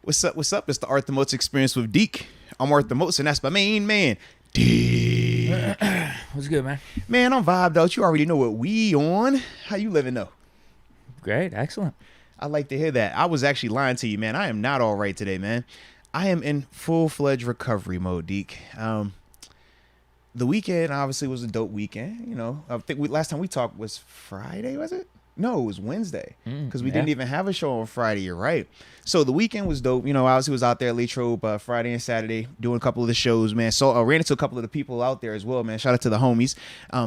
What's up? What's up? It's the Arthur Moats Experience with Deke. I'm Arthur Moats, and that's my main man, Deke. What's good, man? Man, I'm vibed out. You already know what we on. How you living, though? Great, excellent. I like to hear that. I was actually lying to you, man. I am not all right today, man. I am in full-fledged recovery mode, Deke. The weekend obviously was a dope weekend. You know, I think last time we talked was Friday, was it? No, it was Wednesday because we didn't even have a show on Friday. You're right. So the weekend was dope. You know, obviously was out there at Latrobe Friday and Saturday doing a couple of the shows, man. So I ran into a couple of the people out there as well, man. Shout out to the homies.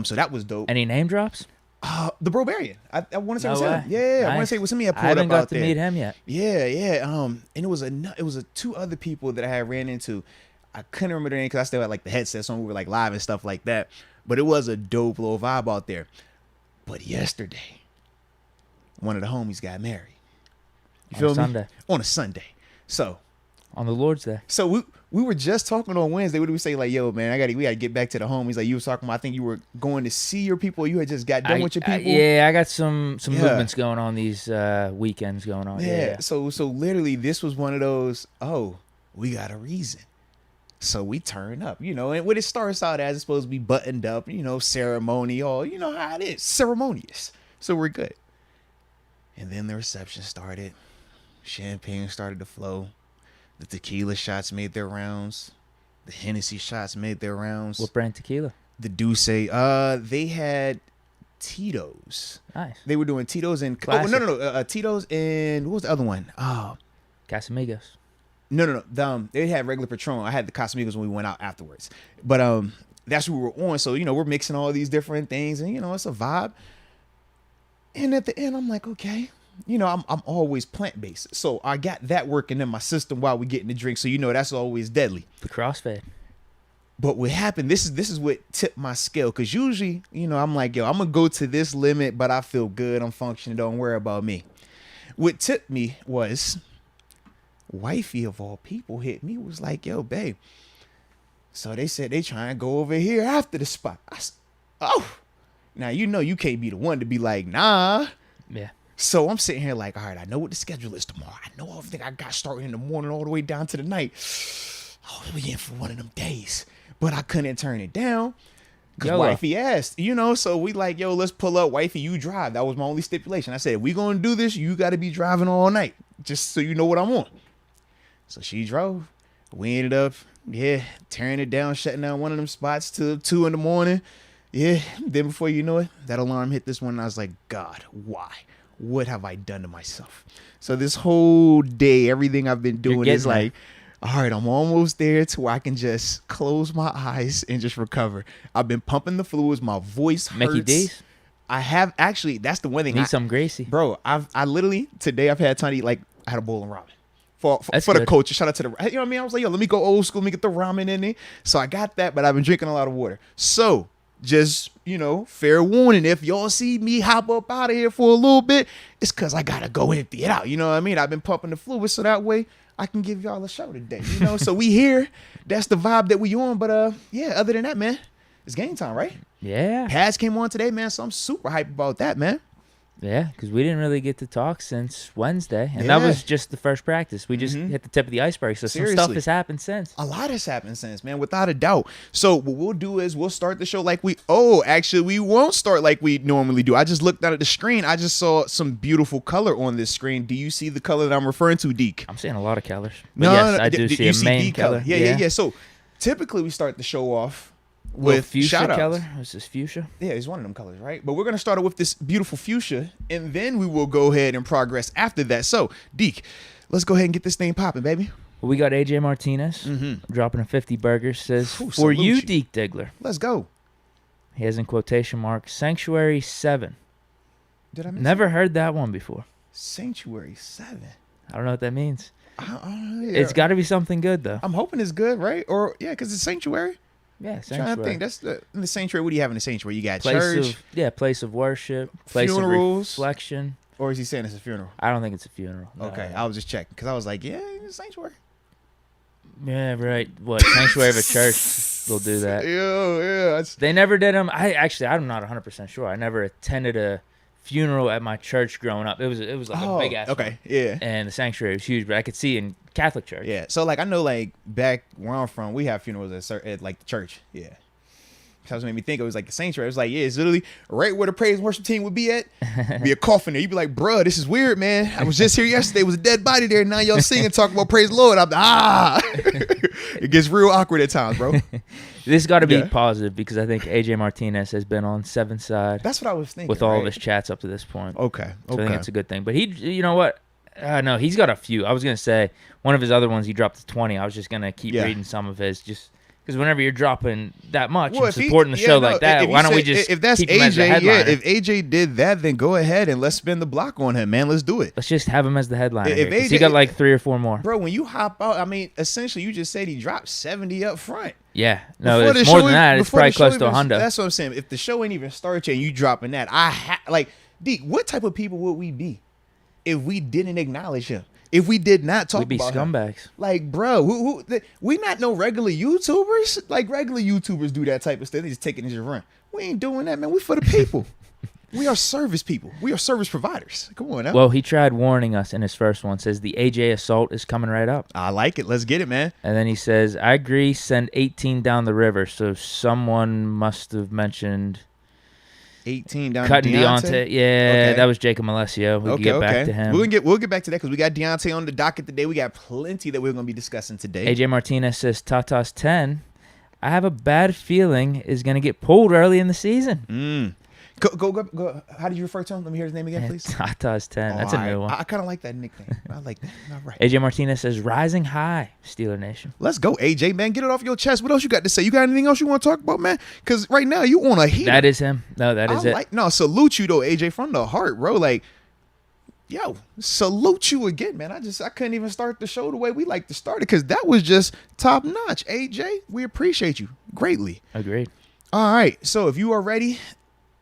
So that was dope. Any name drops? The Brobarian. I want to say it was No him. Yeah, Nice. I want to say it was him. I I pulled haven't up got out to there. meet him yet. Yeah. And it was two other people that I had ran into. I couldn't remember their name because I still had like the headset, so we were like live and stuff like that. But it was a dope little vibe out there. But yesterday, one of the homies got married. You feel me? Sunday. On a Sunday. So On the Lord's Day. we were just talking on Wednesday. What did we say? Like, yo, man, we gotta get back to the homies. Like you was talking about, I think you were going to see your people. You had just got done with your people. Yeah, I got some movements going on these weekends going on. Yeah. So literally this was one of those, oh, we got a reason. So we turn up, you know, and what it starts out as, it's supposed to be buttoned up, you know, ceremonial, you know how it is, ceremonious. So we're good. And then the reception started. Champagne started to flow. The tequila shots made their rounds. The Hennessy shots made their rounds. What brand tequila? The Douce, they had Tito's. Nice. They were doing Tito's and Classic. no, Tito's and what was the other one? Oh, Casamigos. no. They had regular Patron. I had the Casamigos when we went out afterwards. But that's what we were on. So you know, we're mixing all these different things, and you know, it's a vibe. And at the end, I'm like, okay, you know, I'm always plant based, so I got that working in my system while we getting the drink. So you know, that's always deadly. The crossfade. But what happened? This is what tipped my scale, because usually, you know, I'm like, yo, I'm gonna go to this limit, but I feel good. I'm functioning. Don't worry about me. What tipped me was, wifey of all people hit me, was like, yo, babe. So they said they trying to go over here after the spot. Oh, now you know you can't be the one to be like, nah. Yeah. So I'm sitting here like, all right, I know what the schedule is tomorrow. I know everything I got starting in the morning all the way down to the night. Oh, we in for one of them days. But I couldn't turn it down because wifey asked, you know, so we like, yo, let's pull up. Wifey, you drive. That was my only stipulation. I said, if we going to do this, you got to be driving all night just so you know what I'm on. So she drove. We ended up, tearing it down, shutting down one of them spots till 2 a.m. Yeah. Then before you know it, that alarm hit this one. And I was like, God, why? What have I done to myself? So this whole day, everything I've been doing is like, all right, I'm almost there to where I can just close my eyes and just recover. I've been pumping the fluids. My voice hurts. Mickey D's? I have actually. That's the one thing. Need some Gracie. Bro, I literally, today I've had time to eat, like, I had a bowl of ramen. For good. the coach. Shout out to the, you know what I mean? I was like, yo, let me go old school. Let me get the ramen in there. So I got that, but I've been drinking a lot of water. So just, you know, fair warning. If y'all see me hop up out of here for a little bit, it's because I got to go empty it out. You know what I mean? I've been pumping the fluid so that way I can give y'all a show today, you know? So we here. That's the vibe that we on. But yeah, other than that, man, it's game time, right? Yeah. Pads came on today, man, so I'm super hyped about that, man. Yeah, because we didn't really get to talk since Wednesday. And that was just the first practice. We just hit the tip of the iceberg. So some stuff has happened since. A lot has happened since, man, without a doubt. So what we'll do is we'll start the show like we won't start like we normally do. I just looked down at the screen. I just saw some beautiful color on this screen. Do you see the color that I'm referring to, Deke? I'm seeing a lot of colors. But yes, I do see a main color. Yeah. So typically we start the show off with fuchsia shout-outs. color. Is this fuchsia? Yeah, it's one of them colors, right? But we're going to start it with this beautiful fuchsia, and then we will go ahead and progress after that. So, Deke, let's go ahead and get this thing popping, baby. Well, we got AJ Martinez dropping a 50 burger. Says, Ooh, for you, salute you. Deke Diggler. Let's go. He has in quotation marks, Sanctuary 7. Did I miss Never heard that one before. Sanctuary 7? I don't know what that means. I don't know. It's got to be something good, though. I'm hoping it's good, right? Or, yeah, because it's sanctuary. Yeah, I'm sanctuary. trying to think. That's in the sanctuary. What do you have in the sanctuary? You got place church, place of worship, place funerals, of reflection. Or is he saying it's a funeral? I don't think it's a funeral. No. Okay, I was just checking because I was like, yeah, it's a sanctuary. Yeah, right. What, sanctuary of a church will do that. Yeah. They never did them. I'm not 100% sure. I never attended a funeral at my church growing up. It was like a big ass. Okay, yeah. And the sanctuary was huge, but I could see in Catholic church. Yeah. So like I know like back where I'm from, we have funerals at like the church. Yeah. So it made me think it was like the sanctuary. It was like, yeah, it's literally right where the praise and worship team would be at. Be a coffin there. You'd be like, bruh, this is weird, man. I was just here yesterday. There was a dead body there. Now y'all singing, talking about praise the Lord. I'm it gets real awkward at times, bro. This got to be positive because I think AJ Martinez has been on Seven's side. That's what I was thinking. With all of his chats up to this point. Okay. So I think it's a good thing. But you know what? No, he's got a few. I was going to say one of his other ones, he dropped to 20. I was just going to keep reading some of his just because whenever you're dropping that much and supporting the show like that, why don't we just if that's keep him as the AJ, headliner? If AJ did that, then go ahead and let's spin the block on him, man. Let's do it. Let's just have him as the headliner. If AJ, he got like 3 or 4 more. Bro, when you hop out, I mean, essentially you just said he dropped 70 up front. Yeah. No, it's more than that. It's probably close to 100. That's what I'm saying. If the show ain't even started yet and you dropping that, Deke, what type of people would we be if we didn't acknowledge him? If we did not talk about him? We'd be scumbags. Like, bro, we not no regular YouTubers. Like, regular YouTubers do that type of stuff. They just take it and just run. We ain't doing that, man. We for the people. We are service people. We are service providers. Come on now. Well, he tried warning us in his first one. Says the AJ assault is coming right up. I like it. Let's get it, man. And then he says, I agree, send 18 down the river. So someone must have mentioned 18 down cutting Deontay. Yeah, Okay. That was Jacob Malesio. We can get back to him. We'll get back to that because we got Deontay on the docket today. We got plenty that we're going to be discussing today. AJ Martinez says Tata's 10. I have a bad feeling is going to get pulled early in the season. Go. How did you refer to him? Let me hear his name again, please. Tata's 10. That's a new one. I kind of like that nickname. I like that. All right. AJ Martinez says rising high, Steeler Nation. Let's go, AJ, man. Get it off your chest. What else you got to say? You got anything else you want to talk about, man? Because right now you on a heater. That is him. No, that is it. Salute you though, AJ, from the heart, bro. Like, yo, salute you again, man. I couldn't even start the show the way we like to start it because that was just top notch. AJ, we appreciate you greatly. Agreed. All right, so if you are ready,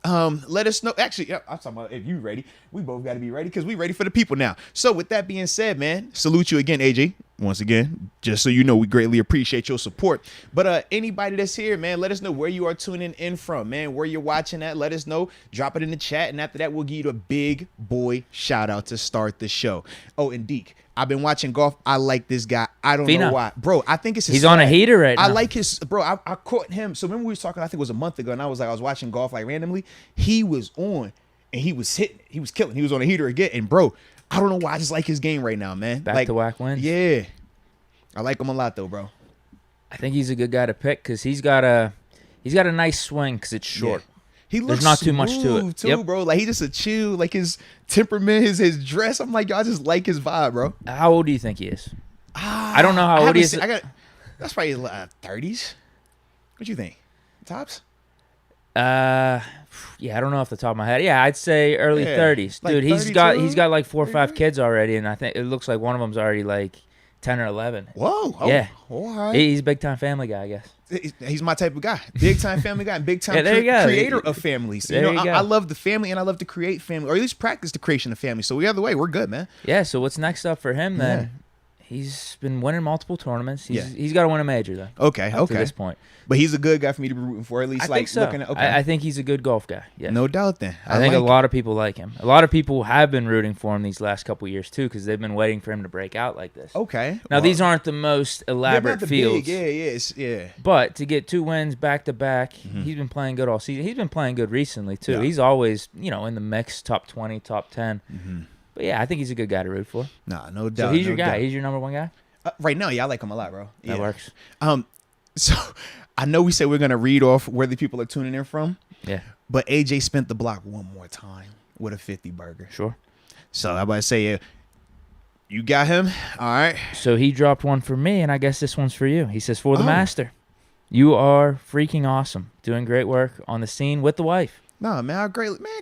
let us know. Actually, I'm talking about if you ready. We both got to be ready because we ready for the people now. So with that being said, man, salute you again, AJ. Once again, just so you know, we greatly appreciate your support. But anybody that's here, man, let us know where you are tuning in from, man, where you're watching at. Let us know. Drop it in the chat. And after that, we'll give you a big boy shout out to start the show. Oh, and Deke, I've been watching golf. I like this guy. I don't know why. Bro, I think it's his He's on a heater right now. I like his, bro, I caught him. So remember we was talking, I think it was a month ago, and I was watching golf like randomly. He was on, and he was hitting. He was killing. He was on a heater again. And bro, I don't know why. I just like his game right now, man. Back to whack wins. Yeah. I like him a lot, though, bro. I think he's a good guy to pick because he's got a nice swing because it's short. Yeah. He looks There's not too much to it, too, bro. Like, he just a chill, like his temperament, his dress. I'm like, yo, I just like his vibe, bro. How old do you think he is? I don't know how old he is. That's probably 30s. What you think? Tops? Yeah, I don't know off the top of my head. Yeah, I'd say early 30s. Like dude, 32? he's got like 4 or 5 kids already, and I think it looks like one of them's already like 10 or 11. Whoa. Yeah. All right. He's a big time family guy, I guess. He's my type of guy. Big time family guy and big time creator of families. I love the family and I love to create family, or at least practice the creation of family. So either way, we're good, man. Yeah, so what's next up for him then? Yeah. He's been winning multiple tournaments. He's got to win a major, though. Okay. To this point. But he's a good guy for me to be rooting for, at least. I think so. I think he's a good golf guy. Yeah. No doubt then. I think a lot of people like him. A lot of people have been rooting for him these last couple of years, too, because they've been waiting for him to break out like this. Okay. Now, these aren't the most elaborate fields. Yeah. But to get 2 wins back-to-back, he's been playing good all season. He's been playing good recently, too. Yeah. He's always, in the mix, top 20, top 10. Mm-hmm. But, yeah, I think he's a good guy to root for. Nah, no doubt. So he's your guy. He's your number one guy? Right now, I like him a lot, bro. That works. So I know we said we're going to read off where the people are tuning in from. Yeah. But AJ spent the block one more time with a 50 burger. Sure. So I'm about to say, you got him? All right. So he dropped one for me, and I guess this one's for you. He says, for the master, you are freaking awesome. Doing great work on the scene with the wife. Nah, man,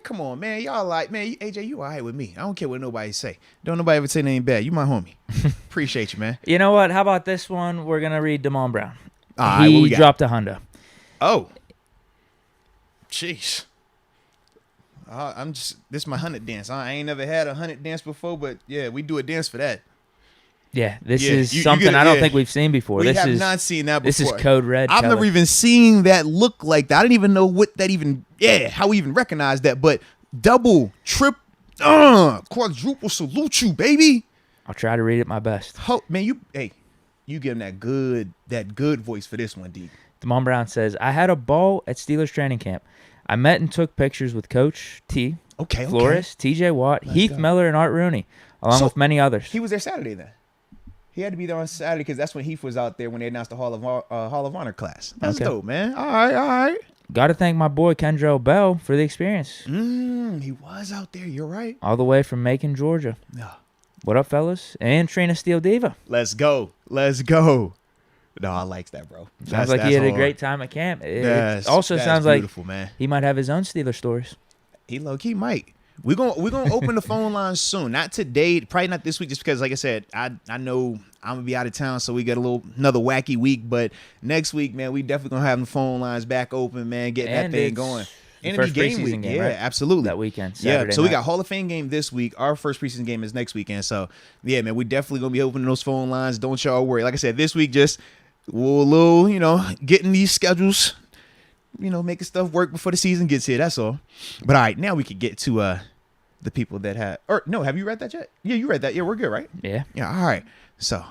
come on, man. Y'all like, man, AJ, you all right with me. I don't care what nobody say. Don't nobody ever say anything bad. You my homie. Appreciate you, man. You know what? How about this one? We're going to read Damon Brown. All right, he dropped a hundo. Oh. Jeez. This is my 100 dance. I ain't never had a 100 dance before, but yeah, we do a dance for that. Yeah, this is something I don't think we've seen before. We have not seen that before. This is code red. I've never even seen that look like that. I didn't even know what that even, how we even recognize that. But double, quadruple salute you, baby. I'll try to read it my best. Man, you give him that good voice for this one, Deke. Damon Brown says, I had a ball at Steelers training camp. I met and took pictures with Coach T, Flores, TJ Watt, Heath Miller, and Art Rooney, along with many others. He was there Saturday then. He had to be there on Saturday because that's when Heath was out there when they announced the Hall of Honor class. That's dope, man. All right. Got to thank my boy Kendrell Bell for the experience. He was out there. You're right. All the way from Macon, Georgia. Yeah. What up, fellas? And Trina Steel Diva. Let's go. No, I like that, bro. Sounds like he had a great time at camp. It also sounds like man. He might have his own Steelers stories. He low-key might. We're gonna open the phone lines soon. Not today, probably not this week, just because, like I said, I know I'm gonna be out of town, so we got another wacky week. But next week, man, we definitely gonna have the phone lines back open, man, getting that thing going. And first preseason game, right? Absolutely. That weekend, Saturday so night. We got Hall of Fame game this week. Our first preseason game is next weekend. So yeah, man, we definitely gonna be opening those phone lines. Don't y'all worry. Like I said, this week just getting these schedules, making stuff work before the season gets here. That's all. But all right, now we could get to the people that have. Or no, have you read that yet? Yeah, you read that. Yeah, we're good, right? Yeah. Yeah. All right. So,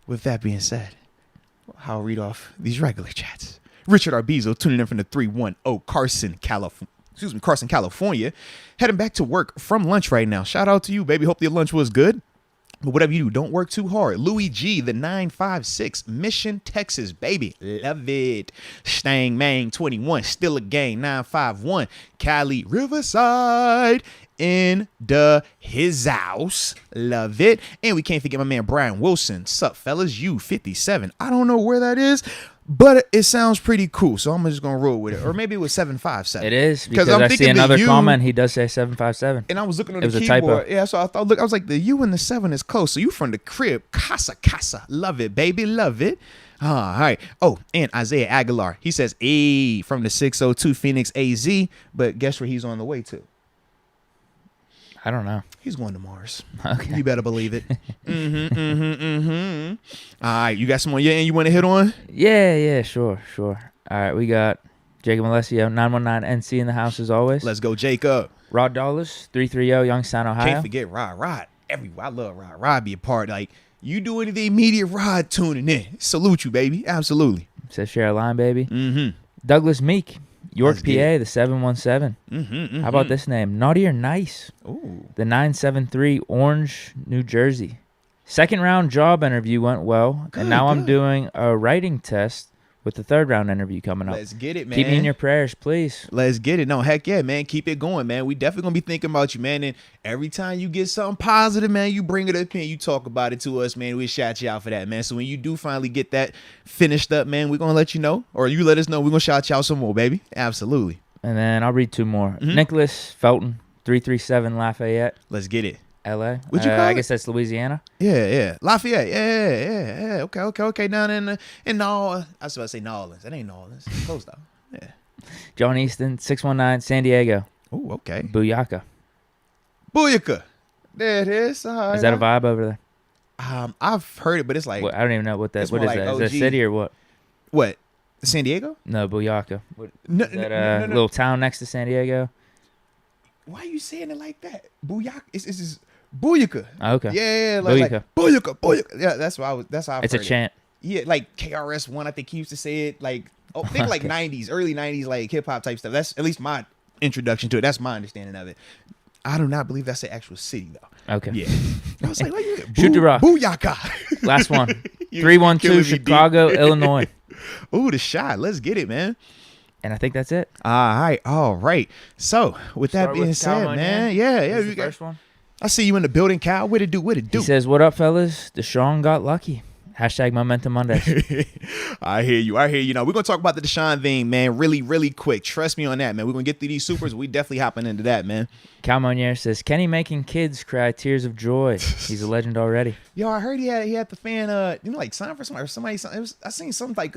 with that being said, I'll read off these regular chats. Richard Arbizo tuning in from the 310 Carson, California. Heading back to work from lunch right now. Shout out to you, baby. Hope your lunch was good. But whatever you do, don't work too hard. Louis G, the 956, Mission, Texas, baby. Love it. Stang Mang 21, still a gang 951. Cali, Riverside, in his house. Love it. And we can't forget my man Brian Wilson. Sup, fellas? U57. I don't know where that is, but it sounds pretty cool, so I'm just gonna roll with it. Or maybe it was 757. It is because I see another comment. He does say 757, and I was looking on the keyboard. Yeah, so I thought, I was like, the U and the 7 is close. So you from the crib, casa, love it, baby, love it. All right. Oh, and Isaiah Aguilar, he says, from the 602 Phoenix AZ, but guess where he's on the way to? I don't know. He's going to Mars. Okay. You better believe it. All right, you got some more you want to hit on? Yeah, sure. All right, we got Jacob Alessio, 919NC in the house as always. Let's go, Jacob. Rod Dollars, 330, Youngstown, Ohio. Can't forget Rod. Everywhere. I love Rod. Rod be a part. Like, you do anything media, Rod tuning in. Salute you, baby. Absolutely. Says share a line, baby. Douglas Meek. York, PA, the 717. How about this name? Naughty or Nice? Ooh. The 973, Orange, New Jersey. Second round job interview went well, and now I'm doing a writing test with the third round interview coming up. Let's get it, man. Keep me in your prayers, please. Let's get it. No, heck yeah, man. Keep it going, man. We definitely gonna be thinking about you, man. And every time you get something positive, man, you bring it up and you talk about it to us, man. We shout you out for that, man. So when you do finally get that finished up, man, we're gonna let you know, or you let us know. We're gonna shout you out some more, baby. Absolutely. And then I'll read two more. Nicholas Felton, 337 Lafayette. Let's get it. L.A. What'd you call I it? guess that's Louisiana. Yeah. Lafayette. Yeah. Okay. Down in I was about to say New Orleans. That ain't New Orleans. It's close though. Yeah. John Easton, 619, San Diego. Oh, okay. Booyaka. There it is. Is that a vibe over there? I've heard it, but it's like I don't even know what that. What is like that? OG. Is that a city or what? What? San Diego? No, Booyaka. No, is that a little town next to San Diego? Why are you saying it like that? Booyaka. It's Booyaka. Oh, okay. Yeah, Booyaka. Booyaka. Yeah, that's what I was. That's how I've It's heard a chant. Yeah, like KRS-One. I think he used to say it like think like 90s, early 90s, like hip hop type stuff. That's at least my introduction to it. That's my understanding of it. I do not believe that's the actual city though. Okay. Yeah. I was like, Shoot the rock. Booyaka. Last one. 312 Chicago, Illinois. Ooh, the shot. Let's get it, man. And I think that's it. All right. So, with that being said, man, yeah, you got first one. I see you in the building, Cal. What it do? He says, "What up, fellas? Deshaun got lucky." # Momentum Mondays. I hear you. Now, we're going to talk about the Deshaun thing, man, really, really quick. Trust me on that, man. We're going to get through these supers. We definitely hopping into that, man. Cal Monier says, Kenny making kids cry tears of joy. He's a legend already. Yo, I heard he had the fan, like sign for somebody. I seen something like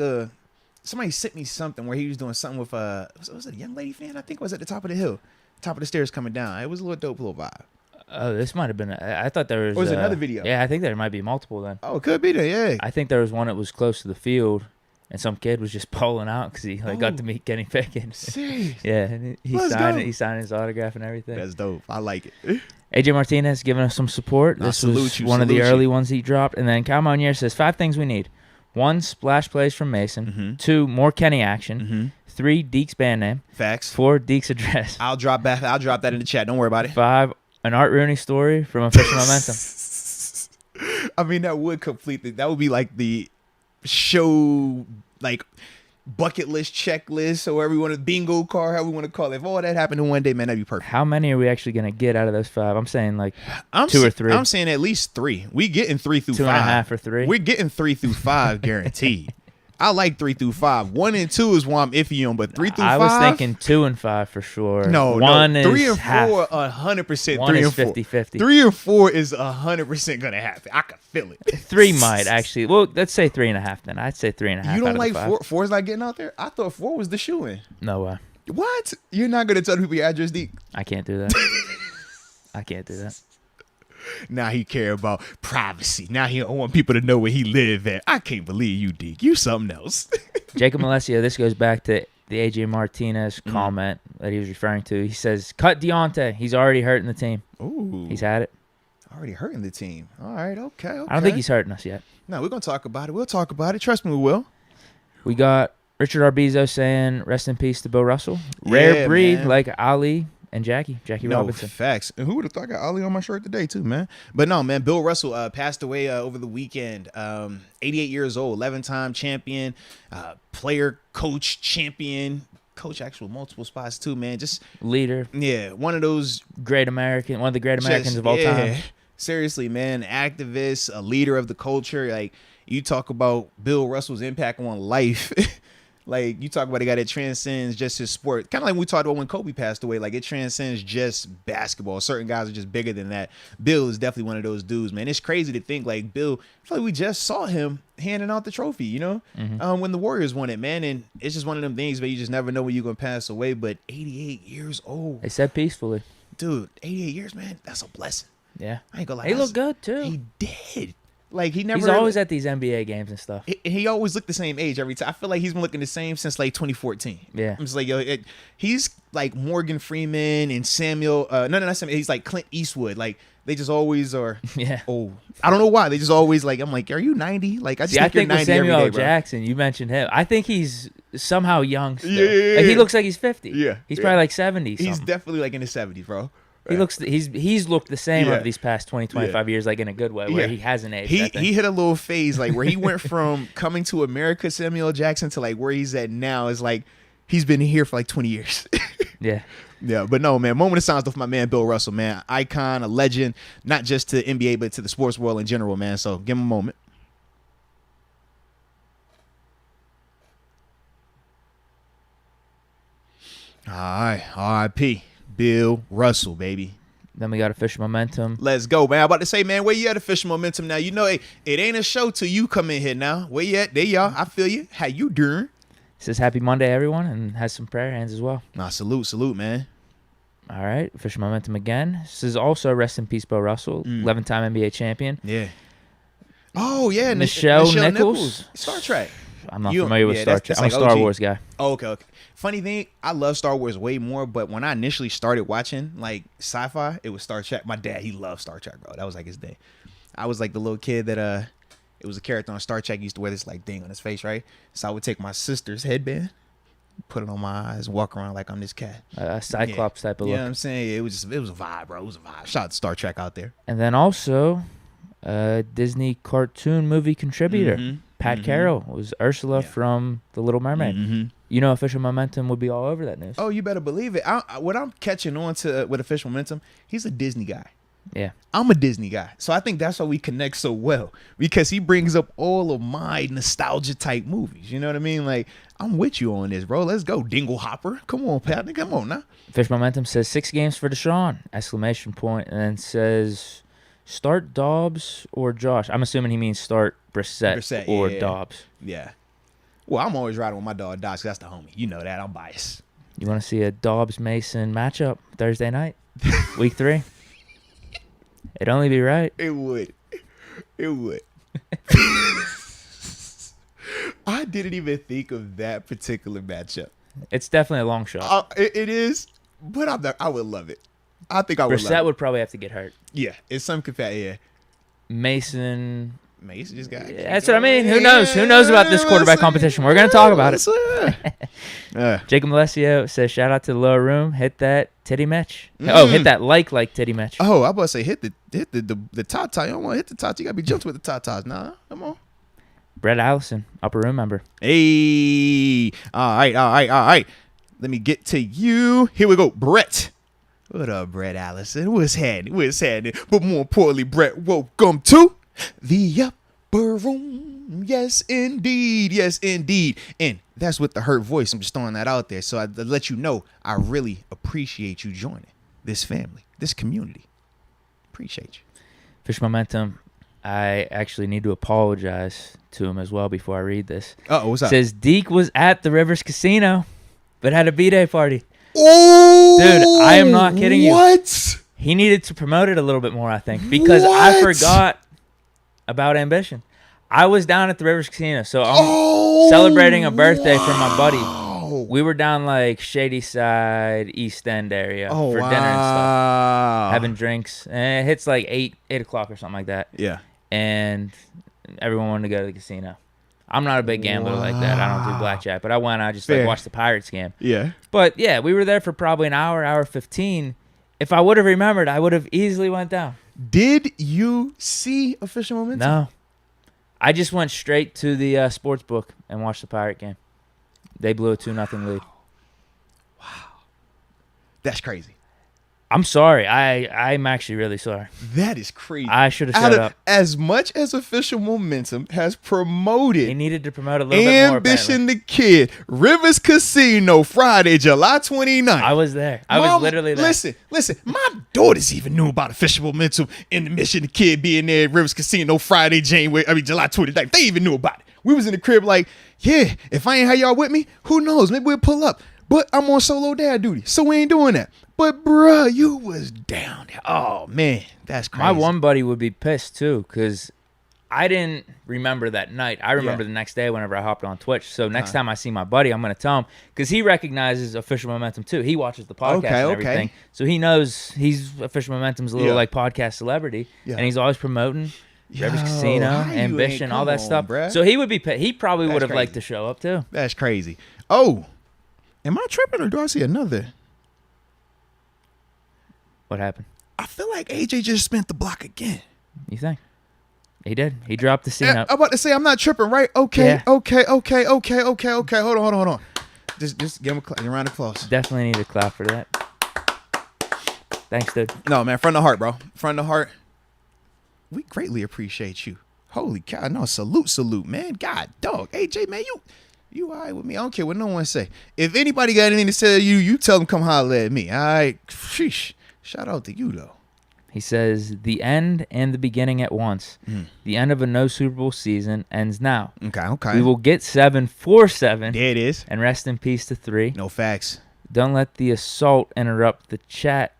somebody sent me something where he was doing something with was it a young lady fan? I think it was at the top of the hill, top of the stairs coming down. It was a little dope, little vibe. Oh, this might have been. I thought there was. Or was it another video? Yeah, I think there might be multiple then. Oh, it could be there. Yeah. I think there was one that was close to the field, And some kid was just pulling out because he got to meet Kenny Pickett. Serious? Yeah, and he signed his autograph and everything. That's dope. I like it. AJ Martinez giving us some support. This was one of the early ones he dropped. And then Cal Monier says 5 things we need. 1, splash plays from Mason. Mm-hmm. 2, more Kenny action. Mm-hmm. 3, Deke's band name. Facts. 4, Deke's address. I'll drop that in the chat. Don't worry about it. 5, an Art Rooney story from Official Momentum. I mean, that would be like the show, like, bucket list, checklist, or whatever you want to, bingo card, however we want to call it. If all that happened in one day, man, that'd be perfect. How many are we actually going to get out of those 5? I'm saying 2 or 3. I'm saying at least 3. We getting 3 through 5. 2.5 or 3. We're getting 3 through 5 guaranteed. I like 3 through 5. 1 and 2 is why I'm iffy on, but 3 through 5. I was thinking 2 and 5 for sure. No, 1 no. is 3 and 4 half. 100%. 1 is 50-50. 3 and 4 is 100% gonna happen. I can feel it. 3 might actually. Well, let's say 3.5 then. I'd say 3.5. You don't like 4? 4's not getting out there? I thought 4 was the shoe-in. No way. What? You're not gonna tell people your address, Deke? I can't do that. I can't do that. Now he care about privacy. Now he don't want people to know where he live at. I can't believe you, Deke. You something else. Jacob Alessio, this goes back to the AJ Martinez comment that he was referring to. He says, cut Deontay. He's already hurting the team. Ooh. He's had it. Already hurting the team. All right, okay. I don't think he's hurting us yet. No, we're going to talk about it. We'll talk about it. Trust me, we will. We got Richard Arbizo saying, rest in peace to Bill Russell. Rare breed, man. Like Ali and Jackie Robinson. Facts. And who would have thought I got Ali on my shirt today too, man? But no, man, Bill Russell passed away over the weekend. 88 years old, 11-time champion, player, coach, champion, coach actual multiple spots too, man. Just leader. Yeah, one of those one of the great Americans of all time. Seriously, man, activist, a leader of the culture. Like, you talk about Bill Russell's impact on life. Like, you talk about a guy that transcends just his sport. Kind of like we talked about when Kobe passed away. Like, it transcends just basketball. Certain guys are just bigger than that. Bill is definitely one of those dudes, man. It's crazy to think, like, Bill, I feel like we just saw him handing out the trophy, you know, when the Warriors won it, man. And it's just one of them things where you just never know when you're going to pass away. But 88 years old. They said peacefully. Dude, 88 years, man, that's a blessing. Yeah. I ain't gonna lie. He looked good, too. He did. Like, he's always at these NBA games and stuff. He always looked the same age every time. I feel like he's been looking the same since like 2014. Yeah. I'm just like, yo, he's like Morgan Freeman and Samuel. No, not Samuel. He's like Clint Eastwood. Like, they just always are. Yeah. Oh, I don't know why. They just always like, I'm like, are you 90? Like, I just think you're 90 with Samuel every day, bro. Jackson, you mentioned him. I think he's somehow young still. Yeah. Like, he looks like he's 50. Yeah. He's probably like 70. He's definitely like in his 70s, bro. He's looked the same over these past 20, 25 years, like in a good way, where he hasn't aged. He hit a little phase, like where he went from Coming to America, Samuel Jackson, to like where he's at now is like he's been here for like 20 years. Yeah. Yeah, but no, man, moment of silence with my man Bill Russell, man. Icon, a legend, not just to NBA, but to the sports world in general, man. So give him a moment. All right, R.I.P. Bill Russell, baby. Then we got Official Momentum. Let's go, man. I'm about to say, man, where you at Official Momentum now? You know, it ain't a show till you come in here now. Where you at? There y'all. I feel you. How you doing? Says happy Monday, everyone, and has some prayer hands as well. Nah, salute, man. All right, Official Momentum again. This is also rest in peace, Bill Russell, 11-time NBA champion. Yeah. Oh, yeah. Nichelle Nichols. Star Trek. I'm not familiar with Star Trek. I'm a Star Wars guy. Oh, okay. Funny thing, I love Star Wars way more, but when I initially started watching like sci-fi, it was Star Trek. My dad, he loved Star Trek, bro. That was like his thing. I was like the little kid that it was a character on Star Trek. He used to wear this like thing on his face, right? So I would take my sister's headband, put it on my eyes, walk around like I'm this cat. A Cyclops type of look. You know what I'm saying? It was a vibe, bro. It was a vibe. Shout out to Star Trek out there. And then also, Disney cartoon movie contributor. Pat Carroll was Ursula from The Little Mermaid. You know, Official Momentum would be all over that news. Oh, you better believe it. What I'm catching on to with Official Momentum, he's a Disney guy. Yeah. I'm a Disney guy. So I think that's why we connect so well, because he brings up all of my nostalgia type movies. You know what I mean? Like, I'm with you on this, bro. Let's go. Dingle Hopper. Come on, Pat. Come on now. Official Momentum says 6 games for Deshaun! ! And then says start Dobbs or Josh. I'm assuming he means start Brissett or Dobbs. Yeah. Well, I'm always riding with my dog Dobbs. That's the homie. You know that. I'm biased. You want to see a Dobbs-Mason matchup Thursday night? Week 3? It'd only be right. It would. I didn't even think of that particular matchup. It's definitely a long shot. It is, but I would love it. I think I would love it. Brissett would probably have to get hurt. Yeah, it's some capacity. Yeah. Mason just got. Yeah, that's what I mean. Who knows? Who knows about this quarterback competition? We're going to talk about it. Jacob Alessio says, shout out to the lower room. Hit that titty match. Oh, hit that like titty match. Oh, I was about to say hit the tata. You don't want to hit the tata. You got to be jumped with the tatas. Nah, come on. Brett Allison, upper room member. Hey. All right. Let me get to you. Here we go. Brett. What up, Brett Allison? What's happening? But more importantly, Brett, welcome to the upper room. Yes, indeed. And that's with the hurt voice. I'm just throwing that out there. So I let you know I really appreciate you joining this family, this community. Appreciate you. Fish Momentum. I actually need to apologize to him as well before I read this. What's up? Says Deke was at the Rivers Casino, but had a B-Day party. Oh, dude, I am not kidding you. What? He needed to promote it a little bit more, I think, because I forgot about Ambition. I was down at the Rivers Casino, so I'm celebrating a birthday for my buddy. We were down like Shady Side, East End area for dinner and stuff, having drinks. And it hits like 8 o'clock or something like that. Yeah. And everyone wanted to go to the casino. I'm not a big gambler like that. I don't do blackjack, but I went. I just like watched the Pirates game. Yeah. But yeah, we were there for probably an hour 15. If I would have remembered, I would have easily went down. Did you see Official Momentum? No. I just went straight to the sports book and watched the Pirate game. They blew a 2-0 lead. Wow. That's crazy. I'm sorry. I'm actually really sorry. That is crazy. I should have shut up. As much as Official Momentum has promoted, he needed to promote a little bit more. Ambition the Kid, Rivers Casino, Friday, July 29th. I was there. I was literally there. Listen. My daughters even knew about Official Momentum and the Mission the Kid being there at Rivers Casino, Friday, July 29th. They even knew about it. We was in the crib like, yeah, if I ain't have y'all with me, who knows? Maybe we'll pull up. But I'm on solo dad duty, so we ain't doing that. But, bruh, you was down there. Oh, man, that's crazy. My one buddy would be pissed, too, because I didn't remember that night. I remember the next day whenever I hopped on Twitch. So next time I see my buddy, I'm going to tell him, because he recognizes Official Momentum, too. He watches the podcast and everything. So he knows Official Momentum's a little, like, podcast celebrity, and he's always promoting Rivers Casino, Ambition, all that stuff. Bruh. So he would be pissed. He probably would have liked to show up, too. That's crazy. Oh, am I tripping or do I see another? What happened? I feel like AJ just spent the block again. You think? He did. He dropped the scene up. I'm about to say I'm not tripping, right? Okay. Hold on. Just give him a round of applause. Definitely need a clap for that. Thanks, dude. No, man, from the heart, bro. From the heart. We greatly appreciate you. Holy cow. No, salute, man. God, dog. AJ, man, you all right with me? I don't care what no one say. If anybody got anything to say to you, you tell them come holler at me. All right? Sheesh. Shout out to you, though. He says, the end and the beginning at once. The end of a no Super Bowl season ends now. Okay. We will get 7 for 7. There it is. And rest in peace to 3. No facts. Don't let the assault interrupt the chat.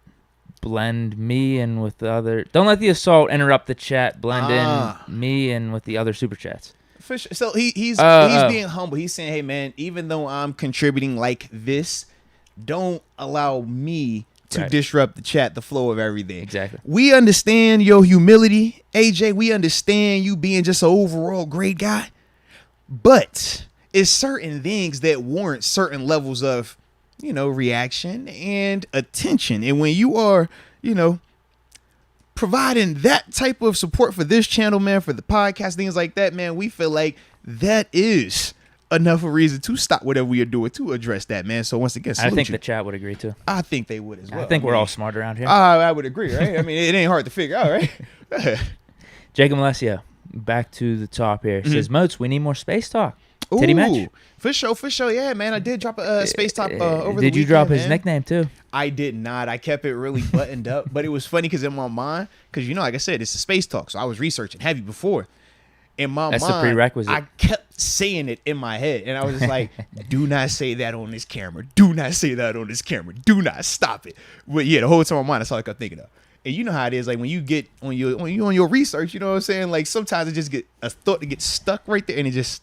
Blend me in with the other. Don't let the assault interrupt the chat. Blend in me in with the other super chats. For sure. So he's being humble. He's saying, hey, man, even though I'm contributing like this, don't allow me to disrupt the chat, the flow of everything. Exactly. We understand your humility, AJ. We understand you being just an overall great guy. But it's certain things that warrant certain levels of, reaction and attention. And when you are, providing that type of support for this channel, man, for the podcast, things like that, man, we feel like that is enough of a reason to stop whatever we are doing to address that, man. So once again, I think the chat would agree too. I think they would as well. I think we're all smart around here. I would agree, right? I mean, it ain't hard to figure out, right? Jacob Alessio, back to the top here. Says, Moats, we need more space talk. Titty match? For sure. Yeah, man, I did drop a space top over the weekend. Did you drop his nickname too? I did not. I kept it really buttoned up. But it was funny because in my mind, because, like I said, it's a space talk. So I was researching heavy before. In my mind, the prerequisite. I kept saying it in my head. And I was just like, do not say that on this camera. Do not say that on this camera. Do not stop it. But yeah, the whole time in my mind, that's all I kept thinking of. And you know how it is, like when you get on your research, you know what I'm saying? Like sometimes it just get a thought that gets stuck right there, and it just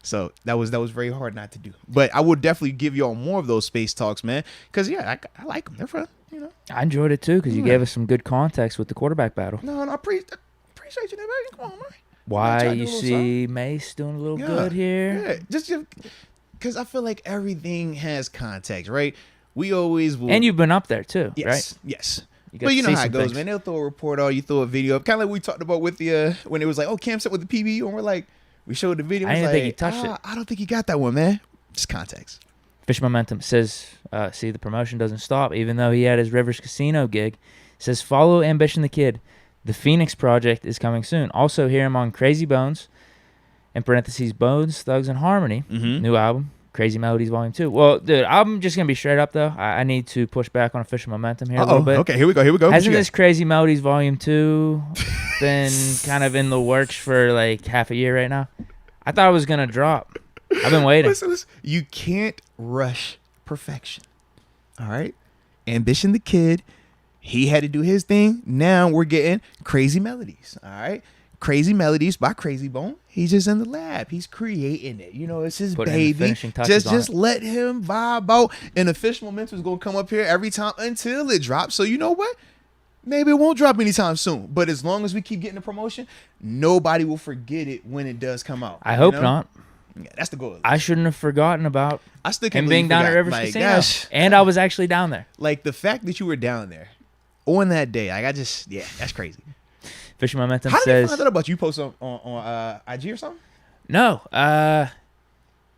So that was very hard not to do. But I would definitely give y'all more of those space talks, man. Because, I like them. They're fun, I enjoyed it, too, because you gave us some good context with the quarterback battle. No, I appreciate you, man. Come on, man. Why you see Mace doing a little good here? Yeah, just because I feel like everything has context, right? We always will. And you've been up there, too, yes, right? Yes. But you know how it goes, man. They'll throw a report on, you throw a video up. Kind of like we talked about with the, when it was like, Cam's up with the PBU, and we're like, we showed the video. I didn't think he touched it. I don't think he got that one, man. Just context. Fish Momentum says, see, the promotion doesn't stop, even though he had his Rivers Casino gig. Says, follow Ambition the Kid. The Phoenix Project is coming soon. Also here among Crazy Bones, in parentheses, Bones, Thugs, and Harmony. New album, Crazy Melodies Volume 2. Well, dude, I'm just going to be straight up, though. I need to push back on official momentum here a little bit. Okay, here we go. Hasn't this Crazy Melodies Volume 2 been kind of in the works for like half a year right now? I thought it was going to drop. I've been waiting. Listen. You can't rush perfection. All right? Ambition the Kid, he had to do his thing. Now we're getting Crazy Melodies. All right? Crazy Melodies by Crazy Bone. He's just in the lab. He's creating it. It's his baby. Just let him vibe out. And official momentum is going to come up here every time until it drops. So you know what? Maybe it won't drop anytime soon. But as long as we keep getting the promotion, nobody will forget it when it does come out. I hope not. Yeah, that's the goal. I shouldn't have forgotten about him being down at Rivers Casino. Gosh. And I was actually down there. Like the fact that you were down there on that day, that's crazy. Fish Momentum says. How did you find out about you? Post on IG or something? No.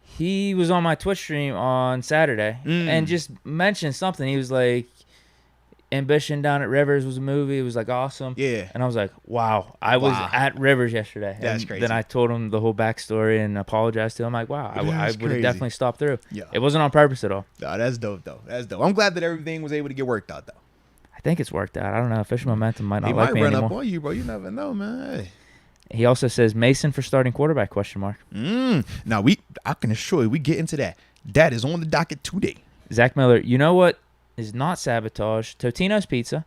He was on my Twitch stream on Saturday and just mentioned something. He was like, Ambition down at Rivers was a movie. It was like awesome. Yeah. And I was like, wow. I was at Rivers yesterday. That's crazy. Then I told him the whole backstory and apologized to him. I'm like, wow, I would have definitely stopped through. Yeah. It wasn't on purpose at all. No, that's dope, though. That's dope. I'm glad that everything was able to get worked out, though. I think it's worked out. I don't know. Official Momentum might not like me anymore. He might run up on you, bro. You never know, man. Hey. He also says Mason for starting quarterback, question mark. Now, I can assure you, we get into that. That is on the docket today. Zach Miller, you know what is not sabotage? Totino's Pizza.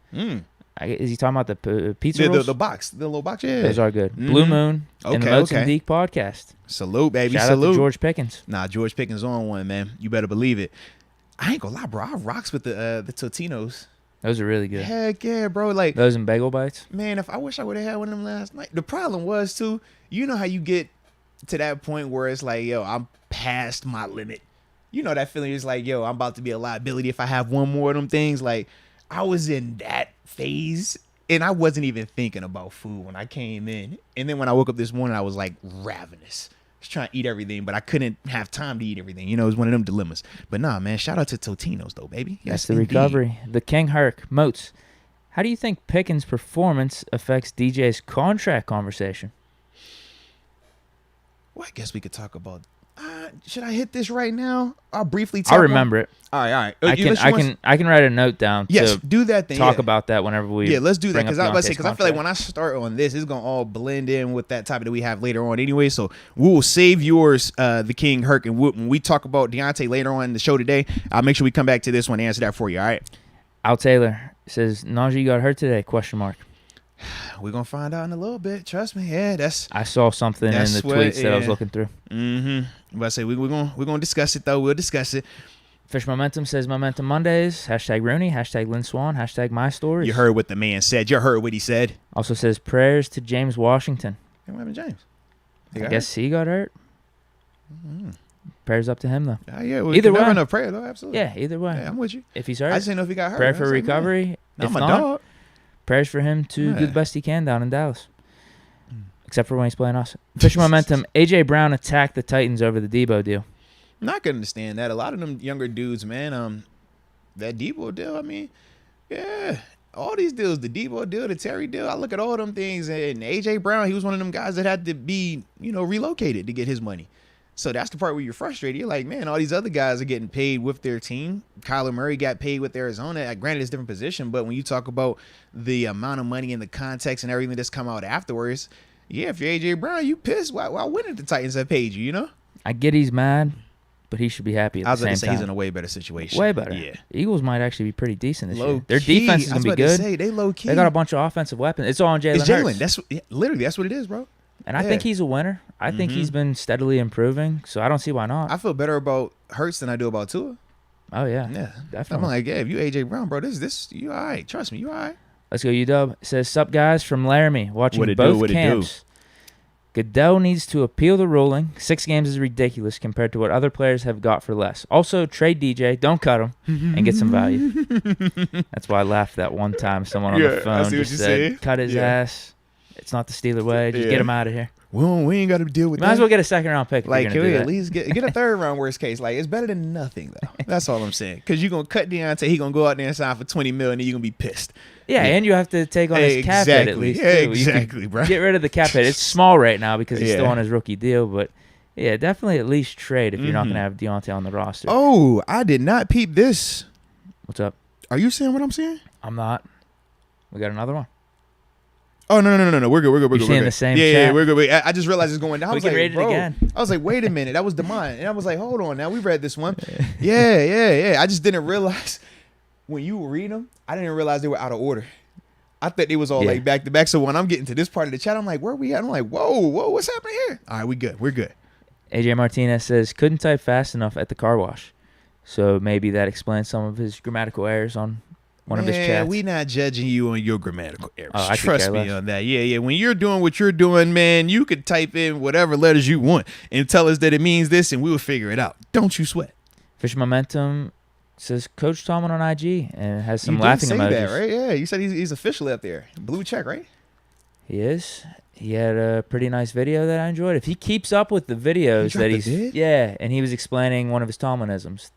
Is he talking about the pizza rolls? The box. The little box, yeah. Those are good. Blue Moon and the Moats and Deke podcast. Salute, baby. Shout out to George Pickens. Nah, George Pickens on one, man. You better believe it. I ain't gonna lie, bro. I rocks with the Totinos. Those are really good. Heck yeah, bro. Like those and bagel bites. Man, I wish I would have had one of them last night. The problem was too, you know how you get to that point where it's like, yo, I'm past my limit. You know that feeling is like, yo, I'm about to be a liability if I have one more of them things. Like I was in that phase and I wasn't even thinking about food when I came in. And then when I woke up this morning, I was like ravenous. I was trying to eat everything, but I couldn't have time to eat everything. It was one of them dilemmas. But nah, man, shout out to Totino's though, baby. Yes, that's the recovery. The King Herc, Moats. How do you think Pickens' performance affects DJ's contract conversation? Well, I guess we could talk about. Should I hit this right now? I'll briefly. I'll remember it. All right. I can write a note down. Yes, do that thing. Talk about that whenever we. Yeah, let's do that because I feel like when I start on this, it's gonna all blend in with that topic that we have later on anyway. So we will save yours, the King Herc, and when we talk about Deontay later on in the show today, I'll make sure we come back to this one and answer that for you. All right. Al Taylor says Najee got hurt today? Question mark. We're gonna find out in a little bit. Trust me. Yeah, I saw something in the tweets that I was looking through. But I say we're gonna discuss it though. We'll discuss it. Fish Momentum says Momentum Mondays. #Rooney. #Lynn Swan. #My Stories. You heard what the man said. You heard what he said. Also says prayers to James Washington. What happened to James? I guess he got hurt. Prayers up to him though. Yeah. Well, either way, enough prayer though. Absolutely. Yeah. Either way. Yeah, I'm with you. If he's hurt, I just didn't know if he got hurt. Prayer for recovery. If not, dog. Prayers for him to do the best he can down in Dallas. Except for when he's playing us. Fisher Momentum. A.J. Brown attacked the Titans over the Debo deal. I'm not going to understand that. A lot of them younger dudes, man, that Debo deal, I mean, yeah, all these deals, the Debo deal, the Terry deal, I look at all them things, and A.J. Brown, he was one of them guys that had to be, relocated to get his money. So that's the part where you're frustrated. You're like, man, all these other guys are getting paid with their team. Kyler Murray got paid with Arizona. Granted, it's a different position, but when you talk about the amount of money and the context and everything that's come out afterwards, yeah, if you're A.J. Brown, you pissed. Why wouldn't the Titans have paid you, I get he's mad, but he should be happy at the same time. I was going to say he's in a way better situation. Way better. Yeah. Eagles might actually be pretty decent this year. Their defense is going to be good. They low key. They got a bunch of offensive weapons. It's all on Jalen Hurts. Literally, that's what it is, bro. And I think he's a winner. I think he's been steadily improving, so I don't see why not. I feel better about Hurts than I do about Tua. Oh, yeah. Yeah. Definitely. I'm like, yeah, if you A.J. Brown, bro, this you all right. Trust me, you all right. Let's go, UW. It says, sup, guys, from Laramie, watching both camps. Goodell needs to appeal the ruling. 6 games is ridiculous compared to what other players have got for less. Also, trade DJ, don't cut him, and get some value. That's why I laughed that one time. Someone on the phone just said, cut his ass. It's not the Steeler way. Just get him out of here. Well, we ain't got to deal with that. Might as well get a second-round pick. Like, can we at least get a third-round worst case? Like, it's better than nothing, though. That's all I'm saying. Because you're going to cut Deontay. He's going to go out there and sign for $20 million, and you're going to be pissed. Yeah, and you have to take on his cap hit at least. Yeah, exactly, bro. Get rid of the cap hit. It's small right now because he's still on his rookie deal, but yeah, definitely at least trade if you're not going to have Deontay on the roster. Oh, I did not peep this. What's up? Are you saying what I'm saying? I'm not. We got another one. Oh, no. We're good. We're seeing the same chat? Yeah, we're good. I just realized it's going down. We can read it again. I was like, wait a minute. That was Demond. And I was like, hold on. Now we read this one. Yeah. I just didn't realize when you were reading them, I didn't realize they were out of order. I thought they was all like back to back. So when I'm getting to this part of the chat, I'm like, where are we at? I'm like, whoa, what's happening here? All right, we good. We're good. AJ Martinez says, couldn't type fast enough at the car wash. So maybe that explains some of his grammatical errors on one of his chats. We not judging you on your grammatical errors. Oh, Trust me on that. Yeah. When you're doing what you're doing, man, you could type in whatever letters you want and tell us that it means this, and we'll figure it out. Don't you sweat. Fish Momentum says Coach Tomlin on IG and has some laughing emojis. That, right? Yeah, you said he's officially up there. Blue check, right? He is. He had a pretty nice video that I enjoyed. If he keeps up with the videos that and he was explaining one of his Tomlinisms.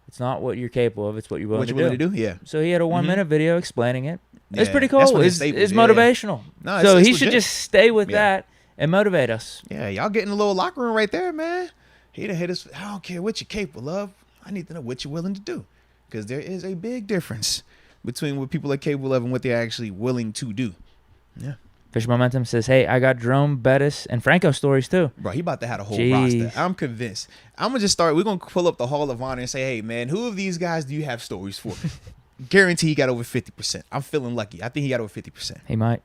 It's not what you're capable of, it's what you're willing to do. Yeah. So he had a 1-minute video explaining it. Yeah. It's pretty cool. It's motivational. No, so he legit. should just stay with that and motivate us. Yeah, y'all getting a little locker room right there, man. He done hit us. I don't care what you're capable of. I need to know what you're willing to do, because there is a big difference between what people are capable of and what they're actually willing to do. Yeah. Fish Momentum says, hey, I got Jerome Bettis and Franco stories too. Bro, he about to have a whole roster. I'm convinced. I'm going to just start. We're going to pull up the Hall of Honor and say, hey, man, who of these guys do you have stories for? Guarantee he got over 50%. I'm feeling lucky. I think he got over 50%. He might.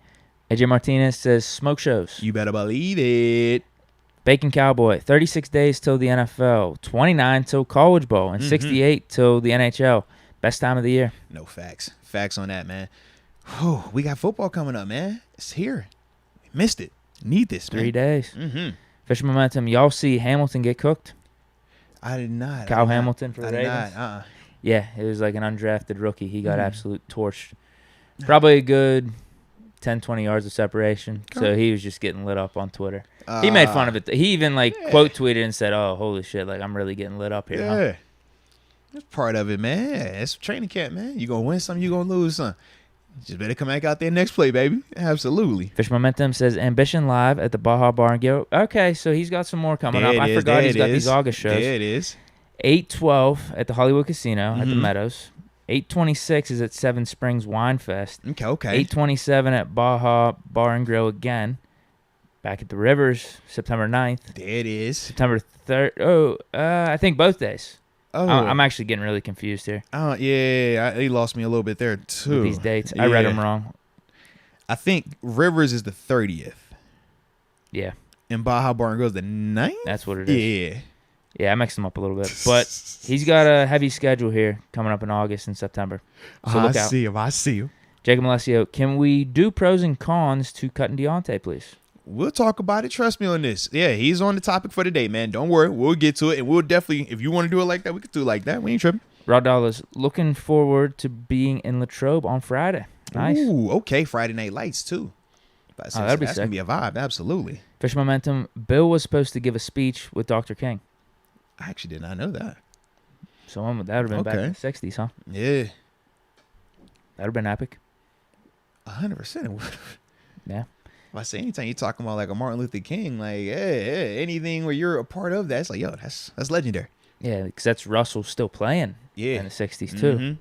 AJ Martinez says, smoke shows. You better believe it. Bacon Cowboy, 36 days till the NFL, 29 till College Bowl, and 68 till the NHL. Best time of the year. No facts. Facts on that, man. Oh, we got football coming up, man. It's here. We missed it. Need this, 3 days. Fish Momentum, y'all see Hamilton get cooked? I did not. Kyle Hamilton for the Ravens? I did not. Yeah, it was like an undrafted rookie. He got absolute torched. Probably a good 10, 20 yards of separation. So he was just getting lit up on Twitter. He made fun of it. He even quote tweeted and said, oh, holy shit, like I'm really getting lit up here. Yeah. Huh? That's part of it, man. It's training camp, man. You're going to win some, you're going to lose some. Just better come back out there next play, baby. Absolutely. Fish Momentum says, Ambition Live at the Baja Bar and Grill. Okay, so he's got some more coming up. I forgot he's got these August shows. There it is. 8/12 at the Hollywood Casino at the Meadows. 8/26 is at Seven Springs Wine Fest. Okay. 8/27 at Baja Bar and Grill again. Back at the Rivers, September 9th. There it is. September 3rd. Oh, I think both days. Oh, I'm actually getting really confused here. Oh, yeah. He lost me a little bit there, too. With these dates. I read them wrong. I think Rivers is the 30th. Yeah. And Baja Bar and Grill's the 9th? That's what it is. Yeah. Yeah, I mixed them up a little bit. But he's got a heavy schedule here coming up in August and September. So look out. I see him. Jacob Alessio, can we do pros and cons to cutting Deontay, please? We'll talk about it. Trust me on this. Yeah, he's on the topic for today, man. Don't worry. We'll get to it. And we'll definitely, if you want to do it like that, we can do it like that. We ain't tripping. Rod Dollars, looking forward to being in Latrobe on Friday. Nice. Ooh, okay. Friday Night Lights, too. That'd be sick. That's going to be a vibe. Absolutely. Fish Momentum, Bill was supposed to give a speech with Dr. King. I actually did not know that. So that would have been back in the 60s, huh? Yeah. That would have been epic. 100%. Yeah. If I say anytime you're talking about like a Martin Luther King, like anything where you're a part of that, it's like, yo, that's legendary. Yeah, because that's Russell still playing in the 60s too. Mm-hmm.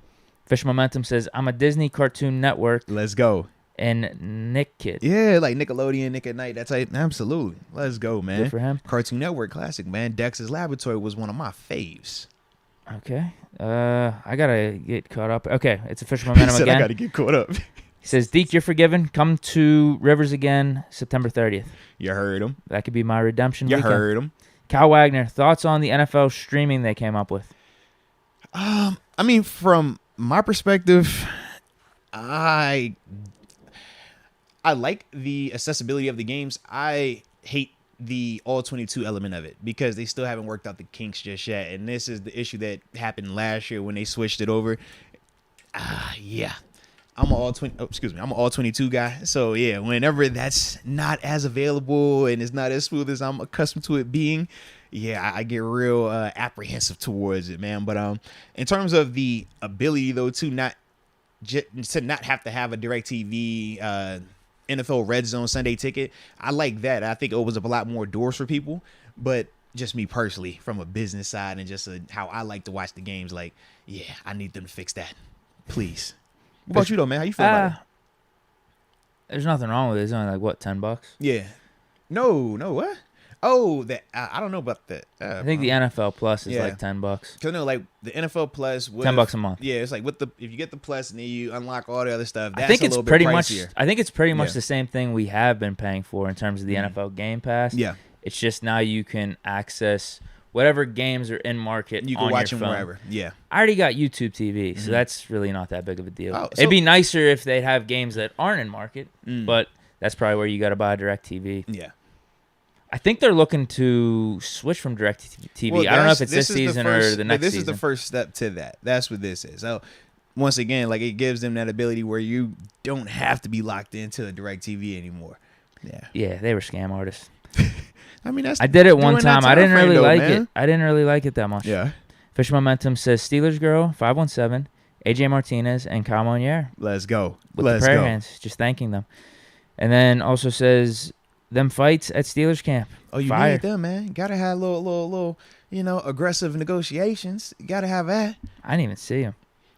Fish Momentum says, I'm a Disney Cartoon Network. Let's go. And Nick Kid. Yeah, like Nickelodeon, Nick at Night. That's like, absolutely. Let's go, man. Good for him. Cartoon Network classic, man. Dexter's Laboratory was one of my faves. Okay. I got to get caught up. Okay, it's a Fish Momentum again. I got to get caught up. He says, Deke, you're forgiven. Come to Rivers again September 30th. You heard him. That could be my redemption You weekend. heard him. Kyle Wagner, thoughts on the NFL streaming they came up with? I mean, from my perspective, I like the accessibility of the games. I hate the all 22 element of it because they still haven't worked out the kinks just yet. And this is the issue that happened last year when they switched it over. Yeah. I'm an all 22 guy. So yeah, whenever that's not as available and it's not as smooth as I'm accustomed to it being, yeah, I get real apprehensive towards it, man. But in terms of the ability though to not have to have a DirecTV NFL Red Zone Sunday ticket, I like that. I think it opens up a lot more doors for people. But just me personally, from a business side and just how I like to watch the games, like, yeah, I need them to fix that, please. What about you though, man? How you feel about it? There's nothing wrong with it. It's only like what, $10? Yeah. No, what? Oh, that I don't know about that. I think the NFL Plus is like $10. Cause no, like the NFL Plus with $10 a month. Yeah, it's like if you get the Plus and then you unlock all the other stuff. That's I think a it's little pretty bit much. pricier. I think it's pretty much the same thing we have been paying for in terms of the NFL Game Pass. Yeah. It's just now you can access whatever games are in market. You can on watch your them phone. wherever. Yeah. I already got YouTube TV, so that's really not that big of a deal. Oh, It'd be nicer if they'd have games that aren't in market, but that's probably where you got to buy DirecTV. Yeah. I think they're looking to switch from DirecTV. Well, I don't know if it's this season or the next season. This is the first step to that. That's what this is. So, once again, like it gives them that ability where you don't have to be locked into a DirecTV anymore. Yeah. Yeah, they were scam artists. I mean, I did it one time. I didn't really like man. it. I didn't really like it that much. Yeah. Fish Momentum says Steelers Girl 517, AJ Martinez, and Kyle Monier. Let's go. With the prayer hands, just thanking them. And then also says them fights at Steelers camp. Oh, you need them, man. Gotta have little, aggressive negotiations. You gotta have that. I didn't even see him.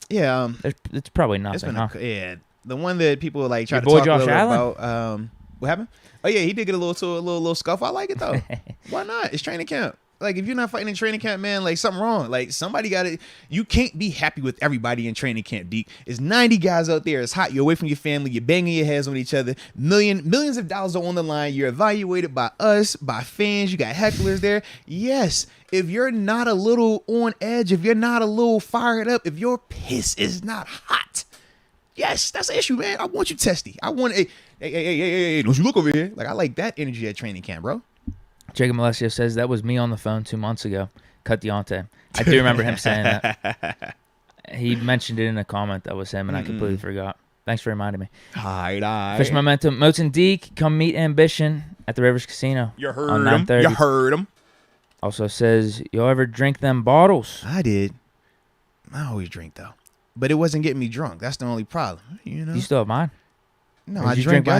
Yeah. It's probably nothing. Yeah. The one that people like try Your to boy talk Josh a little Allen? about. What happened? Oh yeah, he did get a little scuffle. I like it though. Why not? It's training camp. Like if you're not fighting in training camp, man, like something wrong. Like somebody got it. You can't be happy with everybody in training camp, Deke. It's 90 guys out there. It's hot. You're away from your family. You're banging your heads on each other. Millions of dollars are on the line. You're evaluated by us, by fans. You got hecklers there. Yes. If you're not a little on edge, if you're not a little fired up, if your piss is not hot, yes, that's an issue, man. I want you testy. I want hey, don't you look over here. Like I like that energy at training camp, bro. Jacob Malesio says that was me on the phone 2 months ago. Cut Deontay. I do remember him saying that. He mentioned it in a comment that was him, and I completely forgot. Thanks for reminding me. Hi. Fish Momentum. Moats and Deke, come meet Ambition at the Rivers Casino. You heard him. You heard him. Also says, you'll ever drink them bottles? I did. I always drink, though. But it wasn't getting me drunk. That's the only problem. You know? You still have mine? No, I drank. Well,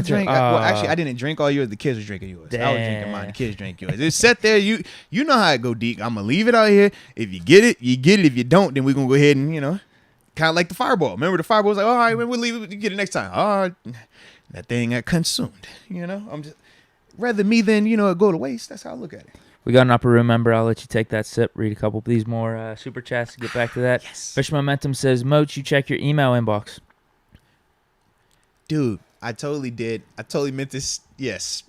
actually, I didn't drink all yours. The kids were drinking yours. Damn. I was drinking mine. The kids drank yours. It's set there. You know how it go, Deke. I'm gonna leave it out here. If you get it, you get it. If you don't, then we're gonna go ahead and kind of like the fireball. Remember the fireball was like, all right, we'll leave it. You get it next time. Oh, that thing got consumed. I'm just rather me than it go to waste. That's how I look at it. We got an upper room member. I'll let you take that sip. Read a couple of these more super chats to get back to that. Yes. Fish Momentum says, Moats, you check your email inbox. Dude, I totally did. I totally meant this. Yes,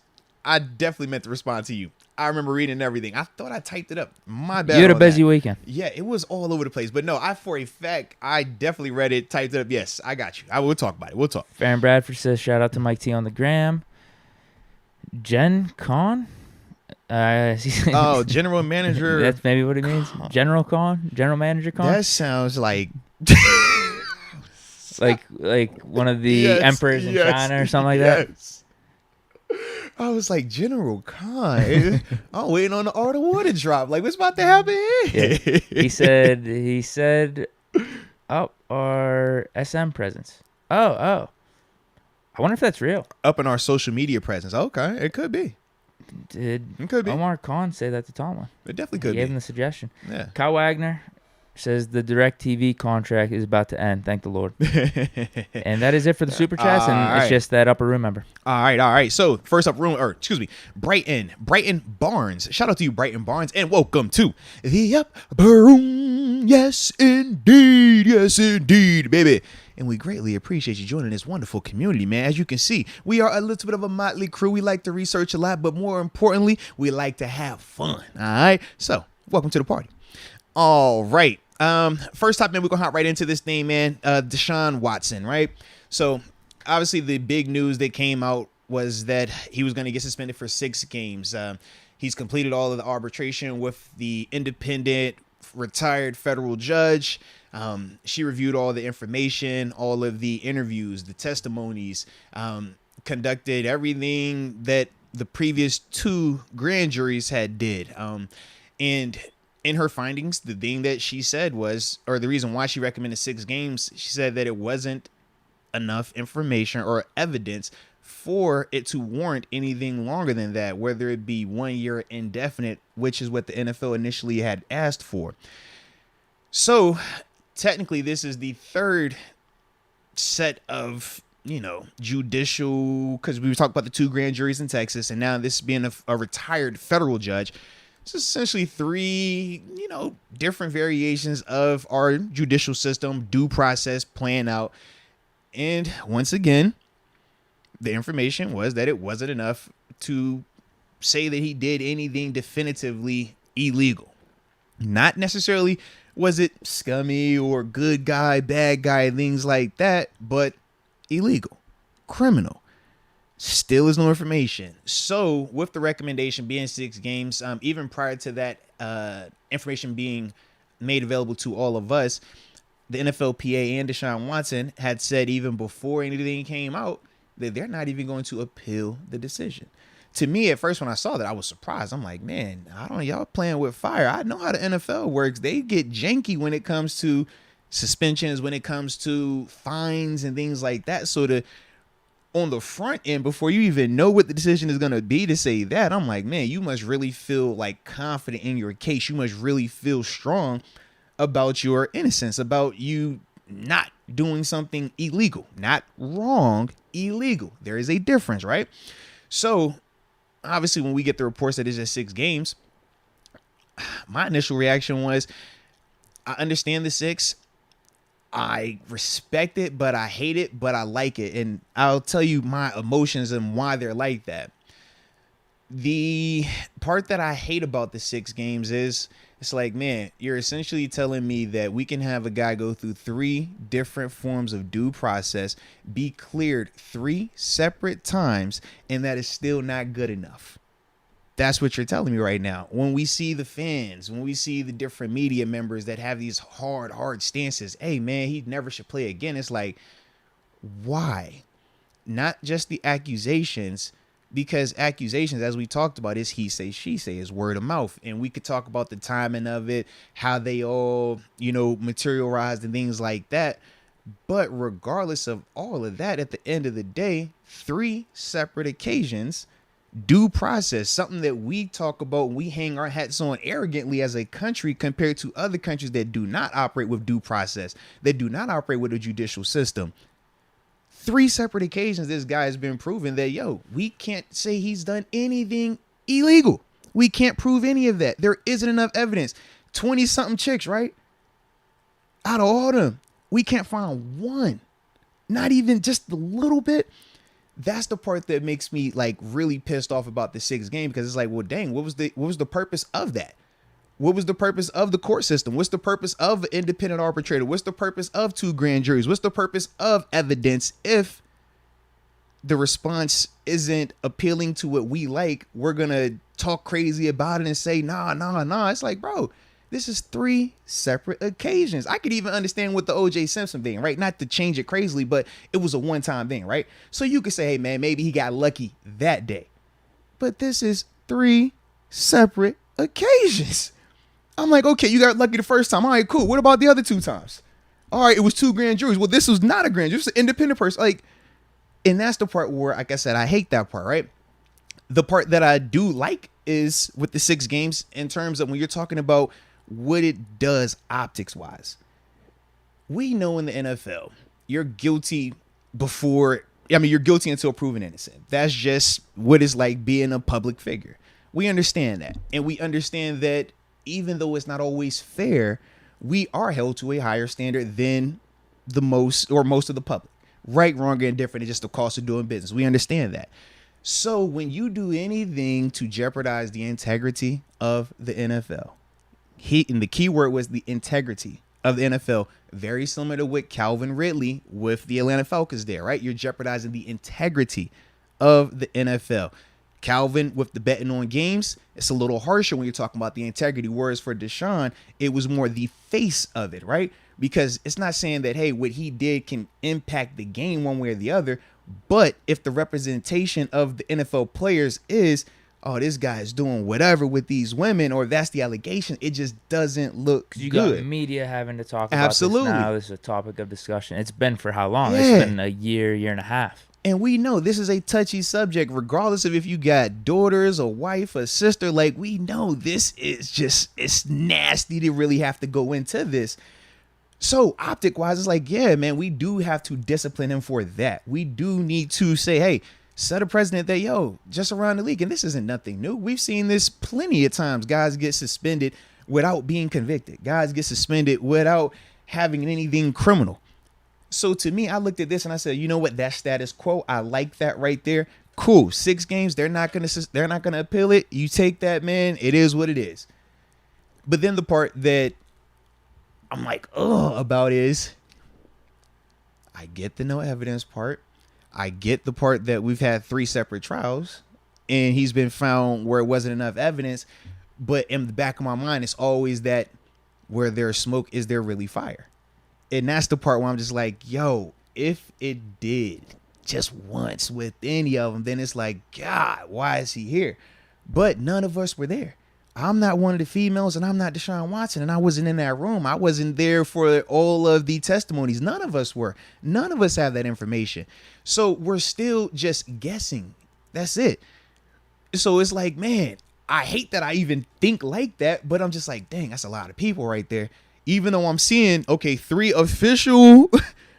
I definitely meant to respond to you. I remember reading everything. I thought I typed it up. My bad. You had a busy weekend. Yeah, it was all over the place. But no, for a fact, I definitely read it, typed it up. Yes, I got you. I will talk about it. We'll talk. Farron Bradford says, shout out to Mike T on the gram. Jen Con? General manager. That's maybe what he means. General Con? General manager Con? That sounds like... like one of the emperors in China or something like that? I was like, General Khan. I'm waiting on the order water drop. Like, what's about to happen here? Yeah. He said, our SM presence. Oh. I wonder if that's real. Up in our social media presence. Okay, it could be. Did it could be. Omar Khan say that to Tomlin? It definitely could be. Gave him the suggestion. Yeah. Kyle Wagner says the DirecTV contract is about to end. Thank the Lord. And that is it for the super chats, and it's just that upper room member. All right. So first up room, Brighton Barnes. Shout out to you, Brighton Barnes, and welcome to the upper room. Yes, indeed. Yes, indeed, baby. And we greatly appreciate you joining this wonderful community, man. As you can see, we are a little bit of a motley crew. We like to research a lot, but more importantly, we like to have fun. All right. So, welcome to the party. All right. First topic, man, we're gonna hop right into this thing, man. Deshaun Watson, right? So, obviously, the big news that came out was that he was going to get suspended for 6 games. He's completed all of the arbitration with the independent retired federal judge. She reviewed all the information, all of the interviews, the testimonies, conducted everything that the previous 2 grand juries had did. And in her findings, the thing that she said was, or the reason why she recommended 6 games, she said that it wasn't enough information or evidence for it to warrant anything longer than that, whether it be 1 year indefinite, which is what the NFL initially had asked for. So technically this is the 3rd set of, judicial, because we were talking about the 2 grand juries in Texas, and now this being a retired federal judge. It's essentially 3, different variations of our judicial system, due process playing out. And once again, the information was that it wasn't enough to say that he did anything definitively illegal. Not necessarily was it scummy or good guy, bad guy, things like that, but illegal, criminal. Still is no information. So with the recommendation being 6 games, even prior to that information being made available to all of us, the NFLPA and Deshaun Watson had said even before anything came out that they're not even going to appeal the decision. To me, at first, when I saw that, I was surprised. I'm like, man, y'all playing with fire. I know how the NFL works. They get janky when it comes to suspensions, when it comes to fines and things like that. So on the front end, before you even know what the decision is going to be, to say that, I'm like, man, you must really feel like confident in your case. You must really feel strong about your innocence, about you not doing something illegal, not wrong, illegal. There is a difference, right? So obviously when we get the reports that it's just 6 games, my initial reaction was, I understand the 6. I respect it, but I hate it, but I like it. And I'll tell you my emotions and why they're like that. The part that I hate about the 6 games is, it's like, man, you're essentially telling me that we can have a guy go through 3 different forms of due process, be cleared 3 separate times, and that is still not good enough. That's what you're telling me right now. When we see the fans, when we see the different media members that have these hard stances, hey, man, he never should play again. It's like, why? Not just the accusations, because accusations, as we talked about, is he say, she say, is word of mouth. And we could talk about the timing of it, how they all, materialized and things like that. But regardless of all of that, at the end of the day, 3 separate occasions, due process, something that we talk about, we hang our hats on arrogantly as a country compared to other countries that do not operate with due process, that do not operate with a judicial system. 3 separate occasions, this guy has been proven that, we can't say he's done anything illegal. We can't prove any of that. There isn't enough evidence. 20-something chicks, right? Out of all of them, we can't find one. Not even just a little bit. That's the part that makes me like really pissed off about the 6 game, because it's like, well, dang, what was the purpose of that? What was the purpose of the court system? What's the purpose of an independent arbitrator? What's the purpose of 2 grand juries? What's the purpose of evidence if the response isn't appealing to what we like? We're going to talk crazy about it and say, nah. It's like, bro, this is 3 separate occasions. I could even understand with the O.J. Simpson thing, right? Not to change it crazily, but it was a one-time thing, right? So you could say, hey, man, maybe he got lucky that day. But this is 3 separate occasions. I'm like, okay, you got lucky the first time. All right, cool. What about the other 2 times? All right, it was 2 grand juries. Well, this was not a grand jury. It's an independent person. Like, and that's the part where, like I said, I hate that part, right? The part that I do like is with the 6 games in terms of when you're talking about what it does optics wise. We know in the NFL, you're guilty you're guilty until proven innocent. That's just what it's like being a public figure. We understand that. And we understand that even though it's not always fair, we are held to a higher standard than most of the public. Right, wrong, and different. It's just the cost of doing business. We understand that. So when you do anything to jeopardize the integrity of the NFL, and the key word was the integrity of the NFL, very similar to what Calvin Ridley with the Atlanta Falcons did, right? You're jeopardizing the integrity of the NFL. Calvin with the betting on games, it's a little harsher when you're talking about the integrity. Whereas for Deshaun, it was more the face of it, right? Because it's not saying that, hey, what he did can impact the game one way or the other. But if the representation of the NFL players is, oh, this guy is doing whatever with these women, or that's the allegation, it just doesn't look good. You got media having to talk about this now. This is a topic of discussion. It's been for how long? Yeah. It's been a year and a half. And we know this is a touchy subject, regardless of if you got daughters, a wife, a sister. Like, we know this is just, it's nasty to really have to go into this. So optic wise, it's like, yeah, man, we do have to discipline him for that. We do need to say, hey, set a precedent that, yo, just around the league. And this isn't nothing new. We've seen this plenty of times. Guys get suspended without being convicted. Guys get suspended without having anything criminal. So to me, I looked at this and I said, you know what? That's status quo. I like that right there. Cool. 6 games. They're not gonna appeal it. You take that, man. It is what it is. But then the part that I'm like, about is, I get the no evidence part. I get the part that we've had 3 separate trials and he's been found where it wasn't enough evidence. But in the back of my mind, it's always that where there's smoke, is there really fire? And that's the part where I'm just like, yo, if it did just once with any of them, then it's like, God, why is he here? But none of us were there. I'm not one of the females and I'm not Deshaun Watson, and I wasn't in that room. I wasn't there for all of the testimonies. None of us were. None of us have that information. So we're still just guessing. That's it. So it's like, man, I hate that I even think like that, but I'm just like, dang, that's a lot of people right there. Even though I'm seeing, okay, 3 official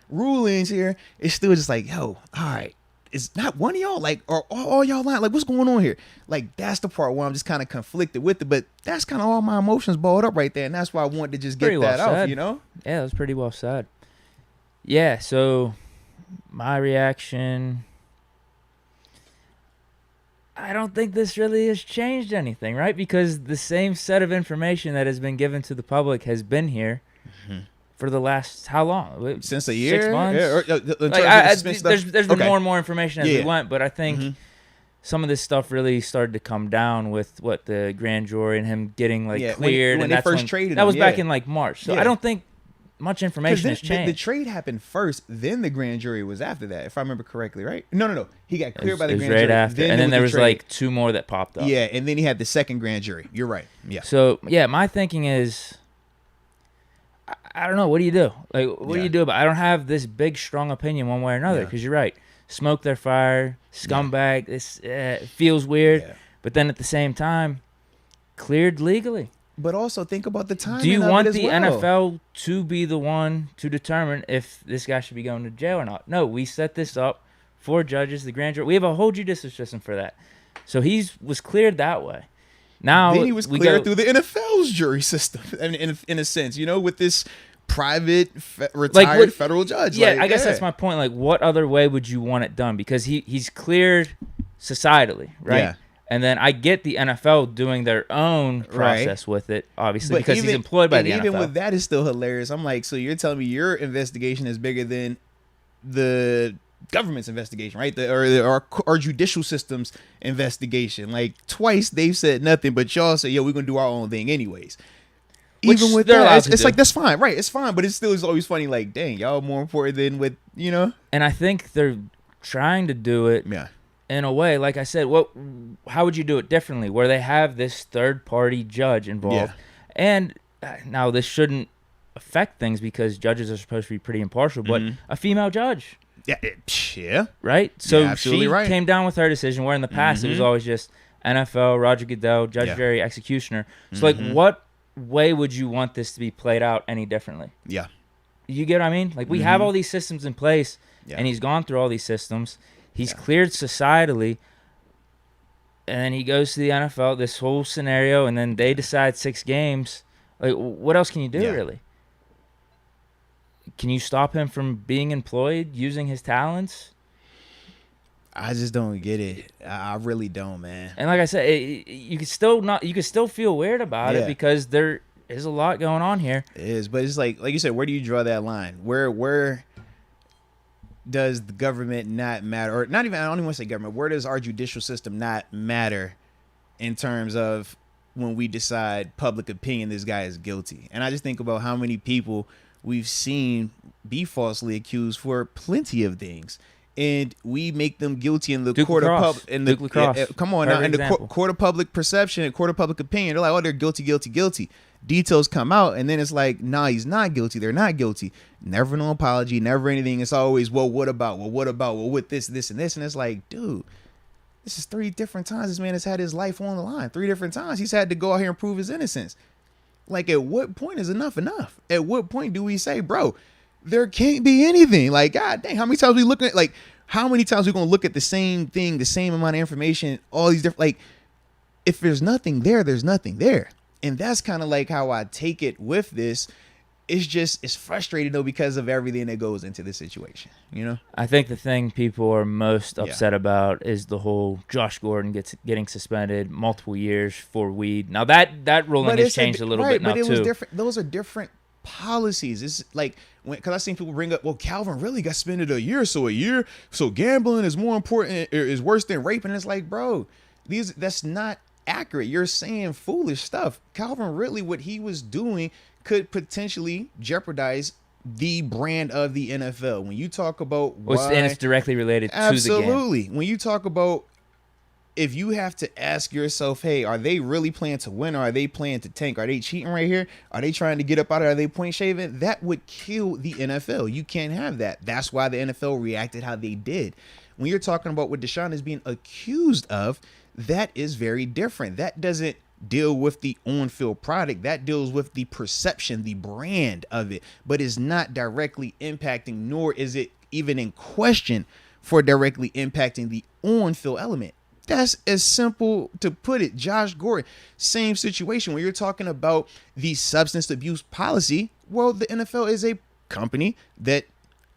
rulings here, it's still just like, yo, all right. It's not one of y'all, like, or all y'all lying. Like, what's going on here? Like, that's the part where I'm just kind of conflicted with it. But that's kind of all my emotions balled up right there. And that's why I wanted to just get that off, you know? Yeah, that was pretty well said. Yeah, so my reaction, I don't think this really has changed anything, right? Because the same set of information that has been given to the public has been here. Mm-hmm. For the last, how long? Since a year? 6 months? Yeah, there's been more and more information as we went, but I think some of this stuff really started to come down with what the grand jury and him getting cleared. When they first traded that was back in March. So I don't think much information has changed. The trade happened first, then the grand jury was after that, if I remember correctly, right? No. He got cleared by the grand jury. Right after. And then there was 2 more that popped up. Yeah, and then he had the second grand jury. You're right. Yeah. So, my thinking is, I don't know. What do you do? What do you do about it? I don't have this big, strong opinion one way or another, because you're right. Smoke their fire, scumbag. This feels weird. Yeah. But then at the same time, cleared legally. But also think about the timing. Do you want the NFL to be the one to determine if this guy should be going to jail or not? No, we set this up for judges, the grand jury. We have a whole judicial system for that. So he was cleared that way. Now then he was cleared through the NFL's jury system, in a sense, with this private retired federal judge. Yeah, I guess that's my point. What other way would you want it done? Because he's cleared societally, right? Yeah. And then I get the NFL doing their own process with it, obviously, because he's employed by the NFL. Even with that is still hilarious. I'm like, so you're telling me your investigation is bigger than the government's investigation, right? Our judicial system's investigation. Twice they've said nothing, but y'all say, yo, we're gonna do our own thing anyways. Even with that, it's that's fine, right? It's fine, but it still is always funny. Dang, y'all more important than with And I think they're trying to do it. Yeah. In a way, like I said, how would you do it differently, where they have this third-party judge involved? Yeah. And now this shouldn't affect things because judges are supposed to be pretty impartial, but a female judge. Yeah. Right? So she came down with her decision, where in the past it was always just NFL, Roger Goodell, Judge Jury, Executioner. So, what way would you want this to be played out any differently? Yeah. You get what I mean? We have all these systems in place, and he's gone through all these systems. He's cleared societally, and then he goes to the NFL, this whole scenario, and then they decide 6 games. What else can you do, really? can you stop him from being employed using his talents? I just don't get it. I really don't, man. And like I said, you could still feel weird about it because there is a lot going on here. It is, but it's like you said, where do you draw that line? Where does the government not matter, or not even? I don't even want to say government. Where does our judicial system not matter in terms of when we decide public opinion this guy is guilty? And I just think about how many people we've seen be falsely accused for plenty of things. And we make them guilty in the court of public. In the court of public perception and court of public opinion. They're like, oh, they're guilty, guilty, guilty. Details come out, and then it's like, nah, he's not guilty. They're not guilty. Never no apology, never anything. It's always, well, what about? Well, what about? Well, with this, this, and this, and it's like, dude, this is 3 different times this man has had his life on the line. 3 different times he's had to go out here and prove his innocence. Like, at what point is enough enough? At what point do we say, bro, there can't be anything? Like, god dang, how many times we look at, like, how many times we gonna look at the same thing, the same amount of information, all these different, like, if there's nothing there, there's nothing there. And that's kind of like how I take it with this. It's frustrating though because of everything that goes into this situation, you know? I think the thing people are most upset about is the whole Josh Gordon getting suspended multiple years for weed. Now that ruling has changed a little bit now, too. Different. Those are different policies. It's like, because I've seen people bring up, well, Calvin really got suspended a year, so gambling is more important, is worse than raping. It's like, bro, that's not accurate. You're saying foolish stuff. Calvin really, what he was doing could potentially jeopardize the brand of the NFL. When you talk about and it's directly related to the game. Absolutely. When you talk about, if you have to ask yourself, hey, are they really playing to win, or are they playing to tank? Are they cheating right here? Are they trying to get up out of it? Are they point shaving? That would kill the NFL. You can't have that. That's why the NFL reacted how they did. When you're talking about what Deshaun is being accused of, that is very different. That doesn't deal with the on-field product. That deals with the perception, the brand of it, but is not directly impacting, nor is it even in question for directly impacting the on-field element. That's as simple to put it. Josh Gordon, same situation. When you're talking about the substance abuse policy, well, the NFL is a company that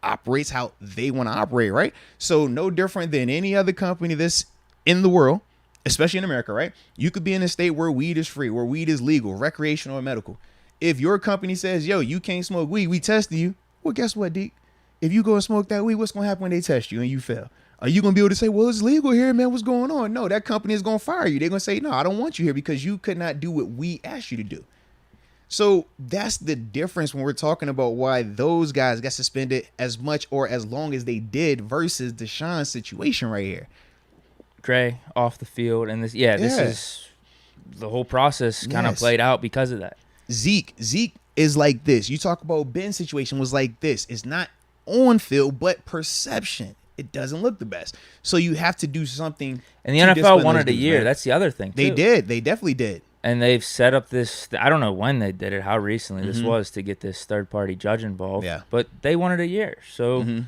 operates how they want to operate, right? So no different than any other company that's in the world, especially in America, right? You could be in a state where weed is free, where weed is legal, recreational or medical. If your company says, yo, you can't smoke weed, we tested you. Well, guess what, Deke? If you go and smoke that weed, what's going to happen when they test you and you fail? Are you going to be able to say, well, it's legal here, man, what's going on? No, that company is going to fire you. They're going to say, no, I don't want you here because you could not do what we asked you to do. So that's the difference when we're talking about why those guys got suspended as much or as long as they did versus Deshaun's situation right here. Gray off the field, and this is the whole process kind of played out because of that. Zeke is like this. You talk about Ben's situation was like this. It's not on field, but perception. It doesn't look the best. So you have to do something. And the NFL wanted a year. Right? That's the other thing, too. They did. They definitely did. And they've set up this, I don't know when they did it, how recently this was to get this third-party judge involved. Yeah. But they wanted a year. So,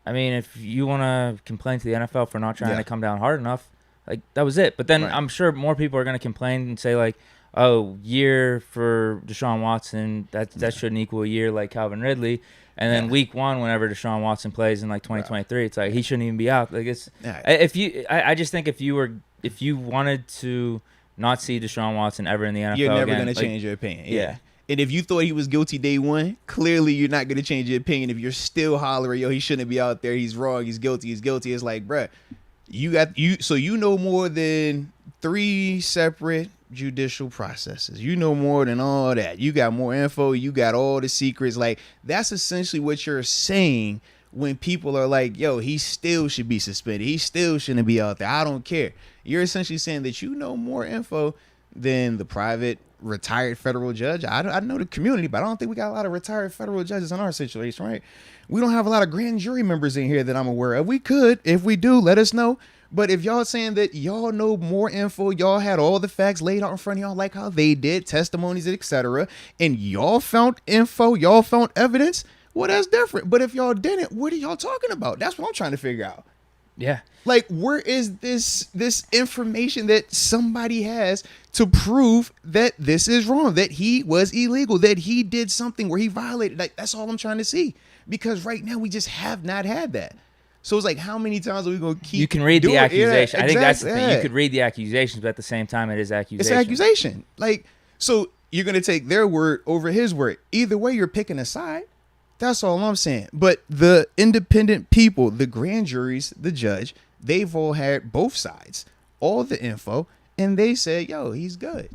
I mean, if you want to complain to the NFL for not trying to come down hard enough, like, that was it. But then I'm sure more people are going to complain and say, like, oh, year for Deshaun Watson, that shouldn't equal a year like Calvin Ridley. And then week 1, whenever Deshaun Watson plays in like 2023, it's like he shouldn't even be out. Like it's I just think if you wanted to not see Deshaun Watson ever in the NFL, you're never going to change your opinion. Yeah. And if you thought he was guilty day 1, clearly you're not going to change your opinion. If you're still hollering, yo, he shouldn't be out there. He's wrong. He's guilty. He's guilty. It's like, bruh, so you know more than 3 separate judicial processes. You know more than all that. You got more info. You got all the secrets. Like, that's essentially what you're saying when people are like, yo, he still should be suspended. He still shouldn't be out there. I don't care. You're essentially saying that you know more info than the private retired federal judge. I know the community, but I don't think we got a lot of retired federal judges in our situation, right? We don't have a lot of grand jury members in here that I'm aware of. We could. If we do, let us know. But if y'all saying that y'all know more info, y'all had all the facts laid out in front of y'all like how they did, testimonies, etc., and y'all found info, y'all found evidence, well, that's different. But if y'all didn't, what are y'all talking about? That's what I'm trying to figure out. Yeah. Like, where is this information that somebody has to prove that this is wrong, that he was illegal, that he did something where he violated? Like, that's all I'm trying to see. Because right now we just have not had that. So it's like, how many times are we going to keep? You can read the accusation. Yeah, I think that's the thing. You could read the accusations, but at the same time, it is accusation. It's accusation. Like, so you're going to take their word over his word. Either way, you're picking a side. That's all I'm saying. But the independent people, the grand juries, the judge, they've all had both sides, all the info, and they said, yo, he's good.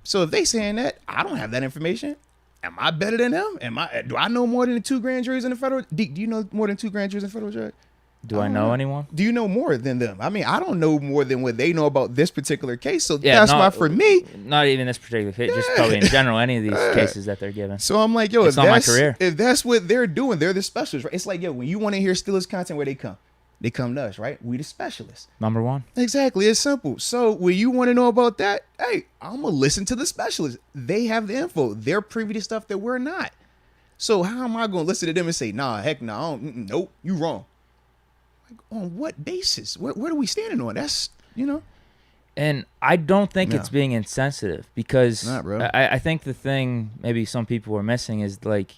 So if they saying that, I don't have that information. Am I better than them? Do I know more than the 2 grand juries in the federal? Deke, do you know more than 2 grand juries in the federal judge? Do I know anyone? Do you know more than them? I mean, I don't know more than what they know about this particular case. So that's why for me, not even this particular case, just probably in general, any of these cases that they're given. So I'm like, yo, it's not my career. If that's what they're doing, they're the specialists, right? It's like, yo, when you want to hear Steelers content, where they come to us, right? We the specialists. Number one. Exactly. It's simple. So when you want to know about that, hey, I'm going to listen to the specialists. They have the info. They're privy to stuff that we're not. So how am I going to listen to them and say, nah, heck no, nope, you wrong? Like, on what basis? What are we standing on? That's, And I don't think it's being insensitive because not, bro. I think the thing maybe some people are missing is like,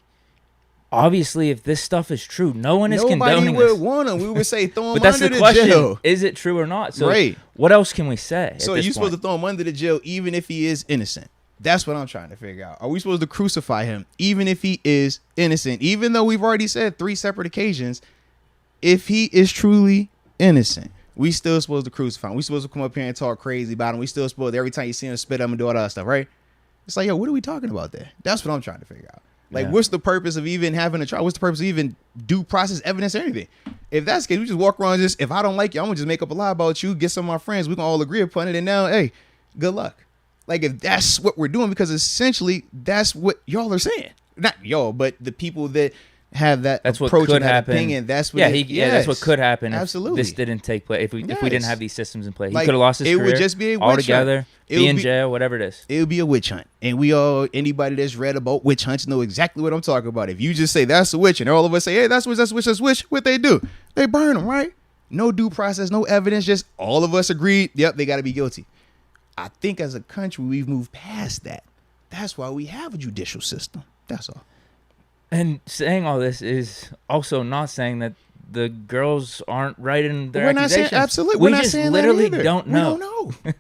obviously, if this stuff is true, no one is condoning Nobody would this. want them. We would say throw them but that's under the question. jail. Is it true or not? So right. What else can we say? So you're supposed to throw him under the jail even if he is innocent? That's what I'm trying to figure out. Are we supposed to crucify him even if he is innocent? Even though we've already said 3 separate occasions, if he is truly innocent, we still supposed to crucify him. We supposed to come up here and talk crazy about him. We still supposed to, every time you see him, spit him and do all that stuff, right? It's like, yo, what are we talking about there? That's what I'm trying to figure out. Like, what's the purpose of even having a trial? What's the purpose of even due process evidence or anything? If that's the case, we just walk around if I don't like you, I'm going to just make up a lie about you, get some of my friends, we can all agree upon it, and now, hey, good luck. Like, if that's what we're doing, because essentially that's what y'all are saying. Not y'all, but the people that have that approach and that opinion. That's what that's what could happen Absolutely. If this didn't take place. If we didn't have these systems in place. Like, he could have lost his career. It would just be a witch altogether, hunt. Be in jail, whatever it is. It would be a witch hunt. And anybody that's read about witch hunts know exactly what I'm talking about. If you just say that's a witch and all of us say, hey, that's witch, what they do? They burn them, right? No due process, no evidence, just all of us agreed, yep, they got to be guilty. I think as a country, we've moved past that. That's why we have a judicial system. That's all. And saying all this is also not saying that the girls aren't right in their accusations. Absolutely. We just literally don't know. We don't know.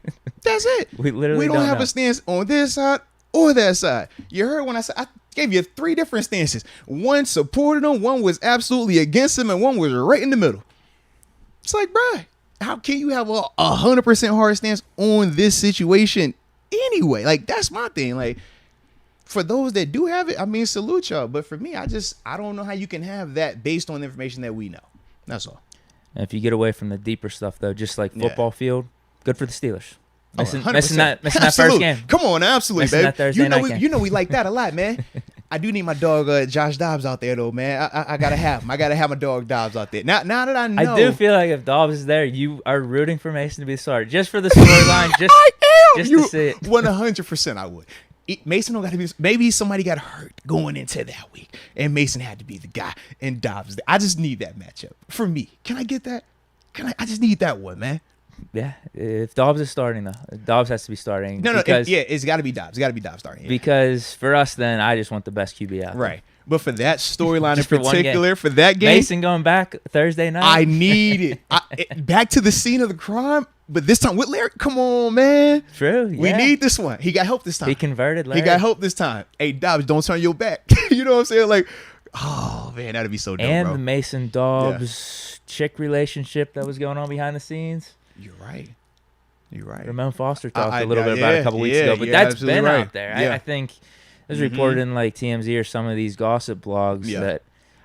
That's it. We literally don't have a stance on this side or that side. You heard when I said I gave you 3 different stances. One supported him, one was absolutely against him, and one was right in the middle. It's like, bruh, how can you have a 100% hard stance on this situation anyway? Like, that's my thing. Like, for those that do have it, I mean, salute y'all. But for me, I don't know how you can have that based on the information that we know. That's all. And if you get away from the deeper stuff, though, just like football field, good for the Steelers. Missing that first game. Come on, absolutely, baby. That Thursday night game. You know we like that a lot, man. I do need my dog Josh Dobbs out there, though, man. I gotta have him. I gotta have my dog Dobbs out there. Now that I know, I do feel like if Dobbs is there, you are rooting for Mason to be started just for the storyline. Just to see it. 100%, I would. Mason don't got to be. Maybe somebody got hurt going into that week, and Mason had to be the guy. And Dobbs, I just need that matchup for me. Can I get that? I just need that one, man. Yeah, if Dobbs is starting, though, Dobbs has to be starting. No, it's got to be Dobbs. It's got to be Dobbs starting. Yeah. Because for us, then I just want the best QB out there. Right. But for that storyline in particular, for that game, Mason going back Thursday night, I need it. Back to the scene of the crime. But this time with Larry, come on, man. True. Yeah. We need this one. He got help this time. He converted Larry. He got help this time. Hey, Dobbs, don't turn your back. You know what I'm saying? Like, oh, man, that'd be so dope, and bro. the Mason Dobbs chick relationship that was going on behind the scenes. You're right. Ramon Foster talked a little bit about it a couple weeks ago, but that's been out there. Yeah. I think it was reported in like TMZ or some of these gossip blogs that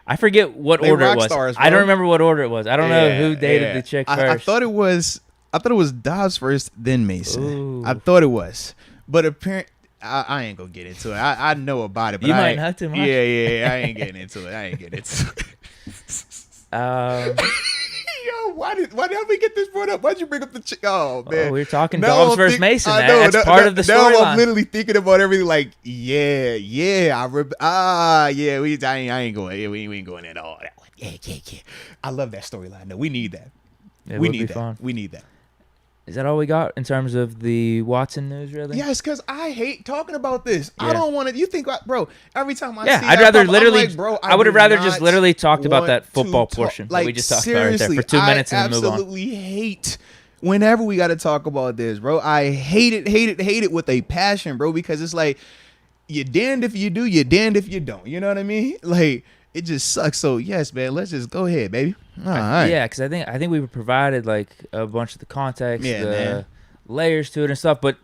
I forget what order it was. Stars, I don't remember what order it was. I don't know who dated the chick first. I thought it was Dobbs first, then Mason. Ooh. I thought it was, but apparently I ain't gonna get into it. I know about it, but you might not too much. Yeah. I ain't getting into it. Yo, Why did we get this brought up? Why'd you bring up the oh man? Oh, we were talking Dobbs versus Mason. That's part of the storyline. Now I'm literally thinking about everything. Like, yeah, I ain't going. Yeah, we ain't going at all. That one. Yeah. I love that storyline. No, we need that. We need that. Is that all we got in terms of the Watson news, really? Yes, because I hate talking about this. Yeah. I don't want to. You think, bro? Every time I see I'd rather literally. Like, bro, I would have rather just literally talked about that football portion that we just talked about right there for 2 minutes and move on. I absolutely hate whenever we got to talk about this, bro. I hate it with a passion, bro, because it's like you're damned if you do, you're damned if you don't. You know what I mean? Like, it just sucks. So yes, man, let's just go ahead, baby. All right. Yeah, because I think we provided like a bunch of the context, the layers to it and stuff, but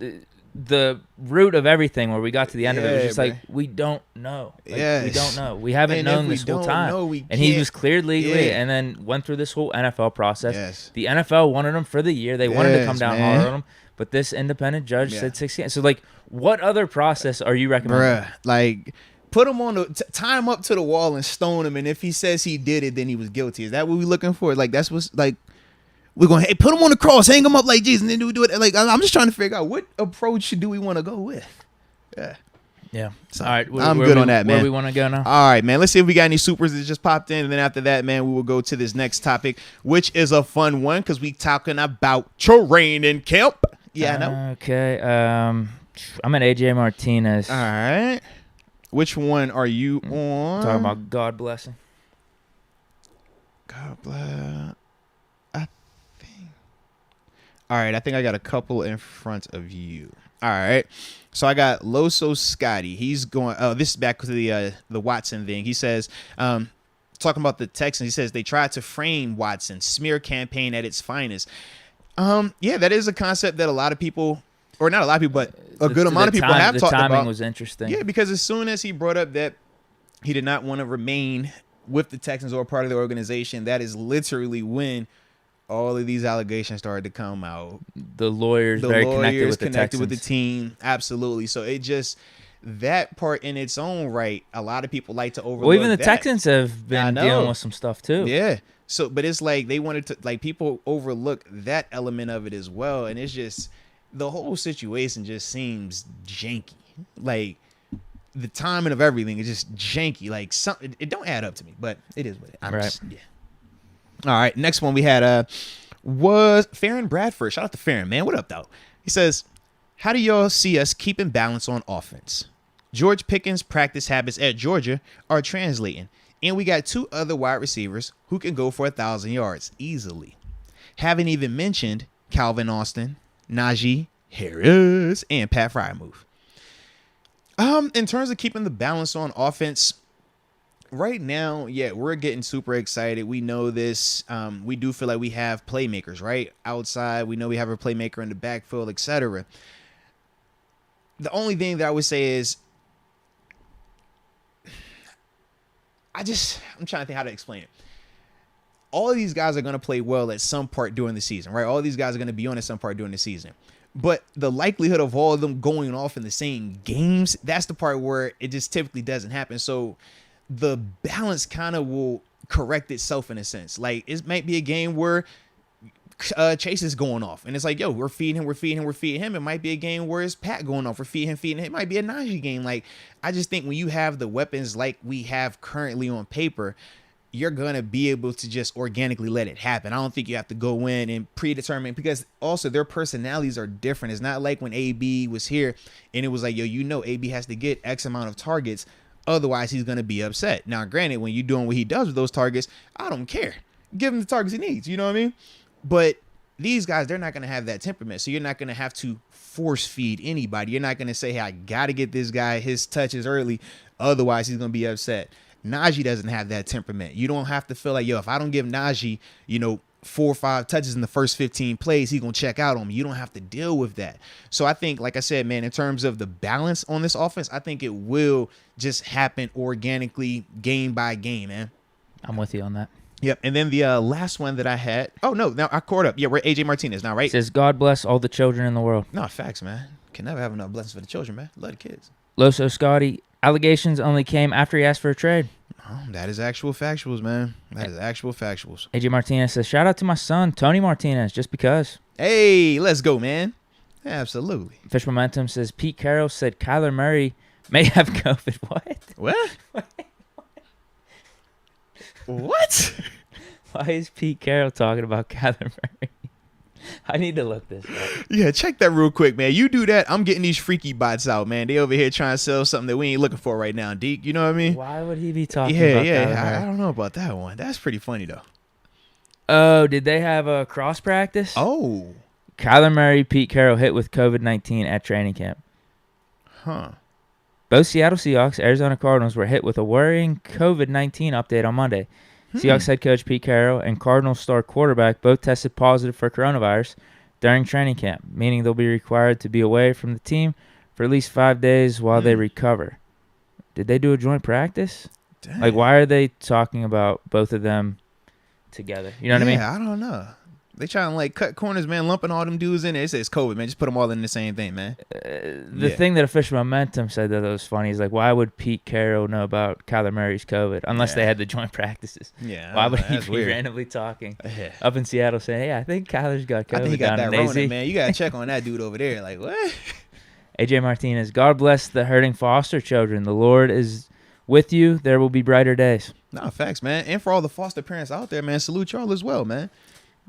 the root of everything, where we got to the end of it, was just like we don't know. Like, we don't know. We haven't known this whole time. And he was cleared legally, and then went through this whole NFL process. Yes. The NFL wanted him for the year. They wanted to come down hard on him, but this independent judge said 6 games. So like, what other process are you recommending? Bruh, like, put him on tie him up to the wall and stone him, and if he says he did it, then he was guilty. Is that what we're looking for? Like, that's what's like. We're going, hey, put him on the cross, hang him up like Jesus, and then do it. Like, I'm just trying to figure out what approach do we want to go with. Yeah. So, all right. I'm good on that, man. Where we want to go now? All right, man. Let's see if we got any supers that just popped in, and then after that, man, we will go to this next topic, which is a fun one because we talking about training camp. Yeah, I know. Okay. I'm at AJ Martinez. All right. Which one are you on? Talking about God blessing. God bless. All right, I think I got a couple in front of you. All right, so I got Loso Scotty. He's going. Oh, this is back to the Watson thing. He says, talking about the Texans. He says they tried to frame Watson, smear campaign at its finest. Yeah, that is a concept that a lot of people, or not a lot of people, but a good amount of people have talked about. The timing was interesting. Yeah, because as soon as he brought up that he did not want to remain with the Texans or part of the organization, that is literally when all of these allegations started to come out. The lawyers connected with the team. Absolutely. So it just, that part in its own right, a lot of people like to overlook. Well, even the Texans have been dealing with some stuff too. Yeah. So, but it's like they wanted to, like, people overlook that element of it as well. And it's just, the whole situation just seems janky. Like, the timing of everything is just janky. Like, it don't add up to me, but it is what it is. Right. All right, next one we had was Farron Bradford. Shout out to Farron, man. What up, though? He says, how do y'all see us keeping balance on offense? George Pickens' practice habits at Georgia are translating, and we got 2 other wide receivers who can go for 1,000 yards easily. Haven't even mentioned Calvin Austin, Najee Harris, and Pat Freiermuth. In terms of keeping the balance on offense, right now, yeah, we're getting super excited. We know this. We do feel like we have playmakers, right? Outside, we know we have a playmaker in the backfield, etc. The only thing that I would say is, I'm trying to think how to explain it. All of these guys are going to play well at some part during the season, right? All of these guys are going to be on at some part during the season. But the likelihood of all of them going off in the same games, that's the part where it just typically doesn't happen. So the balance kind of will correct itself in a sense. Like, it might be a game where Chase is going off, and it's like, yo, we're feeding him. It might be a game where it's Pat going off, we're feeding him. It might be a Najee game. Like, I just think when you have the weapons like we have currently on paper, you're going to be able to just organically let it happen. I don't think you have to go in and predetermine, because also their personalities are different. It's not like when AB was here and it was like, yo, AB has to get X amount of targets, otherwise he's going to be upset. Now, granted, when you're doing what he does with those targets, I don't care. Give him the targets he needs. You know what I mean? But these guys, they're not going to have that temperament. So you're not going to have to force feed anybody. You're not going to say, hey, I got to get this guy his touches early, otherwise he's going to be upset. Najee doesn't have that temperament. You don't have to feel like, yo, if I don't give Najee, 4 or 5 touches in the first 15 plays, he's going to check out on me. You don't have to deal with that. So I think, like I said, man, in terms of the balance on this offense, I think it will just happen organically, game by game, man. I'm with you on that. Yep. And then the last one that I had. Oh, no. Now I caught up. Yeah, we're AJ Martinez now, right? It says, God bless all the children in the world. No, facts, man. Can never have enough blessings for the children, man. Love the kids. Loso Scotty, allegations only came after he asked for a trade. That is actual factuals, man. That is actual factuals. AJ Martinez says, shout out to my son, Tony Martinez, just because. Hey, let's go, man. Absolutely. Fish Momentum says, Pete Carroll said Kyler Murray may have COVID. What? What? Why is Pete Carroll talking about Kyler Murray? I need to look this up. Yeah, check that real quick, man. You do that, I'm getting these freaky bots out, man. They over here trying to sell something that we ain't looking for right now, Deke. You know what I mean? Why would he be talking about Kyler Murray? I don't know about that one. That's pretty funny, though. Oh, did they have a cross practice? Oh. Kyler Murray, Pete Carroll hit with COVID-19 at training camp. Huh. Both Seattle Seahawks, Arizona Cardinals were hit with a worrying COVID-19 update on Monday. Seahawks head coach Pete Carroll and Cardinals star quarterback both tested positive for coronavirus during training camp, meaning they'll be required to be away from the team for at least 5 days while they recover. Did they do a joint practice? Dang. Like, why are they talking about both of them together? You know what I mean? Yeah, I don't know. They trying to, like, cut corners, man, lumping all them dudes in there. It says COVID, man. Just put them all in the same thing, man. The thing that Official Momentum said that was funny is, like, why would Pete Carroll know about Kyler Murray's COVID unless they had the joint practices? Yeah. Why would he be randomly talking up in Seattle saying, hey, I think Kyler's got COVID? I think he got down that in Rona, man. You got to check on that dude over there. Like, what? AJ Martinez, God bless the hurting foster children. The Lord is with you. There will be brighter days. Nah, facts, man. And for all the foster parents out there, man, salute y'all as well, man.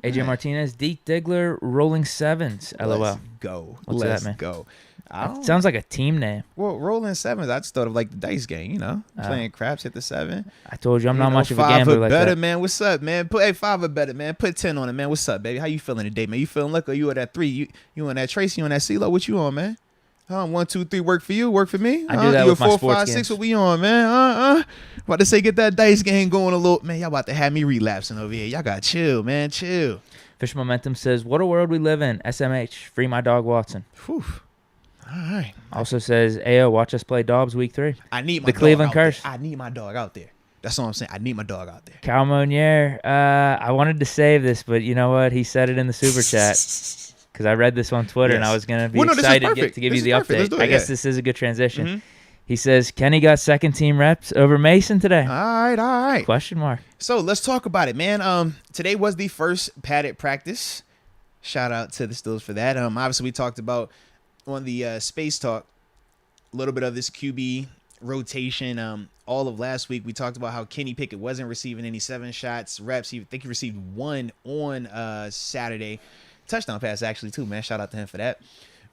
AJ Martinez, Deke Diggler, Rolling Sevens, LOL. Let's go. What's Let's that, man? go. It sounds like a team name. Well, Rolling Sevens, I just thought of like the dice game, you know, playing craps, hit the 7. I told you I'm not much of a gambler like better, that. man. What's up, man? Put 5 or better, man. Put 10 on it, man. What's up, baby? How you feeling today, man? You feeling lucky? Or you at that 3? You on that Tracy? You on that CeeLo? What you on, man? 1, 2, 3, work for you, work for me. I do that you with my 4, sports 5, games. 6, what we on, man? About to say, get that dice game going a little. Man, y'all about to have me relapsing over here. Y'all got to chill, man. Chill. Fish Momentum says, what a world we live in. SMH, free my dog Watson. Whew. All right. Also says, Ayo, watch us play Dobbs week 3. I need my the dog Cleveland out Curse. there. I need my dog out there. That's all I'm saying. I need my dog out there. Cal Monier, I wanted to save this, but you know what? He said it in the super chat because I read this on Twitter and I was going to be excited to give you the update. I guess this is a good transition. Mm-hmm. He says, Kenny got second team reps over Mason today. All right. Question mark. So let's talk about it, man. Today was the first padded practice. Shout out to the Steelers for that. Obviously, we talked about on the Space Talk a little bit of this QB rotation. All of last week, we talked about how Kenny Pickett wasn't receiving any 7 shots reps. I think he received 1 on Saturday. Touchdown pass, actually, too, man. Shout out to him for that.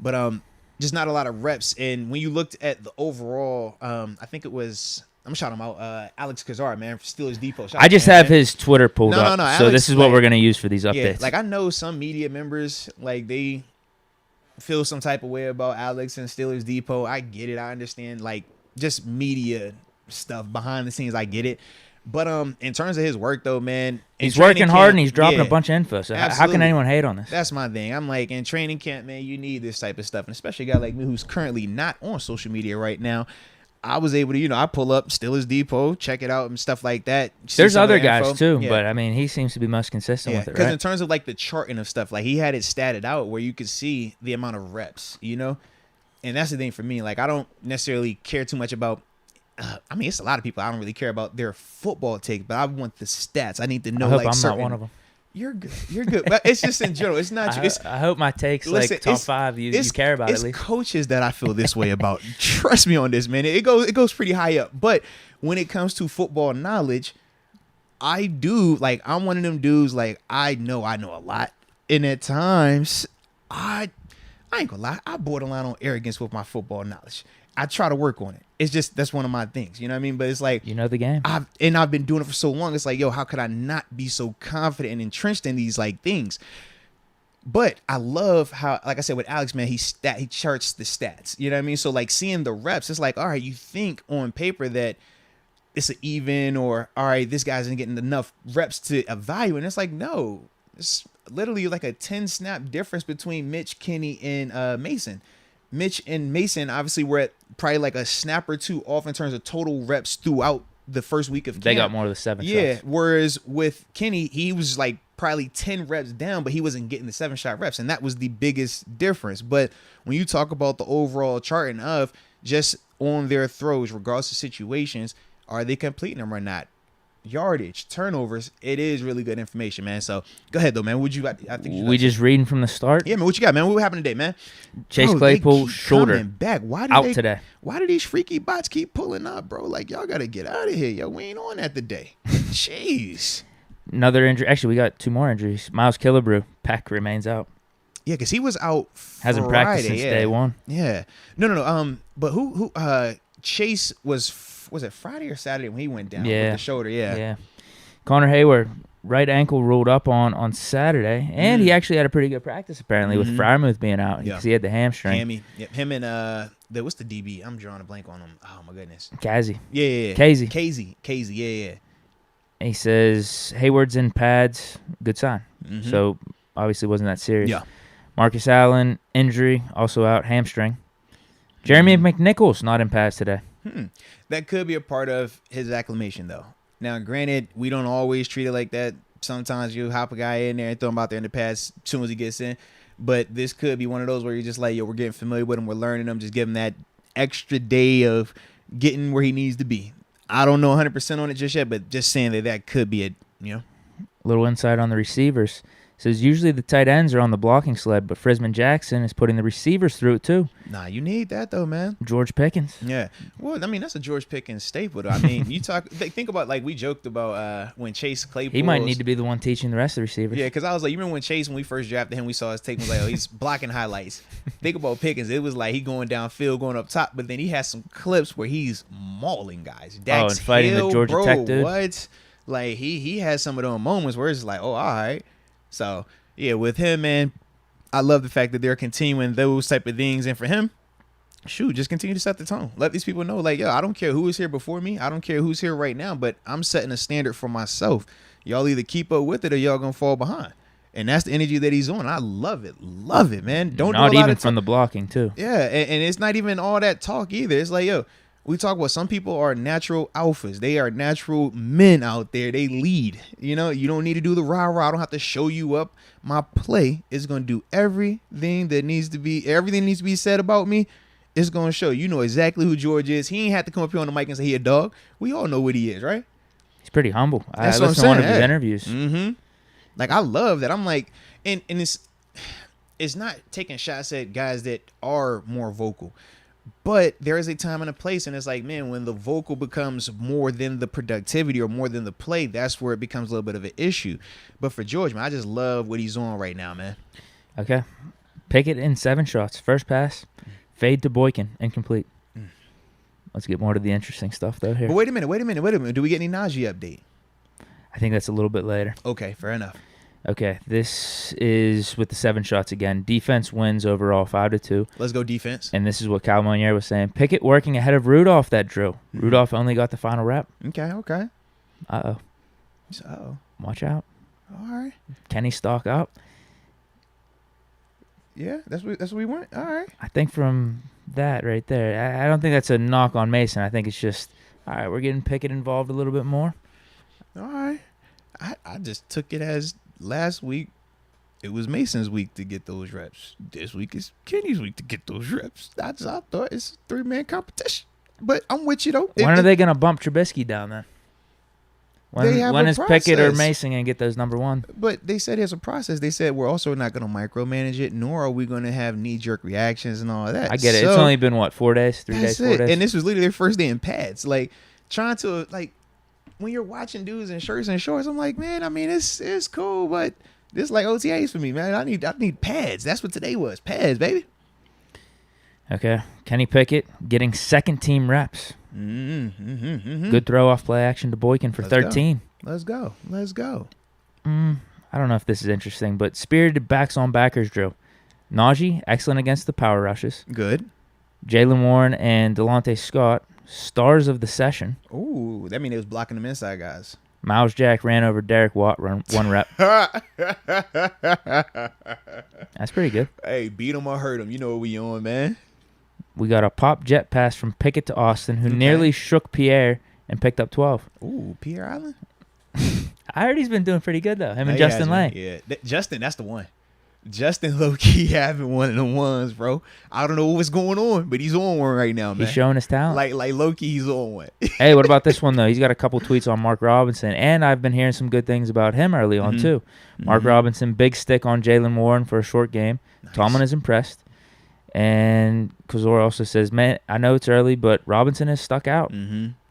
But just not a lot of reps. And when you looked at the overall, I think it was... I'm going to shout him out. Alex Kazar, man, for Steelers Depot. I just have his Twitter pulled up. No, so Alex, this is what we're going to use for these updates. Yeah, like I know some media members, like they feel some type of way about Alex and Steelers Depot. I get it. I understand, like, just media stuff behind the scenes. I get it. But in terms of his work, though, man. He's working hard and he's dropping a bunch of info. So how can anyone hate on this? That's my thing. I'm like, in training camp, man, you need this type of stuff. And especially a guy like me who's currently not on social media right now. I was able to, I pull up Steelers Depot, check it out and stuff like that. There's other guys too, but I mean, he seems to be most consistent with it, right? Because in terms of like the charting of stuff, like he had it statted out where you could see the amount of reps, And that's the thing for me. Like I don't necessarily care too much about, I mean, it's a lot of people. I don't really care about their football take, but I want the stats. I need to know. I hope I'm not one of them. You're good. You're good. But it's just in general. It's not. I hope my takes like top 5. You care about it's at least. Coaches that I feel this way about. Trust me on this, man. It goes pretty high up. But when it comes to football knowledge, I do like. I'm one of them dudes. Like I know a lot, and at times I ain't gonna lie. I borderline on arrogance with my football knowledge. I try to work on it. It's just that's one of my things. You know what I mean? But it's like the game. I've been doing it for so long. It's like, yo, how could I not be so confident and entrenched in these like things? But I love how, like I said with Alex, man, he charts the stats. You know what I mean? So like seeing the reps, it's like, all right, you think on paper that it's an even, or all right, this guy's not getting enough reps to evaluate. And it's like, no, it's literally like a 10 snap difference between Mitch, Kenny, and Mason. Mitch and Mason obviously were at probably like a snap or 2 off in terms of total reps throughout the first week of camp. They got more of the 7 shots. Yeah, whereas with Kenny, he was like probably 10 reps down, but he wasn't getting the 7-shot reps, and that was the biggest difference. But when you talk about the overall charting of just on their throws, regardless of situations, Are they completing them or not? Yardage, turnovers, it is really good information, man. So go ahead though, man. I think we just reading from the start. Yeah, man. What you got, man? What happened today, man? Chase Claypool shoulder back. Why today? Why do these freaky bots keep pulling up, bro? Like y'all gotta get out of here, yo. We ain't on that today. Jeez. Another injury. Actually, we got 2 more injuries. Miles Killebrew, Peck remains out. Yeah, because he was out. Hasn't practiced since day one. Yeah. No. But who? Chase was it Friday or Saturday when he went down with the shoulder? Yeah. Connor Hayward, right ankle rolled up on Saturday, and he actually had a pretty good practice apparently with Freiermuth being out because he had the hamstring. Hammy. Yep. Him and what's the DB? I'm drawing a blank on him. Oh my goodness. Casey. Yeah. Casey. Yeah. He says Hayward's in pads. Good sign. So obviously wasn't that serious. Yeah. Marcus Allen injury also out, hamstring. Jeremy McNichols not in pads today. That could be a part of his acclimation, though. Now, granted, we don't always treat it like that. Sometimes you hop a guy in there and throw him out there in the pass as soon as he gets in. But this could be one of those where you're just like, yo, we're getting familiar with him. We're learning him. Just give him that extra day of getting where he needs to be. I don't know 100% on it just yet, but just saying that could be it, you know. Little insight on the receivers. Says usually the tight ends are on the blocking sled, but Frisman Jackson is putting the receivers through it too. Nah, you need that though, man. George Pickens. Yeah. Well, I mean, that's a George Pickens staple though. I mean, think about like we joked about when Chase Claypool. He might need to be the one teaching the rest of the receivers. Yeah, because I was like, you remember when we first drafted him, we saw his tape and was like, oh, he's blocking highlights. Think about Pickens. It was like he going downfield, going up top, but then he has some clips where he's mauling guys. And fighting the Georgia Tech dude. What? Like he has some of those moments where it's like, oh, all right. So yeah, with him, man, I love the fact that they're continuing those type of things. And for him, shoot, just continue to set the tone. Let these people know, like, yo, I don't care who was here before me. I don't care who's here right now, but I'm setting a standard for myself. Y'all either keep up with it or y'all going to fall behind. And that's the energy that he's on. I love it. Love it, man. Not even from the blocking, too. Yeah, and it's not even all that talk either. It's like, yo, we talk about some people are natural alphas. They are natural men out there. They lead. You know, you don't need to do the rah-rah. I don't have to show you up. My play is going to do everything that needs to be said about me. It's going to show. You know exactly who George is. He ain't have to come up here on the mic and say he a dog. We all know what he is, right? He's pretty humble. I listened to one of his interviews. Like, I love that. I'm like, and it's not taking shots at guys that are more vocal. But there is a time and a place, and it's like, man, when the vocal becomes more than the productivity or more than the play, that's where it becomes a little bit of an issue. But for George, man, I just love what he's on right now, man. Okay. Pickett in 7 shots. First pass, fade to Boykin, incomplete. Let's get more to the interesting stuff, though, here. But wait a minute. Do we get any Najee update? I think that's a little bit later. Okay, fair enough. Okay, this is with the 7 shots again. Defense wins overall 5-2. Let's go defense. And this is what Cal Monier was saying. Pickett working ahead of Rudolph that drill. Rudolph only got the final rep. Okay. Uh-oh. Watch out. All right. Can he stock up? Yeah, that's what we want. All right. I think from that right there, I don't think that's a knock on Mason. I think it's just, all right, we're getting Pickett involved a little bit more. All right. I just took it as last week it was Mason's week to get those reps. This week is Kenny's week to get those reps. I thought it's a 3-man competition. But I'm with you, though. When are they going to bump Trubisky down then? When is Pickett or Mason going to get those number 1? But they said there's a process. They said we're also not going to micromanage it, nor are we going to have knee-jerk reactions and all of that. I get it. It's only been, 4 days? 3 days, 4 days? And this was literally their first day in pads. Like, trying to, like, when you're watching dudes in shirts and shorts, I'm like, man, I mean, it's cool, but this is like OTAs for me, man. I need pads. That's what today was. Pads, baby. Okay. Kenny Pickett getting second-team reps. Good throw-off play action to Boykin for 13. Let's go. I don't know if this is interesting, but spirited backs-on-backers drill. Najee, excellent against the power rushes. Good. Jaylen Warren and Delonte Scott, stars of the session. Ooh, that means they was blocking them inside guys. Miles Jack ran over Derek Watt, 1 rep. That's pretty good. Hey, beat him or hurt him. You know what we on, man. We got a pop jet pass from Pickett to Austin, who nearly shook Pierre and picked up 12. Ooh, Pierre Allen? I heard he's been doing pretty good, though. Him and Justin Lane. Yeah, Justin, that's the one. Justin low-key having one of them ones, bro. I don't know what's going on, but he's on one right now, man. He's showing his talent. Like low-key, he's on one. Hey, what about this one, though? He's got a couple tweets on Mark Robinson, and I've been hearing some good things about him early on, too. Mark Robinson, big stick on Jaylen Warren for a short game. Nice. Tomlin is impressed. And Kozor also says, man, I know it's early, but Robinson has stuck out.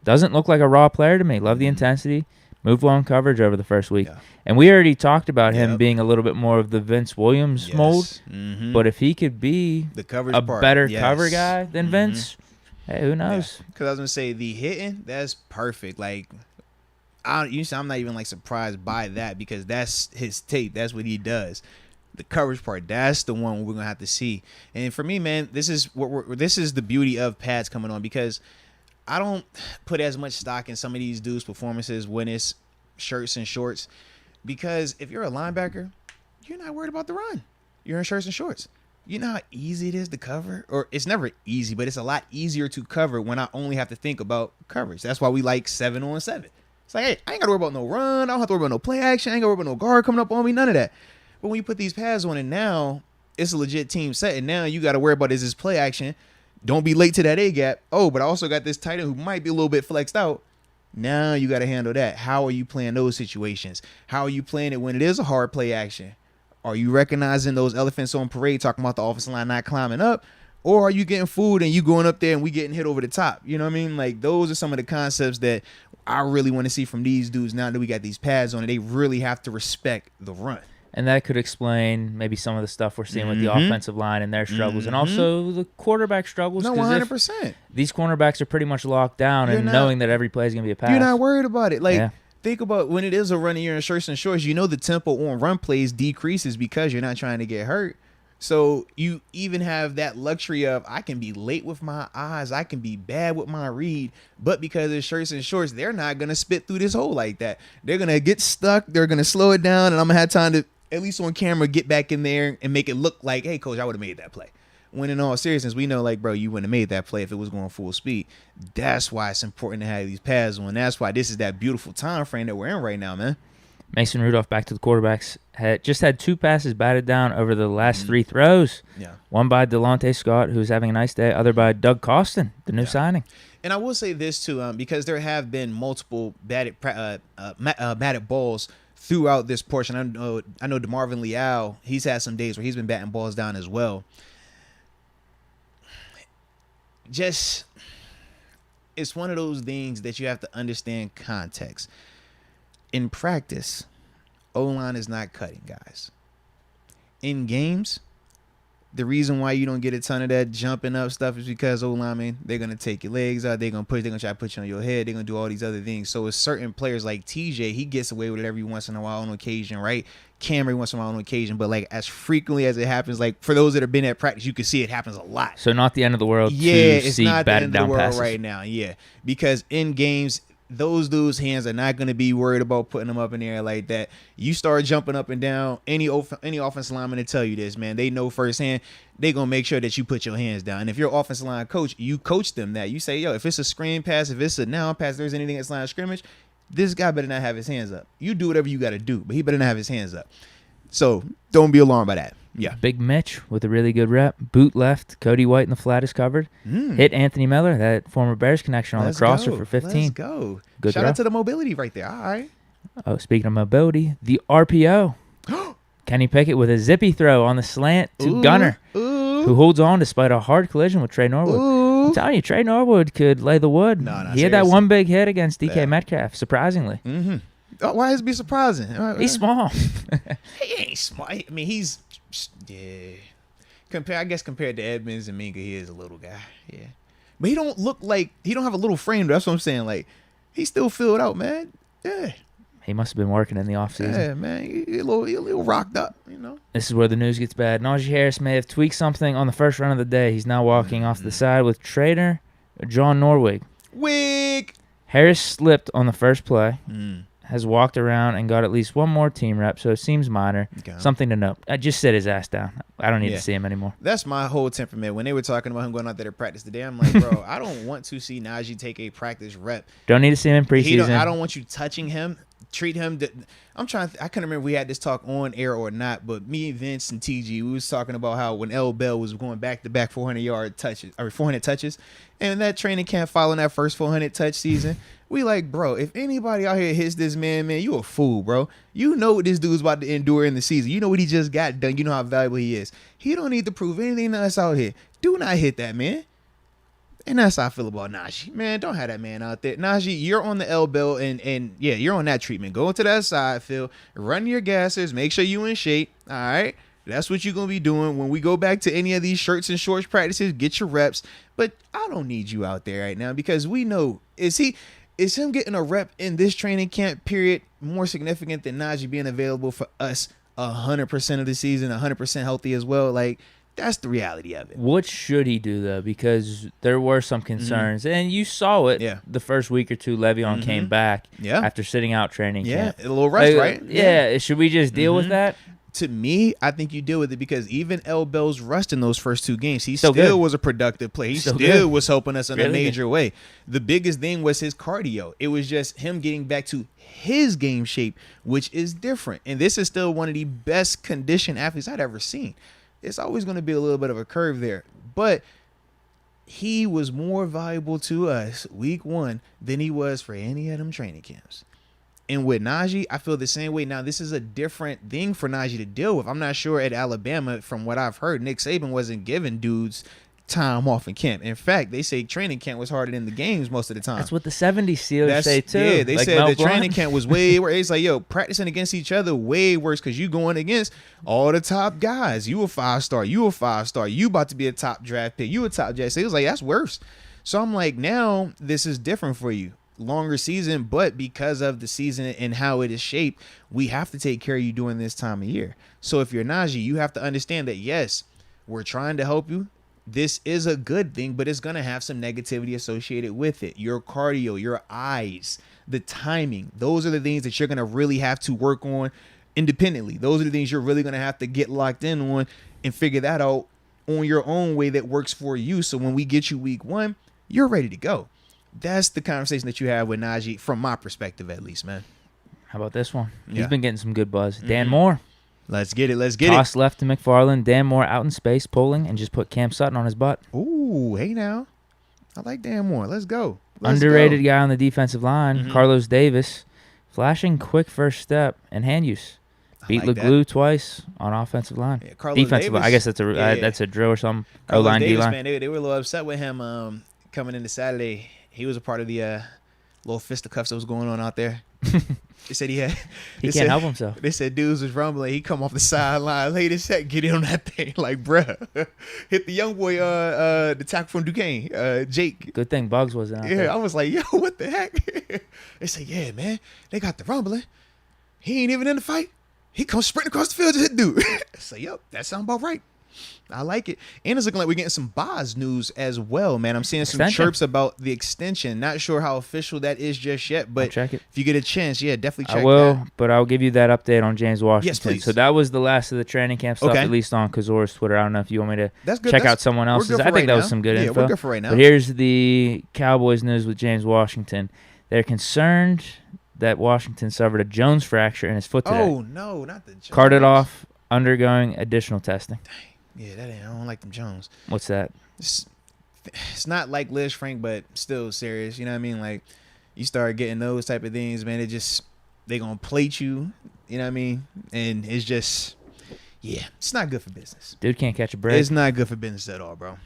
Doesn't look like a raw player to me. Love the intensity. Moved well in coverage over the first week. Yeah. And we already talked about him being a little bit more of the Vince Williams mold. But if he could be the coverage better cover guy than Vince, hey, who knows? Because I was going to say, the hitting, that's perfect. Like, I'm not even, like, surprised by that because that's his tape. That's what he does. The coverage part, that's the one we're going to have to see. And for me, man, this is the beauty of pads coming on because I don't put as much stock in some of these dudes' performances when it's shirts and shorts because if you're a linebacker, you're not worried about the run. You're in shirts and shorts. You know how easy it is to cover? Or it's never easy, but it's a lot easier to cover when I only have to think about coverage. That's why we like 7-on-7. It's like, hey, I ain't got to worry about no run. I don't have to worry about no play action. I ain't got to worry about no guard coming up on me. None of that. But when you put these pads on and now it's a legit team set and now you got to worry about is this play action. Don't be late to that A-gap. Oh, but I also got this tight end who might be a little bit flexed out. Now you got to handle that. How are you playing those situations? How are you playing it when it is a hard play action? Are you recognizing those elephants on parade talking about the offensive line not climbing up? Or are you getting fooled and you going up there and we getting hit over the top? You know what I mean? Like, those are some of the concepts that I really want to see from these dudes now that we got these pads on. They really have to respect the run. And that could explain maybe some of the stuff we're seeing with the offensive line and their struggles and also the quarterback struggles. No, 100%. These cornerbacks are pretty much locked down knowing that every play is going to be a pass. You're not worried about it. Like, think about when it is a run and you're in shirts and shorts, you know the tempo on run plays decreases because you're not trying to get hurt. So you even have that luxury of I can be late with my eyes, I can be bad with my read, but because it's shirts and shorts, they're not going to spit through this hole like that. They're going to get stuck. They're going to slow it down, and I'm going to have time to, at least on camera, get back in there and make it look like, hey, coach, I would have made that play. When in all seriousness, we know, like, bro, you wouldn't have made that play if it was going full speed. That's why it's important to have these pads on. That's why this is that beautiful time frame that we're in right now, man. Mason Rudolph, back to the quarterbacks, had 2 passes batted down over the last 3 throws. Yeah. One by Delonte Scott, who's having a nice day. Other by Doug Costin, the new signing. And I will say this, too, because there have been multiple batted balls throughout this portion. I know DeMarvin Leal, he's had some days where he's been batting balls down as well. Just, it's one of those things that you have to understand context. In practice, O-line is not cutting, guys. In games, the reason why you don't get a ton of that jumping up stuff is because O-linemen, they're going to take your legs out, they're going to try to put you on your head, they're going to do all these other things. So with certain players like TJ, he gets away with it every once in a while on occasion, right? Cameron once in a while on occasion, but like as frequently as it happens, like for those that have been at practice, you can see it happens a lot. So not the end of the world. It's not the end of the world passes right now. Yeah, because in games, those dudes' hands are not going to be worried about putting them up in the air like that. You start jumping up and down, any offensive lineman to tell you this, man. They know firsthand. They're going to make sure that you put your hands down. And if you're an offensive line coach, you coach them that. You say, yo, if it's a screen pass, if it's a now pass, if there's anything that's line of scrimmage, this guy better not have his hands up. You do whatever you got to do, but he better not have his hands up. So don't be alarmed by that. Yeah. Big Mitch with a really good rep. Boot left. Cody White in the flat is covered. Hit Anthony Miller, that former Bears connection on the crosser for 15. Let's go. Good Shout out to the mobility right there. All right. Oh, speaking of mobility, the RPO. Kenny Pickett with a zippy throw on the slant to Gunner, who holds on despite a hard collision with Trey Norwood. I'm telling you, Trey Norwood could lay the wood. He had that one big hit against DK Metcalf, surprisingly. Why is it be surprising? He's small. He ain't small. I mean, he's compared to Edmonds and Minka, he is a little guy. Yeah, but he don't look like he don't have a little frame. That's what I'm saying. Like he's still filled out, man. Yeah. He must have been working in the offseason. Yeah, man. He a little rocked up, you know. This is where the news gets bad. Najee Harris may have tweaked something on the first run of the day. He's now walking off the side with trainer John Norwig. Wig. Harris slipped on the first play, has walked around and got at least one more team rep, so it seems minor. Okay. Something to note. I just sit his ass down. I don't need to see him anymore. That's my whole temperament. When they were talking about him going out there to practice today, I'm like, bro, I don't want to see Najee take a practice rep. Don't need to see him in preseason. I don't want you touching him. Treat him. I couldn't remember if we had this talk on air or not, but me, Vince, and TG, we was talking about how when L. Bell was going back-to-back 400 touches, and that training camp following that first 400 touch season, we like, bro, if anybody out here hits this man, you a fool, bro. You know what this dude's about to endure in the season. You know what he just got done. You know how valuable he is. He don't need to prove anything to us out here. Do not hit that man. And that's how I feel about Najee. Man, don't have that man out there. Najee, you're on the L Bell, and yeah, you're on that treatment. Go into that side, Phil. Run your gassers. Make sure you in shape. All right? That's what you're going to be doing. When we go back to any of these shirts and shorts practices, get your reps. But I don't need you out there right now because we know, is him getting a rep in this training camp period more significant than Najee being available for us 100% of the season, 100% healthy as well? Like, that's the reality of it. What should he do, though? Because there were some concerns. And you saw it the first week or two. Le'Veon came back after sitting out training camp. A little rust, right? Yeah. Should we just deal with that? To me, I think you deal with it because even L. Bell's rust in those first two games, he still was a productive player. He still was helping us in a major way. The biggest thing was his cardio. It was just him getting back to his game shape, which is different. And this is still one of the best conditioned athletes I'd ever seen. It's always going to be a little bit of a curve there. But he was more valuable to us week one than he was for any of them training camps. And with Najee, I feel the same way. Now, this is a different thing for Najee to deal with. I'm not sure at Alabama, from what I've heard, Nick Saban wasn't giving dudes time off in camp. In fact, they say training camp was harder than the games most of the time. That's what the 70s Steelers say, too. Yeah, they said the training camp was way worse. It's like, yo, practicing against each other way worse because you going against all the top guys. You a 5-star. You a 5-star. You about to be a top draft pick. You a top draft. So it was like, that's worse. So I'm like, now this is different for you. Longer season, but because of the season and how it is shaped, we have to take care of you during this time of year. So if you're Najee, you have to understand that, yes, we're trying to help you. This is a good thing, but it's going to have some negativity associated with it. Your cardio, your eyes, the timing, those are the things that you're going to really have to work on independently. Those are the things you're really going to have to get locked in on and figure that out on your own way that works for you. So when we get you week one, you're ready to go. That's the conversation that you have with Najee, from my perspective at least, man. How about this one? He's been getting some good buzz. Dan Moore. Let's get it. Toss left to McFarland. Dan Moore out in space pulling and just put Cam Sutton on his butt. Ooh, hey now. I like Dan Moore. Let's go. Underrated guy on the defensive line. Carlos Davis. Flashing quick first step and hand use. Beat LeGlue twice on offensive line. Yeah, defensive line. I guess that's a drill or something. O-line, D-line. Man, they were a little upset with him coming into Saturday. He was a part of the little fisticuffs that was going on out there. They said he can't help himself. They said dudes was rumbling. He come off the sideline, laid his set, get in on that thing. Like, bruh. Hit the young boy, the tackle from Duquesne, Jake. Good thing Bugs wasn't out there. I was like, yo, what the heck? They said, yeah, man, they got the rumbling. He ain't even in the fight. He comes sprinting across the field to hit dude. I said, yep, that sounds about right. I like it. And it's looking like we're getting some Boz news as well, man. I'm seeing some chirps about the extension. Not sure how official that is just yet, but check it. If you get a chance, definitely check that. I will, but I'll give you that update on James Washington. Yes, please. So that was the last of the training camp stuff, at least on Kazora's Twitter. I don't know if you want me to check out someone else's. I think that was some good info. We're good for right now. But here's the Cowboys news with James Washington. They're concerned that Washington suffered a Jones fracture in his foot today. Oh, no, not the Jones. Carted off, undergoing additional testing. Dang. Yeah, I don't like them Jones. What's that? It's not like Liz Frank, but still serious. You know what I mean? Like, you start getting those type of things, man. They gonna plate you. You know what I mean? And it's just, it's not good for business. Dude can't catch a break. It's not good for business at all, bro.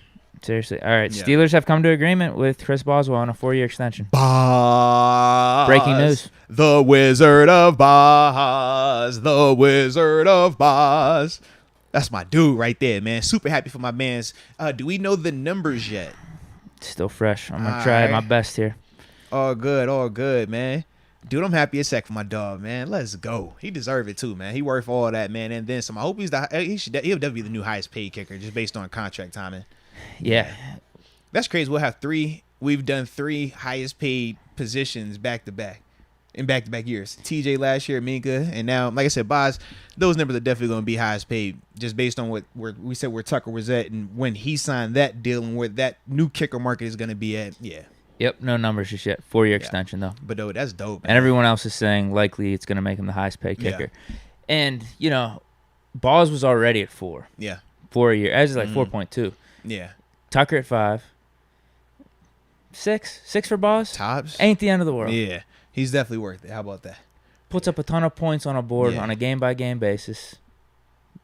Seriously. All right. Steelers have come to agreement with Chris Boswell on a 4-year extension. Boz. Breaking news. The Wizard of Boz. The Wizard of Boz. That's my dude right there, man. Super happy for my mans. Do we know the numbers yet? Still fresh. I'm going to try my best here. All good, man. Dude, I'm happy as heck for my dog, man. Let's go. He deserves it too, man. He worth all that, man. And then some. I hope he'll definitely be the new highest paid kicker just based on contract timing. Yeah. That's crazy. We've done 3 highest paid positions back to back. in back-to-back years. TJ last year, Minka, and now, like I said, Boz, those numbers are definitely going to be highest paid just based on where we said where Tucker was at and when he signed that deal and where that new kicker market is going to be at. Yeah. Yep, no numbers just yet. 4-year extension, though. But, though, that's dope, man. And everyone else is saying likely it's going to make him the highest paid kicker. Yeah. And, Boz was already at 4. Yeah. 4 a year. As is like 4.2. Yeah. Tucker at 5. 6 for Boz. Tops. Ain't the end of the world. Yeah. He's definitely worth it. How about that? Puts up a ton of points on a board on a game-by-game basis.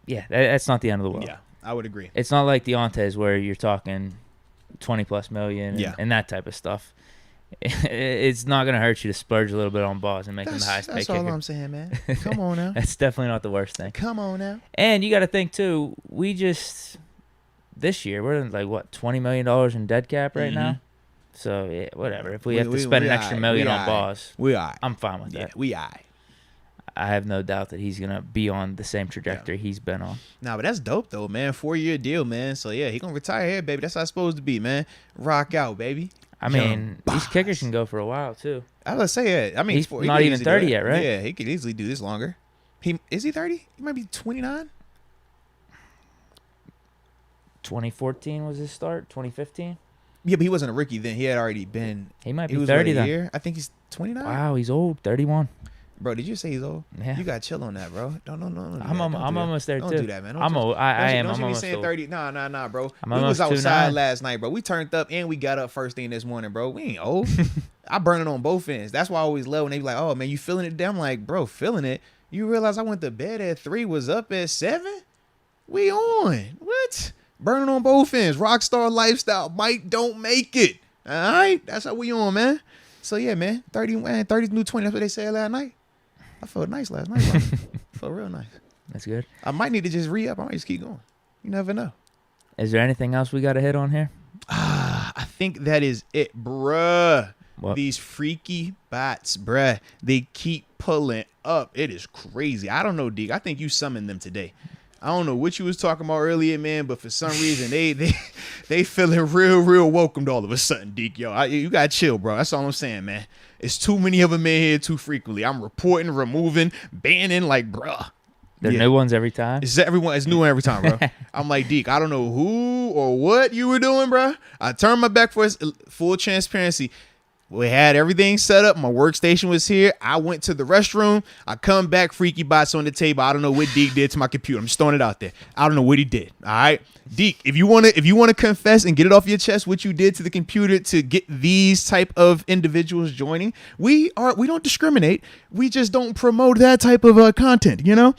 Yeah, that's not the end of the world. Yeah, I would agree. It's not like Deontay's where you're talking $20+ million and that type of stuff. It's not going to hurt you to splurge a little bit on Boz and make him the highest paid kicker. That's all I'm saying, man. Come on now. That's definitely not the worst thing. Come on now. And you got to think, too, this year, we're like, what, $20 million in dead cap right now? So, yeah, whatever. If we have to spend an extra million on Boz, I'm fine with that. I have no doubt that he's going to be on the same trajectory he's been on. Nah, but that's dope, though, man. 4-year deal, man. So, yeah, he going to retire here, baby. That's how it's supposed to be, man. Rock out, baby. I mean, these kickers can go for a while, too. I was going to say, yeah. I mean, he's not even 30 yet, right? Yeah, he could easily do this longer. Is he 30? He might be 29. 2014 was his start? 2015? Yeah, but he wasn't a rookie then. He had already been. He might be 30 then. Year? I think he's 29. Wow, he's old. 31. Bro, did you say he's old? Yeah. You got to chill on that, bro. No. I'm almost there, too. Don't do that, man. I'm almost saying 30. Nah, bro. We was outside last night, bro. We turned up and we got up first thing this morning, bro. We ain't old. I burn it on both ends. That's why I always love when they be like, oh, man, you feeling it? I'm like, bro, feeling it? You realize I went to bed at 3, was up at 7? We on. What? Burning on both ends. Rockstar lifestyle. Mike don't make it. All right? That's how we on, man. So, yeah, man. 30's new 20. That's what they said last night. I felt nice last night, bro. Felt real nice. That's good. I might need to just re-up. I might just keep going. You never know. Is there anything else we got to hit on here? I think that is it, bruh. What? These freaky bots, bruh. They keep pulling up. It is crazy. I don't know, Deke. I think you summoned them today. I don't know what you was talking about earlier, man, but for some reason they feeling real welcomed all of a sudden, Deke. Yo, you got to chill, bro. That's all I'm saying, man. It's too many of them in here too frequently. I'm reporting, removing, banning, like, bruh. There are new ones every time? It's new one every time, bro. I'm like, Deke, I don't know who or what you were doing, bro. I turned my back for full transparency. We had everything set up. My workstation was here. I went to the restroom. I come back, freaky bots on the table. I don't know what Deke did to my computer. I'm just throwing it out there. I don't know what he did. All right, Deke, if you wanna confess and get it off your chest what you did to the computer to get these type of individuals joining, we don't discriminate. We just don't promote that type of content. You know.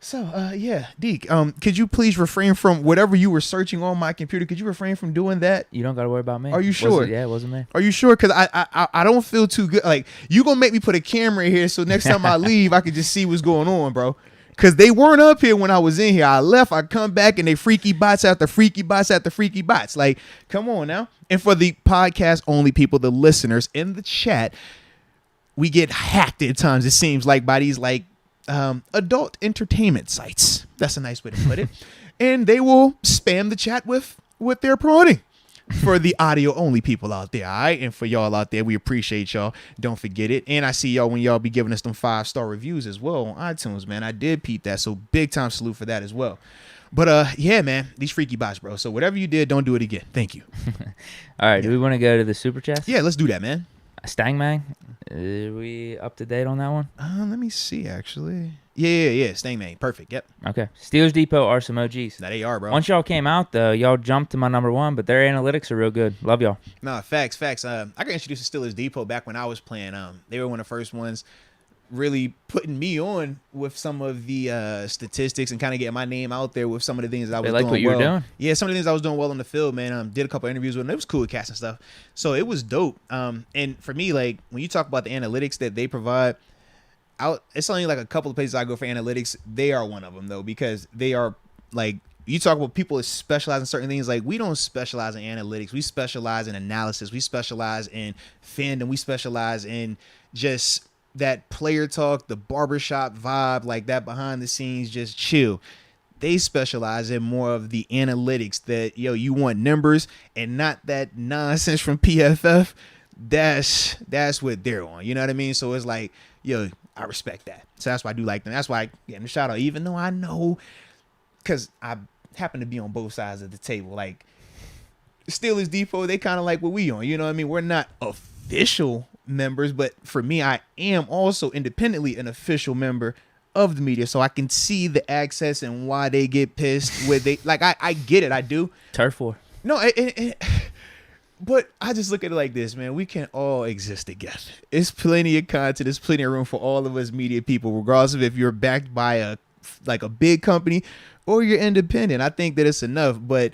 So, yeah, Deke, could you please refrain from whatever you were searching on my computer? Could you refrain from doing that? You don't got to worry about me. Are you sure? It wasn't me. Are you sure? Because I don't feel too good. Like, you going to make me put a camera in here so next time I leave, I can just see what's going on, bro. Because they weren't up here when I was in here. I left, I come back, and they freaky bots after freaky bots after freaky bots. Like, come on now. And for the podcast-only people, the listeners in the chat, we get hacked at times, it seems like, by these, like, adult entertainment sites. That's a nice way to put it. And they will spam the chat with their promoting for the audio only people out there. All right. And for y'all out there, we appreciate y'all. Don't forget it. And I see y'all when y'all be giving us them 5-star reviews as well on iTunes, man. I did peep that. So big time salute for that as well. But yeah, man, these freaky bots, bro. So whatever you did, don't do it again. Thank you. All right. Do we want to go to the super chat? Yeah, let's do that, man. Stangmang, are we up to date on that one? Let me see, actually. Yeah. Stangmang, perfect. Yep. Okay. Steelers Depot are some OGs. That they are, bro. Once y'all came out, though, y'all jumped to my number one, but their analytics are real good. Love y'all. Nah, facts. I got introduced to Steelers Depot back when I was playing. They were one of the first ones really putting me on with some of the statistics and kind of getting my name out there with some of the things that I was doing. They like what you were doing? Yeah, some of the things I was doing well on the field, man. Did a couple interviews with them. It was cool with cats and stuff. So it was dope. And for me, like, when you talk about the analytics that they provide, it's only like a couple of places I go for analytics. They are one of them, though, because they are, like, you talk about people that specialize in certain things. Like, we don't specialize in analytics. We specialize in analysis. We specialize in fandom. We specialize in just that player talk, the barbershop vibe, like that behind the scenes, just chill. They specialize in more of the analytics that, you want numbers and not that nonsense from PFF. that's what they're on. You know what I mean? So it's like, yo, I respect that. So that's why I do like them. That's why I get them a shout out, even though I know, because I happen to be on both sides of the table. Like, Steelers Depot, they kind of like what we on. You know what I mean? We're not official members, but for me, I am also independently an official member of the media, so I can see the access and why they get pissed with they like. I get it, I do. Turf war. No, but I just look at it like this, man. We can all exist together. It's plenty of content. There's plenty of room for all of us media people, regardless of if you're backed by a big company or you're independent. I think that it's enough. But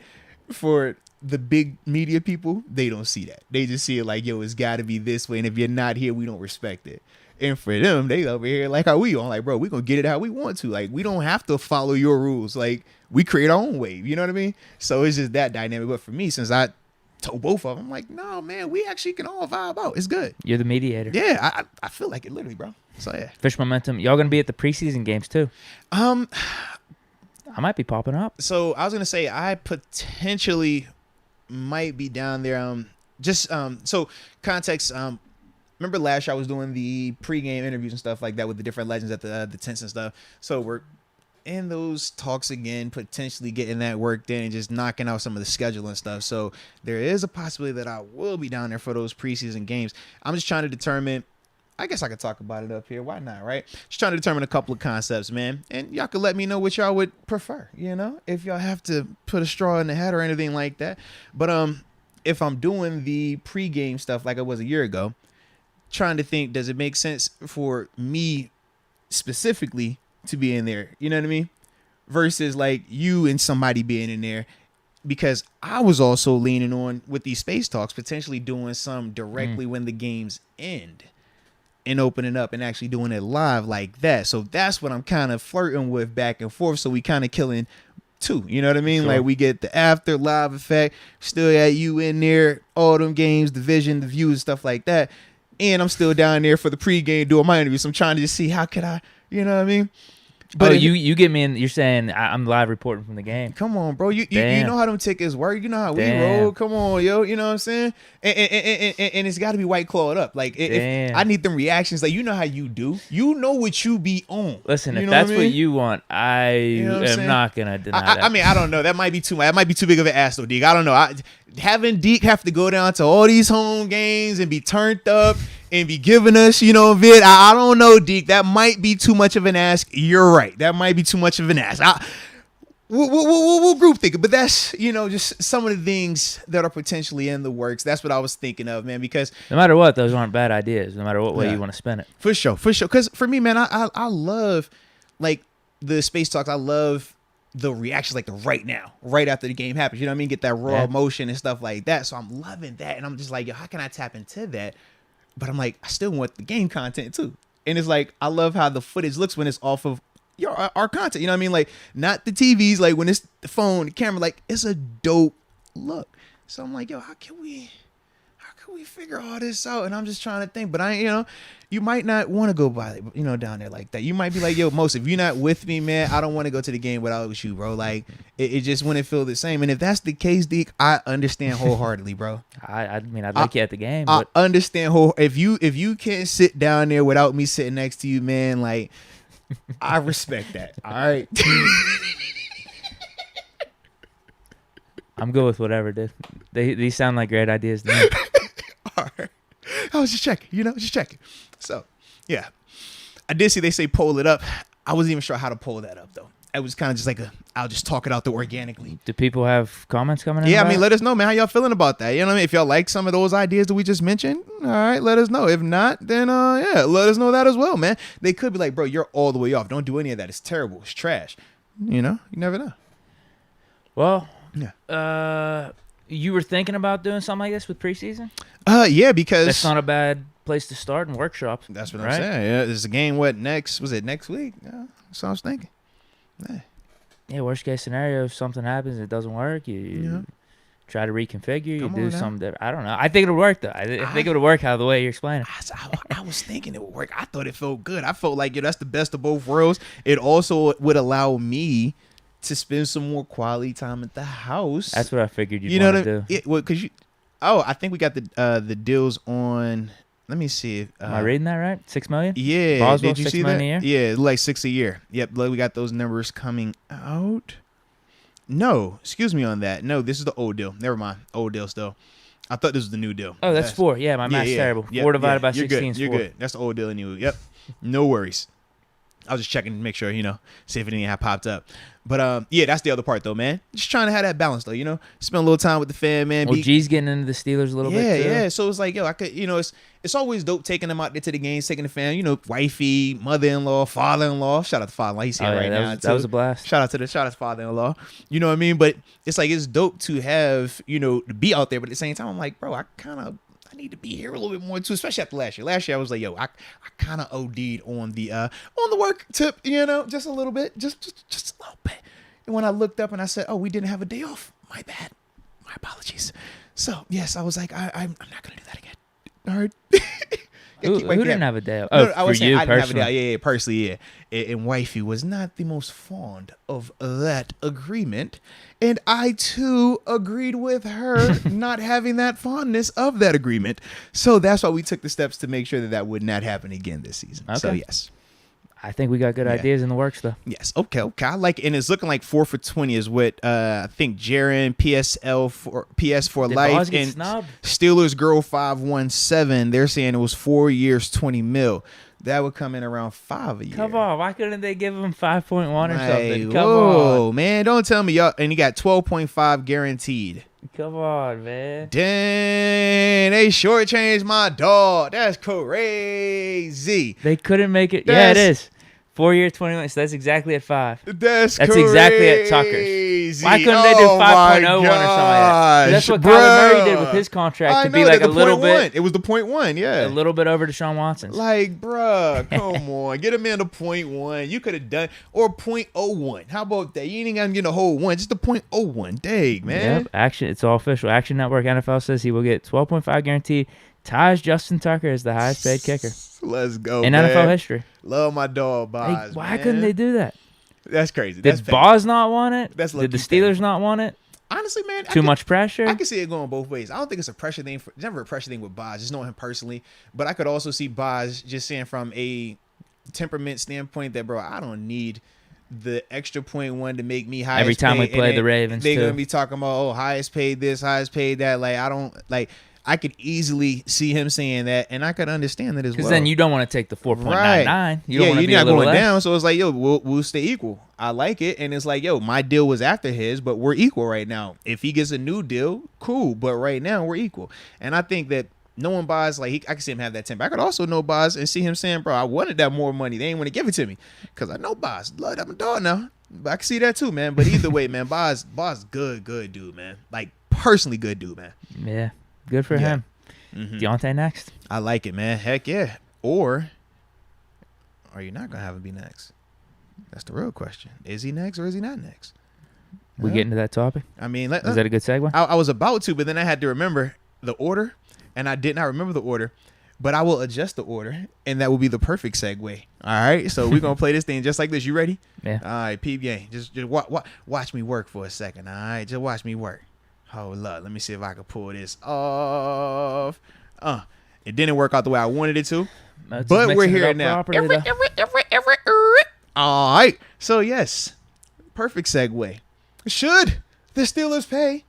for the big media people, they don't see that. They just see it like, yo, it's got to be this way. And if you're not here, we don't respect it. And for them, they over here like how we on. Like, bro, we going to get it how we want to. Like, we don't have to follow your rules. Like, we create our own wave. You know what I mean? So it's just that dynamic. But for me, since I told both of them, I'm like, no, man, we actually can all vibe out. It's good. You're the mediator. Yeah, I feel like it literally, bro. So, yeah. Fish momentum. Y'all going to be at the preseason games, too? I might be popping up. So I was going to say I potentially might be down there. So context, remember last year I was doing the pregame interviews and stuff like that with the different legends at the tents and stuff. So we're in those talks again, potentially getting that worked in and just knocking out some of the schedule and stuff. So there is a possibility that I will be down there for those preseason games. I'm just trying to determine. I guess I could talk about it up here. Why not, right? Just trying to determine a couple of concepts, man. And y'all could let me know what y'all would prefer, you know, if y'all have to put a straw in the hat or anything like that. But if I'm doing the pregame stuff like I was a year ago, trying to think, does it make sense for me specifically to be in there? You know what I mean? Versus like you and somebody being in there. Because I was also leaning on with these space talks, potentially doing some directly when the games end. And opening up and actually doing it live like that. So that's what I'm kind of flirting with back and forth. So we kind of killing two. You know what I mean? Sure. Like we get the after live effect. Still got you in there, all them games, the vision, the views, stuff like that. And I'm still down there for the pregame doing my interviews. So I'm trying to just see how could I, you know what I mean? But you get me in. You're saying I'm live reporting from the game. Come on, bro. You know how them tickets work. You know how we roll. Come on, yo. You know what I'm saying? And it's got to be white clawed up. Like if I need them reactions. Like you know how you do. You know what you be on. Listen, if that's what you want, I am not gonna deny that. I mean, I don't know. That might be too much. That might be too big of an ass though, Deke. I don't know. Having Deke have to go down to all these home games and be turned up. And be giving us, you know, vid. I don't know, Deke. That might be too much of an ask. You're right. That might be too much of an ask. We'll group think it, but that's, you know, just some of the things that are potentially in the works. That's what I was thinking of, man. Because no matter what, those aren't bad ideas. No matter what way you want to spin it. For sure. Because for me, man, I love like the space talks. I love the reactions, like the right now, right after the game happens. You know what I mean? Get that raw emotion and stuff like that. So I'm loving that, and I'm just like, yo, how can I tap into that? But I'm like, I still want the game content too. And it's like, I love how the footage looks when it's off of our content. You know what I mean? Like, not the TVs, like when it's the phone, the camera, like it's a dope look. So I'm like, yo, how can we figure all this out? And I'm just trying to think, but you might not want to go by, you know, down there like that. You might be like, yo, Moats, if you're not with me, man, I don't want to go to the game without you, bro. Like, it just wouldn't feel the same. And if that's the case, Deke, I understand wholeheartedly, bro. I mean, I'd like you at the game. But I understand if you can't sit down there without me sitting next to you, man, like, I respect that. All right. I'm good with whatever, dude. These sound like great ideas to me. All right. I was just checking, So, yeah. I did see they say poll it up. I wasn't even sure how to poll that up, though. It was kind of just like I'll just talk it out there organically. Do people have comments coming in? Yeah, I mean, let us know, man, how y'all feeling about that. You know what I mean? If y'all like some of those ideas that we just mentioned, all right, let us know. If not, then, let us know that as well, man. They could be like, bro, you're all the way off. Don't do any of that. It's terrible. It's trash. You know? You never know. Well, you were thinking about doing something like this with preseason? Yeah, because that's not a bad place to start in workshops. That's what I'm saying. Yeah, there's a game. Was it next week? Yeah, that's what I was thinking. Yeah, worst case scenario, if something happens and it doesn't work, you try to reconfigure, you do something different. I don't know. I think it'll work, though. I think it would work how the way you're explaining. I was thinking it would work. I thought it felt good. I felt like, that's the best of both worlds. It also would allow me to spend some more quality time at the house. That's what I figured you'd want to do. Because I think we got the deals on. Let me see. Am I reading that right? $6 million. Yeah. Boswell, did you $6 see million that? a year? Yeah, like 6 a year. Yep. We got those numbers coming out. No, excuse me on that. No, this is the old deal. Never mind. Old deal still. I thought this was the new deal. Oh, that's 4. Yeah, my math's terrible. Yep, 4 divided by you're 16 good. You're good. That's the old deal. And you. Yep. No worries. I was just checking to make sure, see if anything had popped up. But yeah, that's the other part though, man. Just trying to have that balance though, spend a little time with the fam, man. Well, G's getting into the Steelers a little bit too. Yeah. So it's like, I could, it's always dope taking them out there to the games, taking the fam, wifey, mother-in-law, father-in-law. Shout out to father-in-law. He's here now. That was a blast. Shout out to father-in-law. You know what I mean? But it's like, it's dope to have, to be out there. But at the same time, I'm like, bro, I need to be here a little bit more too, especially after last year. Last year I was like, I kind of OD'd on the work tip, just a little bit, just a little bit. And when I looked up and I said, oh, we didn't have a day off. My bad. My apologies. So yes, I was like, I'm not gonna do that again. All right. Who didn't have a day off? I was for you saying I didn't have a personally. day. Yeah, personally, yeah. And wifey was not the most fond of that agreement. And I, too, agreed with her not having that fondness of that agreement. So that's why we took the steps to make sure that would not happen again this season. Okay. So, yes. I think we got good ideas in the works, though. Yes. Okay. I like it. And it's looking like 4 for 20 is what I think Jaron, PS for Life, and Steelers Girl 517. They're saying it was 4 years, 20 mil. That would come in around 5 a year. Come on. Why couldn't they give him 5.1 or something? Come on. Man. Don't tell me y'all. And he got 12.5 guaranteed. Come on, man. Dang, they shortchanged my dog. That's crazy. They couldn't make it. Yeah, it is. 4 years, 21. So that's exactly at 5. That's crazy. Exactly at Tucker's. Why couldn't they do 5.01 or something like that? That's what Kyler Murray did with his contract to be like a little bit. It was the 0.1, yeah. A little bit over Deshaun Watson's. Like, bruh, come on. Get him in the 0.1. You could have done, or 0.01. How about that? You ain't got to get a whole one, just the 0.01. Dang, man. Yep, Action. It's all official. Action Network NFL says he will get 12.5 guaranteed. Ties Justin Tucker as the highest paid kicker. Let's go, in man. NFL history. Love my dog, Boz. Why couldn't they do that? That's crazy. Did Boz not want it? Did the Steelers not want it? Honestly, man. Too much pressure? I can see it going both ways. I don't think it's a pressure thing. It's never a pressure thing with Boz. Just knowing him personally. But I could also see Boz just saying from a temperament standpoint that, bro, I don't need the extra 0.1 to make me highest every time paid. We play the Ravens, they're going to be talking about, highest paid this, highest paid that. Like, I don't, like... I could easily see him saying that, and I could understand that as well. Because then you don't want to take the 4.99. Right. You don't want to be you're a not little going less. down. So it's like, we'll stay equal. I like it, and it's like, my deal was after his, but we're equal right now. If he gets a new deal, cool. But right now, we're equal. And I think that knowing Boz, like I can see him have that temper. I could also know Boz and see him saying, bro, I wanted that more money. They ain't want to give it to me because I know Boz. Love that my dog now. But I can see that too, man. But either way, man, Boz, good dude, man. Like personally good dude, man. Yeah, good for him. Mm-hmm. Deontay next. I like it, man. Heck yeah. Or are you not gonna have him be next? That's the real question. Is he next or is he not next? We get into that topic. I mean, is that a good segue? I was about to, but then I had to remember the order, and I did not remember the order. But I will adjust the order, and that will be the perfect segue. All right, so we're gonna play this thing just like this. You ready? Yeah. All right, peep game. Just watch me work for a second. All right, just watch me work. Hold up. Let me see if I can pull this off. It didn't work out the way I wanted it to, but we're here now. All right. So, yes, perfect segue. Should the Steelers pay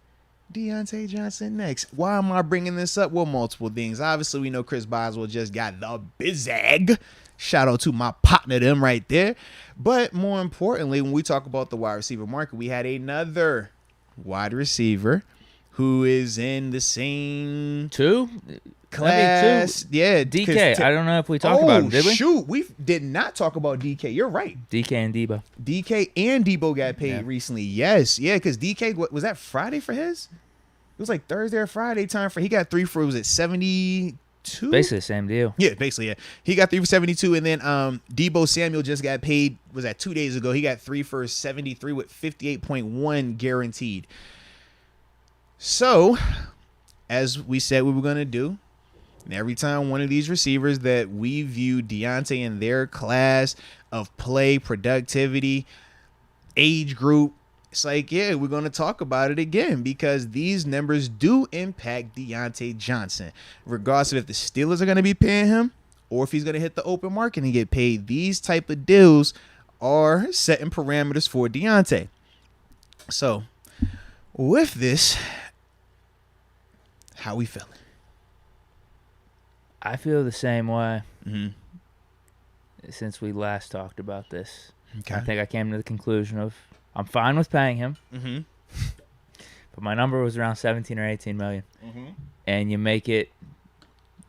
Deontay Johnson next? Why am I bringing this up? Well, multiple things. Obviously, we know Chris Boswell just got the bizag. Shout out to my partner, them right there. But more importantly, when we talk about the wide receiver market, we had another wide receiver who is in the same class. Yeah, DK. I don't know if we talked about him, did we? Shoot, we did not talk about DK. You're right. DK and Debo. DK and Debo got paid recently. Yes, yeah, because DK, was that Friday for his? It was like Thursday or Friday time for. He got 3 for, was it 72? Basically the same deal. Yeah, basically, yeah. He got 3 for 72, and then Debo Samuel just got paid. Was that 2 days ago? He got 3 for 73 with 58.1 guaranteed. So, as we said we were going to do, every time one of these receivers that we view Deontay in their class of play, productivity, age group, it's like, yeah, we're going to talk about it again because these numbers do impact Diontae Johnson. Regardless of if the Steelers are going to be paying him or if he's going to hit the open market and get paid, these type of deals are setting parameters for Diontae. So, with this, how we feeling? I feel the same way since we last talked about this. Okay. I think I came to the conclusion of I'm fine with paying him, but my number was around 17 or 18 million. And you make it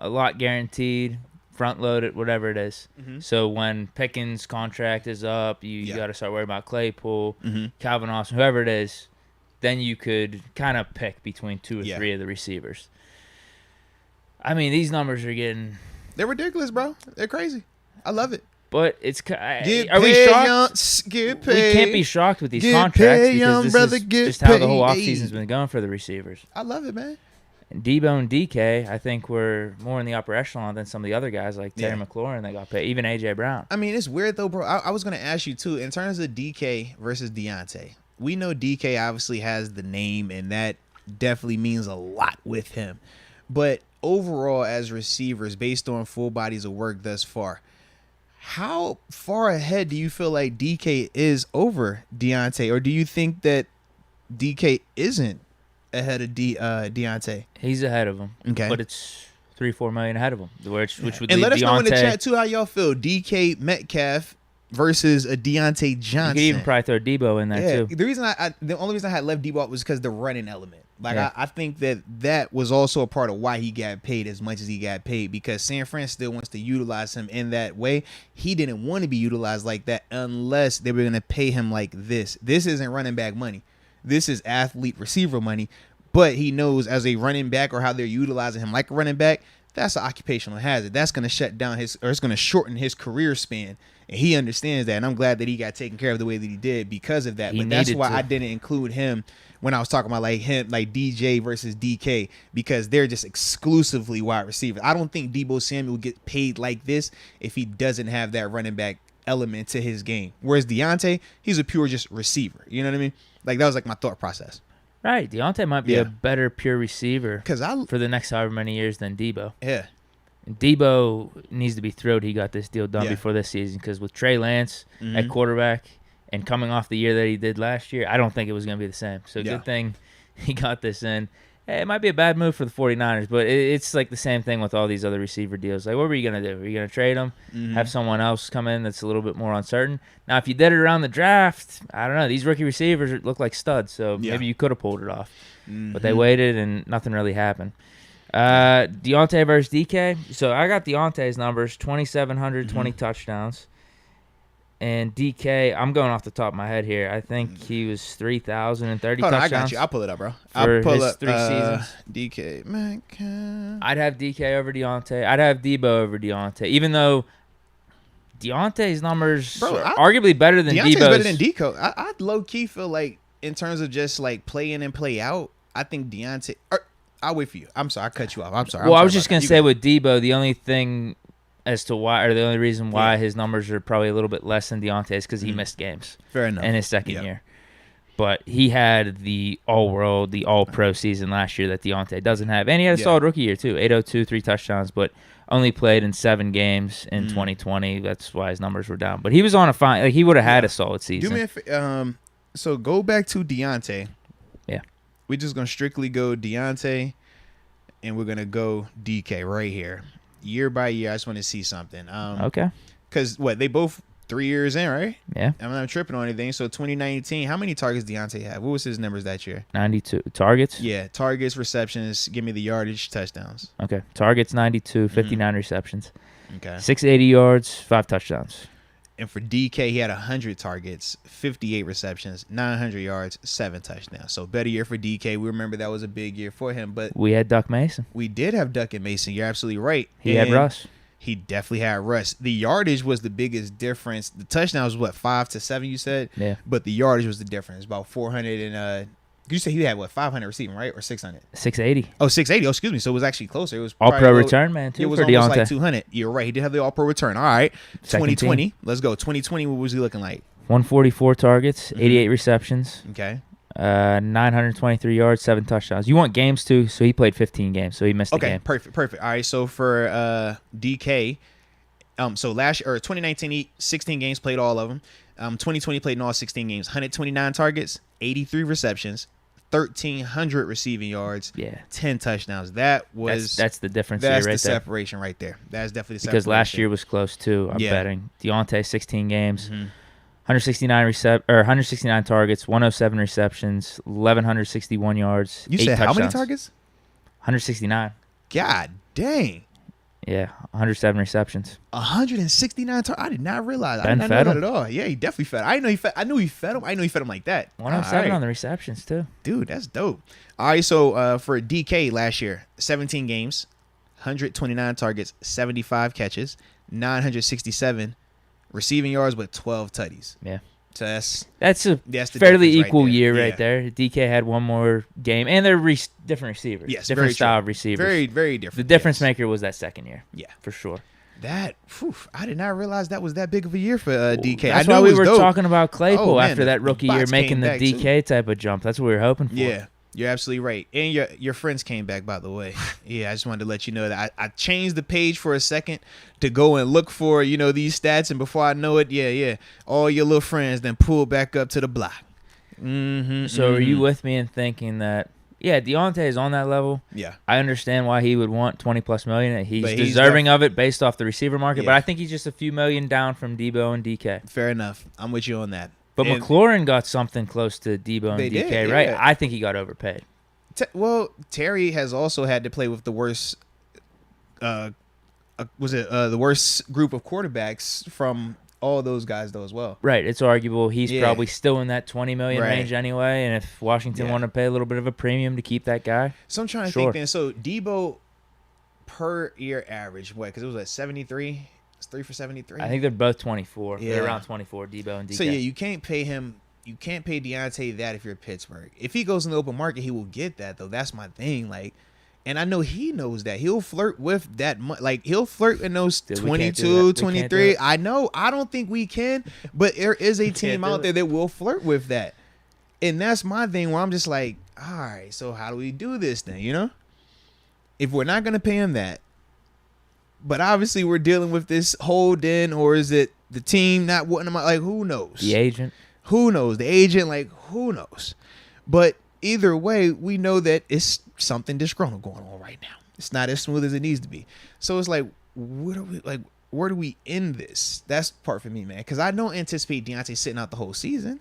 a lot guaranteed, front loaded, whatever it is. So when Pickens' contract is up, you got to start worrying about Claypool, Calvin Austin, whoever it is. Then you could kind of pick between 2 or 3 of the receivers. I mean, these numbers are getting... They're ridiculous, bro. They're crazy. I love it. But it's... Are we shocked? Get paid. We can't be shocked with these contracts because this is just how the whole offseason's been going for the receivers. I love it, man. And Debo and Deke, I think, were more in the upper echelon than some of the other guys like Terry McLaurin that got paid, even A.J. Brown. I mean, it's weird, though, bro. I was going to ask you, too, in terms of Deke versus Diontae. We know Deke obviously has the name, and that definitely means a lot with him. But overall, as receivers, based on full bodies of work thus far, how far ahead do you feel like Deke is over Diontae? Or do you think that Deke isn't ahead of Diontae? He's ahead of him. Okay. But it's 3-4 million ahead of him, which would and leave let us know in the Diontae- chat, too, how y'all feel. Deke Metcalf versus a Diontae Johnson. You could even probably throw Debo in there, too. The only reason I had left Debo was because the running element. Like, I think that was also a part of why he got paid as much as he got paid, because San Fran still wants to utilize him in that way. He didn't want to be utilized like that unless they were going to pay him like this. This isn't running back money. This is athlete receiver money. But he knows as a running back, or how they're utilizing him like a running back, that's an occupational hazard. That's going to shut down it's going to shorten his career span. And he understands that. And I'm glad that he got taken care of the way that he did because of that. But that's why I didn't include him when I was talking about like DJ versus DK, because they're just exclusively wide receivers. I don't think Deebo Samuel would get paid like this if he doesn't have that running back element to his game. Whereas Diontae, he's a pure just receiver. You know what I mean? Like, that was like my thought process. Right. Diontae might be a better pure receiver for the next however many years than Debo. Yeah. And Debo needs to be thrilled he got this deal done before this season, because with Trey Lance at quarterback and coming off the year that he did last year, I don't think it was going to be the same. So good thing he got this in. Hey, it might be a bad move for the 49ers, but it's like the same thing with all these other receiver deals. Like, what were you going to do? Are you going to trade them, have someone else come in that's a little bit more uncertain? Now, if you did it around the draft, I don't know. These rookie receivers look like studs, so maybe you could have pulled it off. But they waited, and nothing really happened. Diontae versus DK. So I got Deontay's numbers, 2,720 touchdowns. And DK, I'm going off the top of my head here. I think he was 3,030 touchdowns. I got you. I'll pull it up, bro. I'll pull up 3 seasons. DK Metcalf. I'd have DK over Diontae. I'd have Debo over Diontae, even though Deontay's numbers are arguably better than Debo's. Deontay's better than Deko. I low-key feel like, in terms of just like play in and play out, I think Deontay... I'll wait for you. I'm sorry. I cut you off. I'm sorry. Well, I was just going to say with Debo, the only thing as to why, or the only reason why his numbers are probably a little bit less than Deontay is because he missed games. Fair enough. In his second year. But he had the all-world, the all-pro season last year that Deontay doesn't have. And he had a solid rookie year, too. 802, 3 touchdowns, but only played in 7 games in 2020. That's why his numbers were down. But he was on a fine... Like, he would have had a solid season. Do me a so go back to Deontay. Yeah. We're just going to strictly go Deontay, and we're going to go DK right here. Year by year, I just want to see something. Okay. Because, they both 3 years in, right? Yeah. I'm not tripping on anything. So, 2019, how many targets Deontay had? What was his numbers that year? 92. Targets? Yeah, targets, receptions. Give me the yardage, touchdowns. Okay. Targets, 92, 59 receptions. Okay. 680 yards, 5 touchdowns. And for DK, he had 100 targets, 58 receptions, 900 yards, 7 touchdowns. So better year for DK. We remember that was a big year for him. But we had Duck Mason. We did have Duck and Mason. You're absolutely right. He had Russ. He definitely had Russ. The yardage was the biggest difference. The touchdowns was 5 to 7, you said? Yeah. But the yardage was the difference. About 400 and you said he had 500 receiving, right? Or 600? 680. Oh, 680. Oh, excuse me. So it was actually closer. It was all-pro return, man, too, it was for almost Deontay. like 200. You're right. He did have the all-pro return. All right. Second 2020. team. Let's go. 2020, what was he looking like? 144 targets, 88 receptions. Okay. 923 yards, 7 touchdowns. You want games too, so he played 15 games, so he missed a game. Okay, perfect. All right, so for DK, so last year, or 2019, he 16 games, played all of them. 2020 played in all 16 games, 129 targets, 83 receptions, 1,300 receiving yards, 10 touchdowns. That's the difference. That's right the there. separation right there. That's definitely the separation. Because last year was close too. I'm betting Deontay 16 games. 169 targets, 107 receptions, 1,161 yards. You 8 said touchdowns. How many targets? 169. God dang. Yeah, 107 receptions. 169 targets. I did not realize. I Ben did not know that at all. Yeah, he definitely fed. I didn't know he fed. I knew he fed him. I know he fed him like that. 107 on the receptions too. Dude, that's dope. All right, so for DK last year, 17 games, 129 targets, 75 catches, 967 receiving yards with 12 tutties. Yeah. So that's a the fairly equal year right there. DK had one more game, and they're different receivers. Yes, different style of receivers. Very, very different. The difference maker was that second year. Yeah, for sure. I did not realize that was that big of a year for DK. That's why we were talking about Claypool after that rookie year, making the DK type of jump. That's what we were hoping for. Yeah. You're absolutely right. And your friends came back, by the way. Yeah, I just wanted to let you know that I changed the page for a second to go and look for, these stats. And before I know it, all your little friends then pulled back up to the block. So are you with me in thinking that, Deontay is on that level? Yeah. I understand why he would want $20+ million. He's deserving of it based off the receiver market. But I think he's just a few million down from Debo and DK. Fair enough. I'm with you on that. But McLaurin got something close to Debo and DK, right? I think he got overpaid. Terry has also had to play with the worst. The worst group of quarterbacks from all those guys, though, as well. Right. It's arguable. He's probably still in that $20 million range anyway. And if Washington want to pay a little bit of a premium to keep that guy, so I'm trying to think. Then, so Debo per year average, what? Because it was at 73. 3 for 73. I think they're both 24. Yeah. They're around 24, Debo and DK. So, you can't pay him. You can't pay Deontay that if you're Pittsburgh. If he goes in the open market, he will get that, though. That's my thing. And I know he knows that. He'll flirt with that. He'll flirt in those 22, 23. I know. I don't think we can. But there is a team out there that will flirt with that. And that's my thing where I'm just like, all right, so how do we do this then, If we're not going to pay him that, but obviously we're dealing with this hold in, or is it the team not wanting him? Who knows? The agent. Who knows? The agent, who knows? But either way, we know that it's something disgruntled going on right now. It's not as smooth as it needs to be. So it's where do we end this? That's the part for me, man. Because I don't anticipate Deontay sitting out the whole season.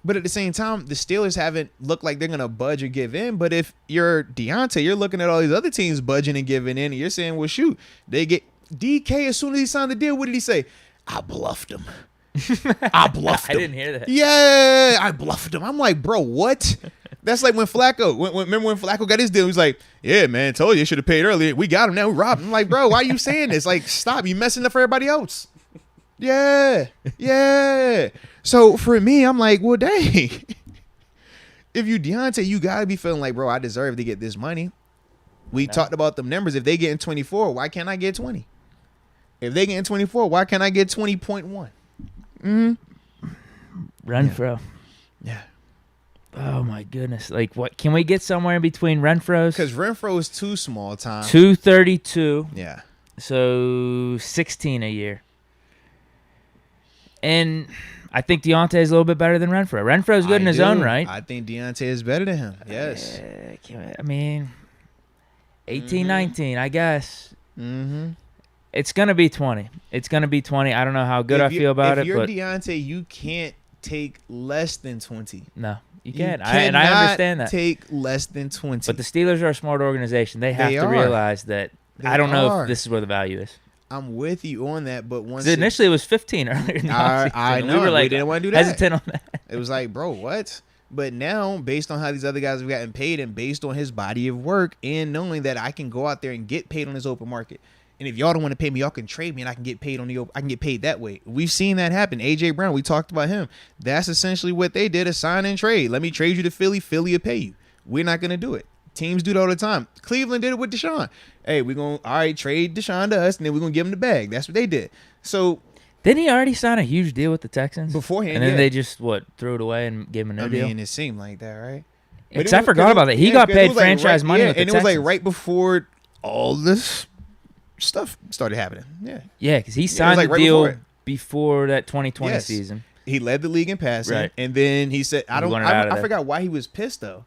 But at the same time, the Steelers haven't looked like they're going to budge or give in. But if you're Deontay, you're looking at all these other teams budging and giving in, and you're saying, well, shoot, they get DK as soon as he signed the deal. What did he say? I bluffed him. I bluffed him. I didn't hear that. Yeah, I bluffed him. I'm like, bro, what? That's like when Flacco, remember when Flacco got his deal? He was like, yeah, man, told you should have paid earlier. We got him now. We robbed him. I'm like, bro, why are you saying this? Stop. You messing up for everybody else. Yeah. So for me, I'm like, well, dang. If you Deontay, you got to be feeling like, bro, I deserve to get this money. We talked about them numbers. If they get in 24, why can't I get 20? If they get in 24, why can't I get 20.1? Renfro. Yeah. Oh, my goodness. What? Can we get somewhere in between Renfro's? Because Renfro is too small time. 232. Yeah. So 16 a year. And I think Deontay is a little bit better than Renfro. Renfro's good in his own right. I think Deontay is better than him. Yes. 18, 19, I guess. Mm-hmm. It's going to be 20. I don't know how good I feel about it. If you're Deontay, you can't take less than 20. No, you can't. And I understand that. Take less than 20. But the Steelers are a smart organization. They have to realize that. I don't know if this is where the value is. I'm with you on that, but once initially it was 15 earlier in the offseason. I know. We were we didn't want to do that. Hesitant on that. It was like, bro, what? But now, based on how these other guys have gotten paid and based on his body of work and knowing that I can go out there and get paid on this open market, and if y'all don't want to pay me, y'all can trade me and I can get paid I can get paid that way. We've seen that happen. AJ Brown, we talked about him. That's essentially what they did, a sign and trade. Let me trade you to Philly. Philly will pay you. We're not going to do it. Teams do it all the time. Cleveland did it with Deshaun. Hey, we're going to, trade Deshaun to us, and then we're going to give him the bag. That's what they did. So Didn't he already sign a huge deal with the Texans beforehand? And then they just threw it away and gave him a new deal. I mean, it seemed like that, right? But I forgot about that. He got paid franchise money with the Texans. And it was like right before all this stuff started happening. Yeah, because he signed the deal before that 2020 season. He led the league in passing, and then he said, I forgot why he was pissed though,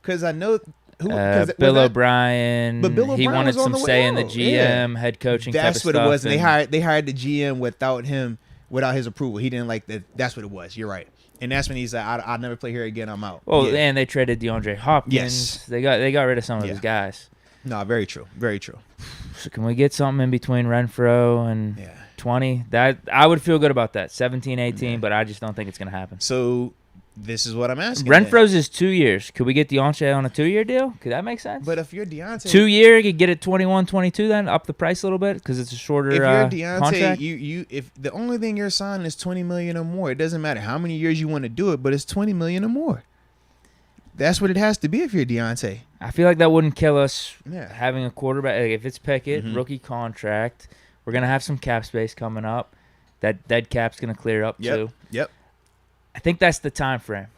because I know Bill O'Brien. But Bill O'Brien, he wanted some say in the GM head coaching. That's what it was. And they hired the GM without his approval. He didn't like that. That's what it was. You're right. And that's when he said, "I'll never play here again. I'm out." Well, and they traded DeAndre Hopkins. Yes. They got rid of some of his guys. No, very true. Very true. So can we get something in between Renfro and 20? That I would feel good about that. 17, 18, but I just don't think it's going to happen. So this is what I'm asking. Renfro's is 2 years. Could we get Deontay on a 2-year deal? Could that make sense? But if you're Deontay, 2 year, you could get it 21, 22. Then up the price a little bit because it's a shorter. If you're Deontay, contract. If the only thing you're signing is $20 million or more, it doesn't matter how many years you want to do it, but it's $20 million or more. That's what it has to be if you're Deontay. I feel like that wouldn't kill us having a quarterback. Like if it's Pickett, rookie contract, we're gonna have some cap space coming up. That dead cap's gonna clear up too. Yep. I think that's the time frame.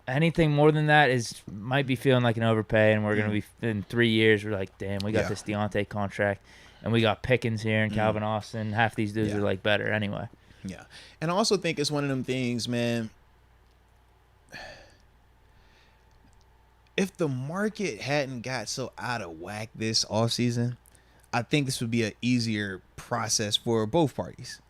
Anything more than that might be feeling like an overpay, and we're gonna be in 3 years. We're like, damn, we got this Deontay contract, and we got Pickens here and Calvin Austin. Half these dudes are like better anyway. Yeah, and I also think it's one of them things, man. If the market hadn't got so out of whack this offseason, I think this would be an easier process for both parties.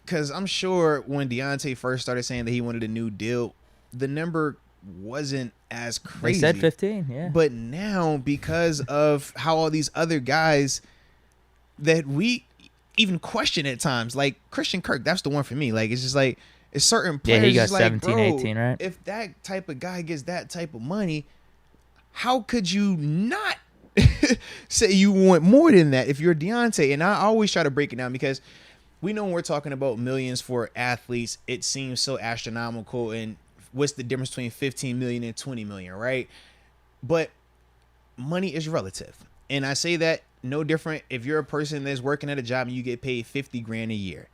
Because I'm sure when Deontay first started saying that he wanted a new deal, the number wasn't as crazy. They said 15, yeah. But now, because of how all these other guys that we even question at times, like Christian Kirk, that's the one for me. Like, it's just like, it's certain players. Yeah, he got like, 17, 18, right? If that type of guy gets that type of money, how could you not say you want more than that if you're Deontay? And I always try to break it down because we know when we're talking about millions for athletes, it seems so astronomical. And what's the difference between 15 million and 20 million, right? But money is relative. And I say that no different if you're a person that's working at a job and you get paid 50 grand a year.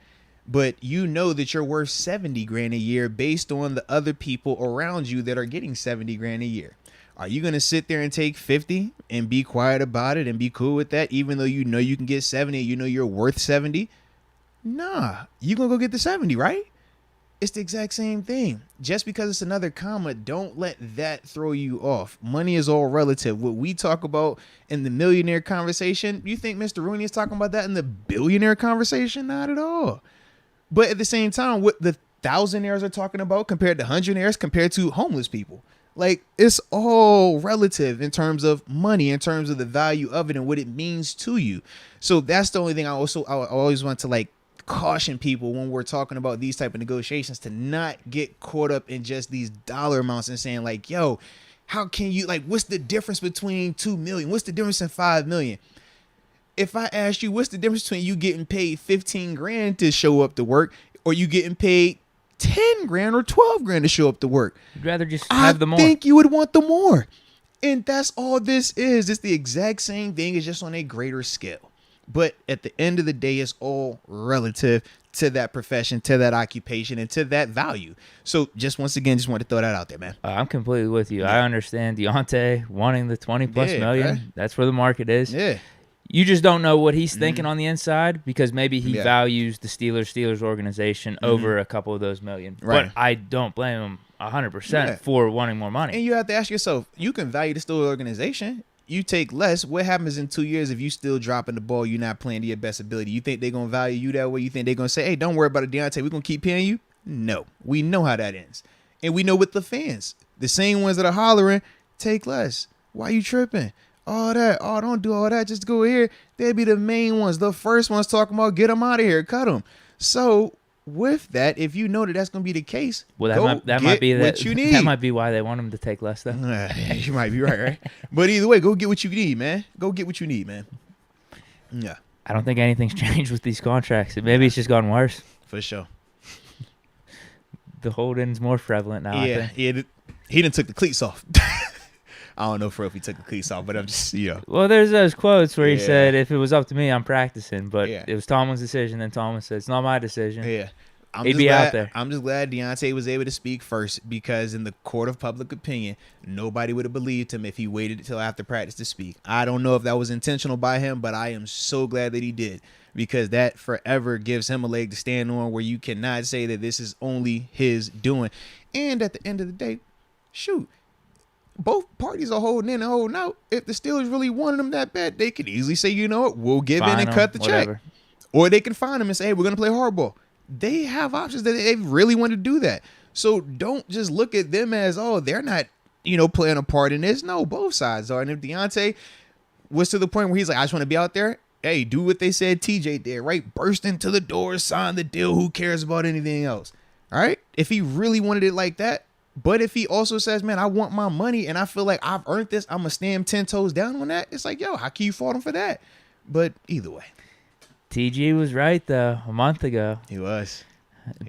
But you know that you're worth 70 grand a year based on the other people around you that are getting 70 grand a year. Are you going to sit there and take 50 and be quiet about it and be cool with that, even though you know you can get 70 and you know you're worth 70? Nah, you going to go get the 70, right? It's the exact same thing. Just because it's another comma, don't let that throw you off. Money is all relative. What we talk about in the millionaire conversation, you think Mr. Rooney is talking about that in the billionaire conversation? Not at all. But at the same time, what the thousandaires are talking about compared to hundredaires compared to homeless people. Like, it's all relative in terms of money, in terms of the value of it and what it means to you. So that's the only thing I always want to like caution people when we're talking about these type of negotiations, to not get caught up in just these dollar amounts and saying like, yo, how can you, like, what's the difference between 2 million? What's the difference in 5 million? If I asked you, what's the difference between you getting paid 15 grand to show up to work or you getting paid 10 grand or 12 grand to show up to work? You'd rather just have the more. I think you would want the more. And that's all this is. It's the exact same thing. It's just on a greater scale. But at the end of the day, it's all relative to that profession, to that occupation, and to that value. So just once again, just want to throw that out there, man. I'm completely with you. Yeah. I understand Deontay wanting the 20 plus million. Right? That's where the market is. Yeah. You just don't know what he's thinking on the inside because maybe he values the Steelers organization over a couple of those million. Right. But I don't blame him 100% for wanting more money. And you have to ask yourself, you can value the Steelers organization. You take less. What happens in 2 years if you still dropping the ball, you're not playing to your best ability? You think they're going to value you that way? You think they're going to say, hey, don't worry about it, Deontay, we're going to keep paying you? No. We know how that ends. And we know with the fans, the same ones that are hollering, take less. Why you tripping? All that. Oh, don't do all that. Just go here. They'll be the main ones. The first ones talking about get them out of here. Cut them. So with that, if you know that that's going to be the case, well, that might be what you need. That might be why they want him to take less, though. You might be right? But either way, go get what you need, man. Go get what you need, man. Yeah. I don't think anything's changed with these contracts. Maybe it's just gotten worse. For sure. The holding's more prevalent now. Yeah. He done took the cleats off. I don't know for if he took the cleats off, but I'm just, Well, there's those quotes where he said, if it was up to me, I'm practicing. But it was Tomlin's decision. Then Tomlin said, it's not my decision. Yeah. He'd be out there. I'm just glad Deontay was able to speak first, because in the court of public opinion, nobody would have believed him if he waited until after practice to speak. I don't know if that was intentional by him, but I am so glad that he did, because that forever gives him a leg to stand on, where you cannot say that this is only his doing. And at the end of the day, shoot, both parties are holding in and holding out. If the Steelers really wanted him that bad, they could easily say, you know what, we'll give in and cut the check. Or they can fine him and say, hey, we're going to play hardball. They have options that they really want to do that. So don't just look at them as, oh, they're not, playing a part in this. No, both sides are. And if Deontay was to the point where he's like, I just want to be out there, hey, do what they said TJ did, right? Burst into the door, sign the deal. Who cares about anything else? All right? If he really wanted it like that, but if he also says, man, I want my money and I feel like I've earned this, I'm going to stand 10 toes down on that. It's like, yo, how can you fault him for that? But either way. TG was right, though, a month ago. He was.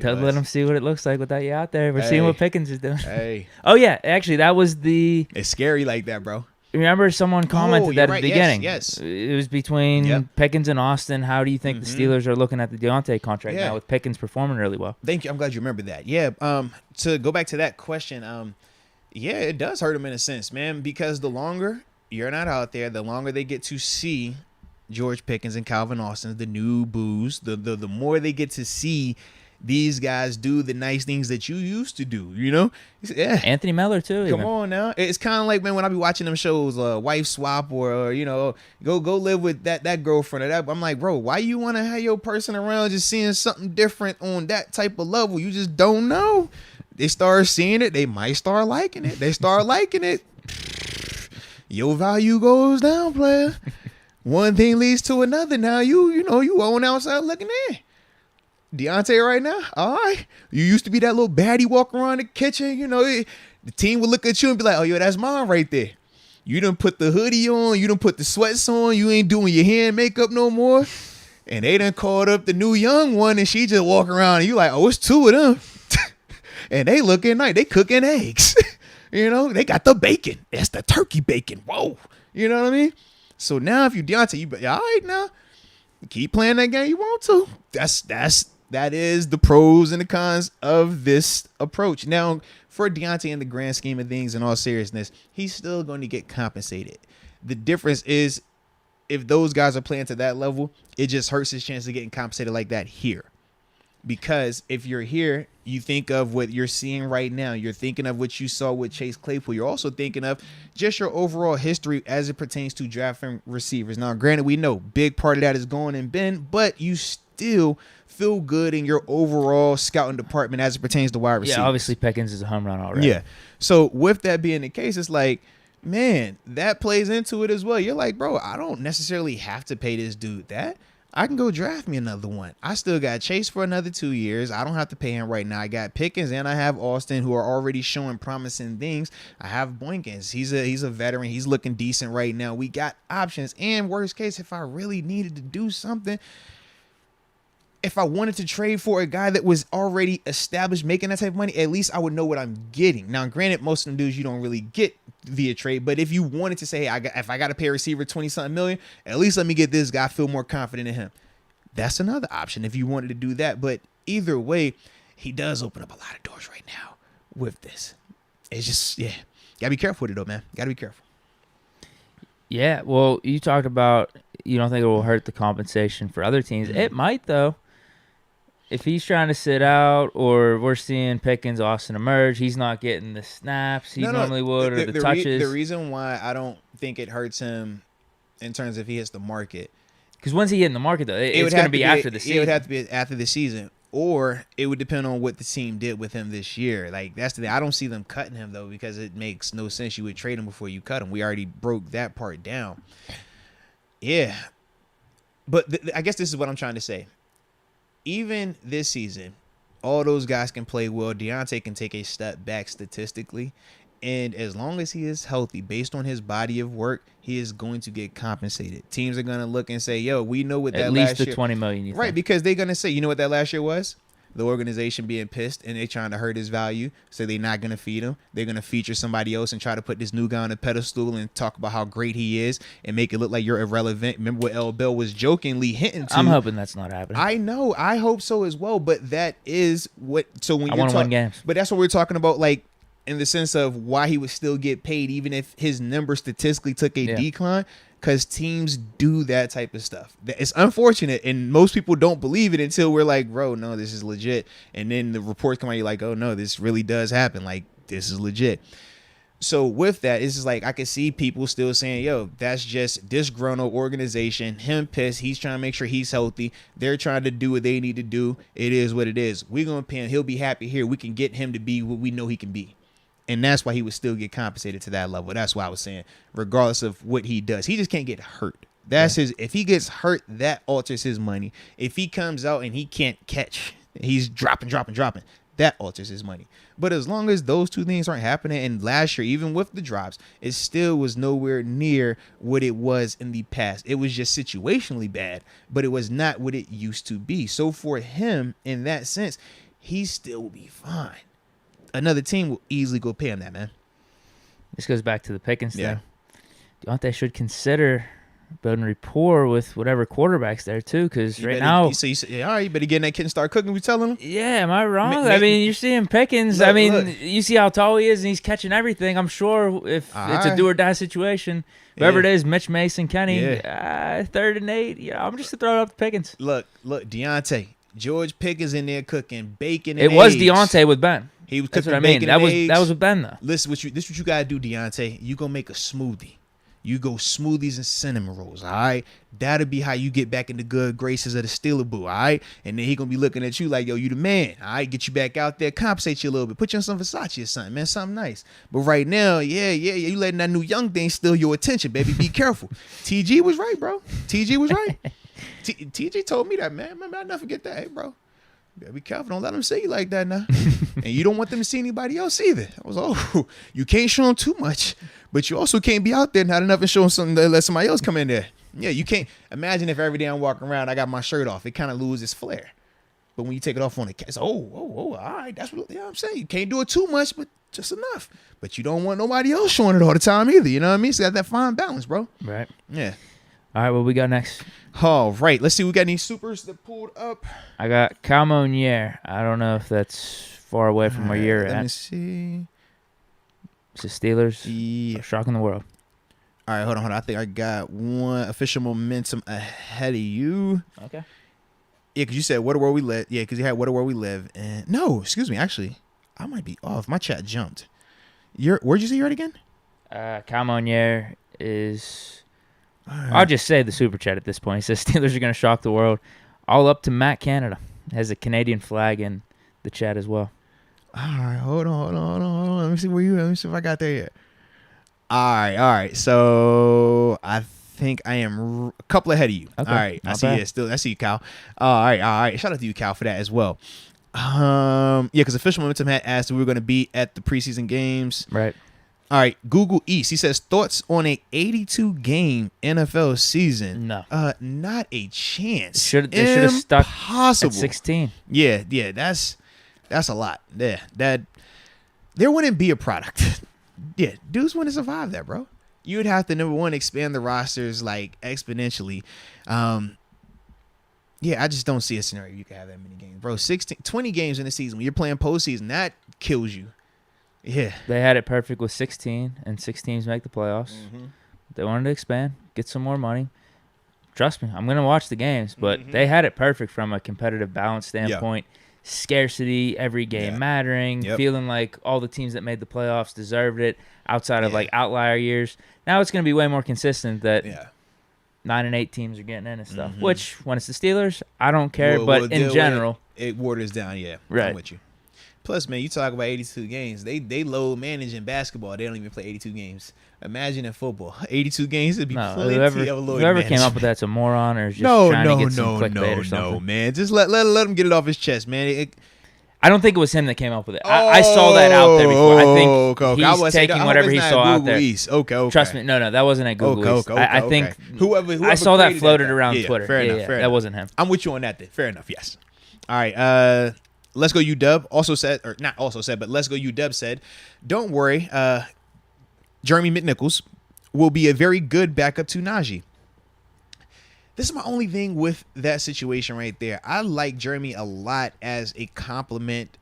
Let him see what it looks like without you out there. We're seeing what Pickens is doing. Hey. Oh, yeah. Actually, that was the... It's scary like that, bro. Remember someone commented that at the beginning? Yes. It was between Pickens and Austin. How do you think the Steelers are looking at the Deontay contract now with Pickens performing really well? Thank you. I'm glad you remember that. Yeah. To go back to that question, it does hurt him in a sense, man, because the longer you're not out there, the longer they get to see George Pickens and Calvin Austin, the new boos, the more they get to see these guys do the nice things that you used to do, Yeah. Anthony Miller, too. Come on now. It's kind of like, man, when I be watching them shows, Wife Swap or go live with that girlfriend or that. I'm like, bro, why you want to have your person around just seeing something different on that type of level? You just don't know. They start seeing it. They might start liking it. They start liking it. Your value goes down, player. One thing leads to another. Now you own outside looking in. Deontay right now, all right. You used to be that little baddie walk around the kitchen. The team would look at you and be like, oh, yo, that's mine right there. You done put the hoodie on. You done put the sweats on. You ain't doing your hair and makeup no more. And they done called up the new young one, and she just walk around, and you like, oh, it's two of them. And they looking nice. They cooking eggs. They got the bacon. That's the turkey bacon. Whoa. You know what I mean? So now if you Deontay, you be all right now. Keep playing that game you want to. That is the pros and the cons of this approach. Now, for Deontay in the grand scheme of things, in all seriousness, he's still going to get compensated. The difference is if those guys are playing to that level, it just hurts his chance of getting compensated like that here. Because if you're here, you think of what you're seeing right now. You're thinking of what you saw with Chase Claypool. You're also thinking of just your overall history as it pertains to drafting receivers. Now, granted, we know big part of that is going and Ben, but you still feel good in your overall scouting department as it pertains to wide receivers. Yeah, obviously Pickens is a home run already. Yeah. So with that being the case, it's like, man, that plays into it as well. You're like, bro, I don't necessarily have to pay this dude that. I can go draft me another one. I still got Chase for another 2 years. I don't have to pay him right now. I got Pickens and I have Austin, who are already showing promising things. I have Boykins. He's a veteran. He's looking decent right now. We got options. And worst case, if I really needed to do something, if I wanted to trade for a guy that was already established making that type of money, at least I would know what I'm getting. Now, granted, most of them dudes you don't really get via trade, but if you wanted to say, hey, if I got to pay a receiver 20-something million, at least let me get this guy, feel more confident in him. That's another option if you wanted to do that. But either way, he does open up a lot of doors right now with this. It's just, yeah, gotta be careful with it though, man. Gotta be careful. Yeah, well, you talked about you don't think it will hurt the compensation for other teams. It might, though. If he's trying to sit out, or we're seeing Pickens, Austin emerge, he's not getting the snaps he normally would, or the touches. The reason why I don't think it hurts him in terms of if he hits the market. Because once he hit in the market, though, it's going to be after the season. It would have to be after the season, or it would depend on what the team did with him this year. Like, that's the thing. I don't see them cutting him, though, because it makes no sense. You would trade him before you cut him. We already broke that part down. Yeah. But I guess this is what I'm trying to say. Even this season, all those guys can play well. Deontay can take a step back statistically. And as long as he is healthy, based on his body of work, he is going to get compensated. Teams are going to look and say, yo, we know what that last year. At least the $20 million. Right, because they're going to say, you know what that last year was? the organization being pissed and they trying to hurt his value, so they're not gonna feed him. They're gonna feature somebody else and try to put this new guy on a pedestal and talk about how great he is and make it look like you're irrelevant. Remember what L. Bell was jokingly hinting to? I'm hoping that's not happening. I know, I hope so as well. But that is what. So when I want to win games, but that's what we're talking about, like in the sense of why he would still get paid even if his number statistically took a decline. Because teams do that type of stuff. It's unfortunate, and most people don't believe it until we're like, bro, no, this is legit. And then the reports come out, you're like, oh, no, this really does happen. Like, this is legit. So with that, it's just like I can see people still saying, yo, that's just disgruntled organization. Him pissed. He's trying to make sure he's healthy. They're trying to do what they need to do. It is what it is. We're going to pay him. He'll be happy here. We can get him to be what we know he can be. And that's why he would still get compensated to that level. That's why I was saying, regardless of what he does, he just can't get hurt. That's his. If he gets hurt, that alters his money. If he comes out and he can't catch, he's dropping, that alters his money. But as long as those two things aren't happening, and last year, even with the drops, it still was nowhere near what it was in the past. It was just situationally bad, but it was not what it used to be. So for him, in that sense, he still will be fine. Another team will easily go pay him that, man. This goes back to the Pickens thing. Deontay should consider building rapport with whatever quarterback's there, too, because right now... So you say, all right, you better get in that kid and start cooking. We telling him? Yeah, am I wrong? I mean, you're seeing Pickens. Look. You see how tall he is, and he's catching everything. I'm sure if it's a do-or-die situation, whoever it is, Mitch Mason, Kenny, 3rd and 8, I'm just throwing up the Pickens. Look, Deontay. George Pickens in there cooking bacon and eggs. It was Deontay with Ben. He was cooking bacon and eggs. That was with Ben, though. Listen, this is what you got to do, Deontay. You going to make a smoothie. You go smoothies and cinnamon rolls, all right? That'll be how you get back in the good graces of the Steeler Boo, all right? And then he going to be looking at you like, yo, you the man, all right? Get you back out there, compensate you a little bit. Put you on some Versace or something, man, something nice. But right now, you letting that new young thing steal your attention, baby. Be careful. TG was right, bro. TG was right. TG told me that, man. I'll never forget that. Hey, bro. You gotta be careful. Don't let them see you like that now. And you don't want them to see anybody else either. I was, you can't show them too much, but you also can't be out there not enough and show them something to let somebody else come in there. Yeah, you can't. Imagine if every day I'm walking around, I got my shirt off. It kind of loses flair. But when you take it off on the cast, all right. That's what I'm saying. You can't do it too much, but just enough. But you don't want nobody else showing it all the time either. You know what I mean? So you got that fine balance, bro. Right. Yeah. All right, what we got next? All right, let's see. We got any supers that pulled up? I got Calmonier. I don't know if that's far away from where you're at. Let me see. It's the Steelers. Yeah. Shocking the world. All right, hold on. I think I got one official momentum ahead of you. Okay. Yeah, because you said, what where we live. Yeah, because you had what where we live. And no, excuse me. Actually, I might be off. My chat jumped. Where'd you say you're at again? Calmonier is... I'll just say the super chat at this point. He says Steelers are going to shock the world. All up to Matt Canada. Has a Canadian flag in the chat as well. All right, hold on. Let me see Let me see if I got there yet. All right. So I think I am a couple ahead of you. Okay. All right, I see you, Cal. All right. Shout out to you, Cal, for that as well. Because official momentum had asked if we were going to be at the preseason games. Right. All right, Google East. He says, thoughts on a 82-game NFL season? No. Not a chance. They should have stuck at 16. Yeah, that's a lot. Yeah, there wouldn't be a product. Yeah, dudes wouldn't survive that, bro. You would have to, number one, expand the rosters like exponentially. Yeah, I just don't see a scenario you can have that many games, bro. 20 games in a season. When you're playing postseason, that kills you. Yeah. They had it perfect with 16, and 6 teams make the playoffs. Mm-hmm. They wanted to expand, get some more money. Trust me, I'm going to watch the games, but they had it perfect from a competitive balance standpoint. Yep. Scarcity, every game mattering, feeling like all the teams that made the playoffs deserved it outside of like outlier years. Now it's going to be way more consistent that 9 and 8 teams are getting in and stuff, which when it's the Steelers, I don't care, but in general. It waters down, Right. I'm with you. Plus, man, you talk about 82 games. They load manage in basketball. They don't even play 82 games. Imagine in football. 82 games, it'd be plenty of load whoever came up with that's a moron or is just trying to get some clickbait or something. No, man. Just let him get it off his chest, man. I don't think it was him that came up with it. I saw that out there before. I think he's taking whatever he saw out there. Okay. Trust me. No, that wasn't at Google East. I think whoever I saw that floated around Twitter. Fair enough. That wasn't him. I'm with you on that then. Fair enough, yes. All right. Let's Go UW also said, or not also said, but Let's Go UW said, don't worry, Jeremy McNichols will be a very good backup to Najee. This is my only thing with that situation right there. I like Jeremy a lot as a compliment,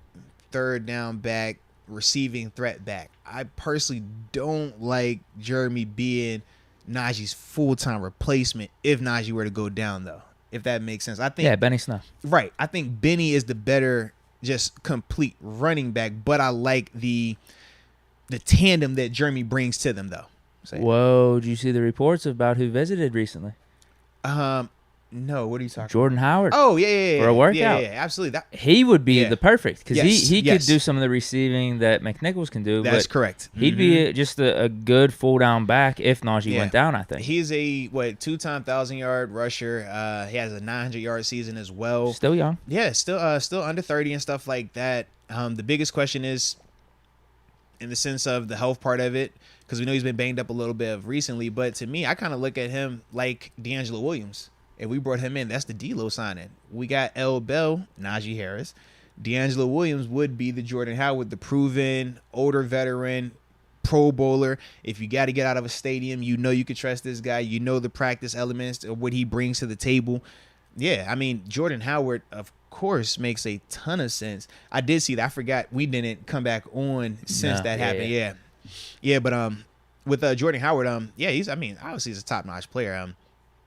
third down back, receiving threat back. I personally don't like Jeremy being Najee's full-time replacement if Najee were to go down, though, if that makes sense. I think Benny Snell. Right. I think Benny is the better just complete running back, but I like the tandem that Jeremy brings to them, though. Whoa, did you see the reports about who visited recently? No, what are you talking Jordan Howard. Oh, yeah. For a workout. Yeah, absolutely. He would be the perfect because he yes. could do some of the receiving that McNichols can do. That's correct. He'd be just a good full down back if Najee went down, I think. He's a, 2-time 1,000-yard rusher. He has a 900-yard season as well. Still young. Yeah, still under 30 and stuff like that. The biggest question is in the sense of the health part of it, because we know he's been banged up a little bit recently. But to me, I kind of look at him like D'Angelo Williams. If we brought him in, that's the D-Lo signing. We got L. Bell, Najee Harris. D'Angelo Williams would be the Jordan Howard, the proven older veteran, Pro Bowler. If you got to get out of a stadium, you know you can trust this guy. You know the practice elements of what he brings to the table. Yeah, I mean, Jordan Howard, of course, makes a ton of sense. I did see that. I forgot we didn't come back on since that happened. Yeah, but with Jordan Howard, obviously he's a top-notch player.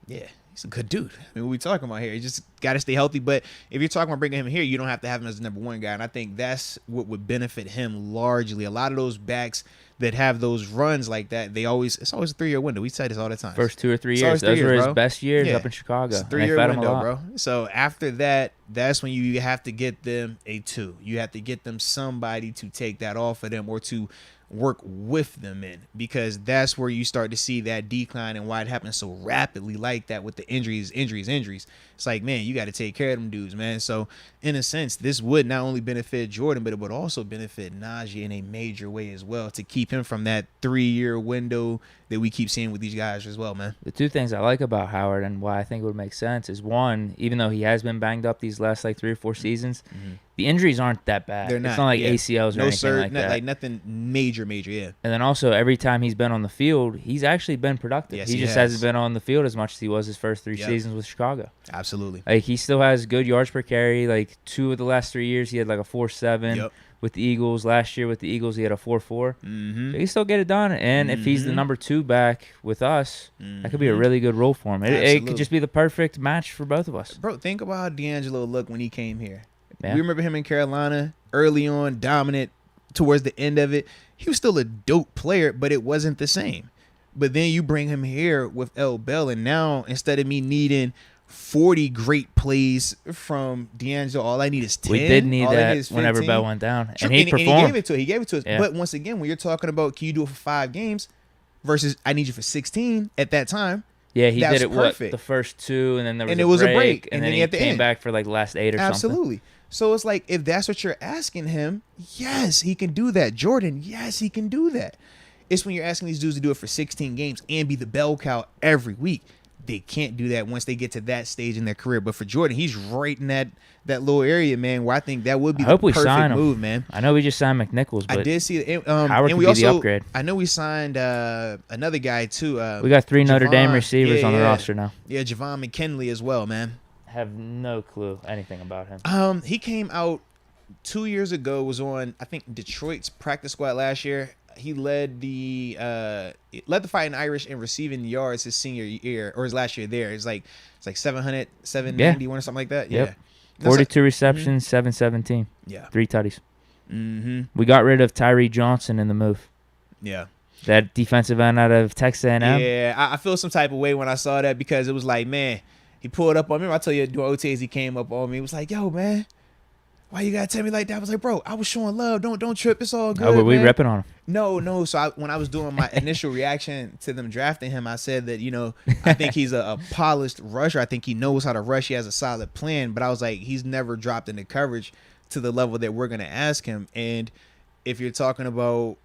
He's a good dude. I mean, what we talking about here? You just got to stay healthy. But if you're talking about bringing him here, you don't have to have him as the number one guy. And I think that's what would benefit him largely. A lot of those backs that have those runs like that, it's always a 3-year window. We say this all the time. First 2 or 3 years. Those were his best years up in Chicago. It's a 3-year window, bro. So after that, that's when you have to get them a 2. You have to get them somebody to take that off of them or to work with them in, because that's where you start to see that decline and why it happens so rapidly like that with the injuries. It's like, man, you got to take care of them dudes, man. So in a sense, this would not only benefit Jordan, but it would also benefit Najee in a major way as well, to keep him from that 3-year window that we keep seeing with these guys as well, man. The two things I like about Howard and why I think it would make sense is, one, even though he has been banged up these last 3 or 4 seasons, the injuries aren't that bad. They're not. It's not like ACLs or anything like that. Like nothing major, yeah. And then also, every time he's been on the field, he's actually been productive. Yes, he just hasn't been on the field as much as he was his first 3 seasons with Chicago. Absolutely. Like, he still has good yards per carry. Like, 2 of the last 3 years, he had like a 4.7. With the Eagles. Last year with the Eagles, he had a 4.4. So he still get it done. And if he's the number 2 back with us, that could be a really good role for him. It could just be the perfect match for both of us. Bro, think about how D'Angelo looked when he came here. Yeah. We remember him in Carolina early on, dominant. Towards the end of it, he was still a dope player, but it wasn't the same. But then you bring him here with L. Bell, and now instead of me needing 40 great plays from D'Angelo, all I need is 10. We did need that whenever Bell went down. Sure. And he performed. And he gave it to us. Yeah. But once again, when you're talking about can you do it for 5 games versus I need you for 16 at that time. Yeah, he did it the first 2, and then there was a break. And then he came back for like the last 8 or something. Absolutely. So it's like, if that's what you're asking him, yes, he can do that. Jordan, yes, he can do that. It's when you're asking these dudes to do it for 16 games and be the bell cow every week. They can't do that once they get to that stage in their career. But for Jordan, he's right in that little area, man, where I think that would be the perfect move, man. I know we just signed McNichols, but I did see it. Howard and could be the upgrade. I know we signed another guy, too. We got 3 Notre Dame receivers on the roster now. Yeah, Javon McKinley as well, man. Have no clue anything about him. He came out 2 years ago, was on, I think, Detroit's practice squad last year. He led the Fighting Irish in receiving yards his senior year, or his last year there. It's like 700, 791 or something like that. Yep. Yeah. 42 receptions, 717. Yeah. 3 tutties. We got rid of Tyree Johnson in the move. Yeah. That defensive end out of Texas A&M. Yeah, I feel some type of way when I saw that, because it was like, man, he pulled up on me. I tell you, during OTAs, he came up on me. It was like, yo, man, why you gotta tell me like that? I was like, bro, I was showing love. Don't trip. It's all good. Oh, were we repping on him? No. So when I was doing my initial reaction to them drafting him, I said that, I think he's a polished rusher. I think he knows how to rush. He has a solid plan. But I was like, he's never dropped into coverage to the level that we're gonna ask him. And if you're talking about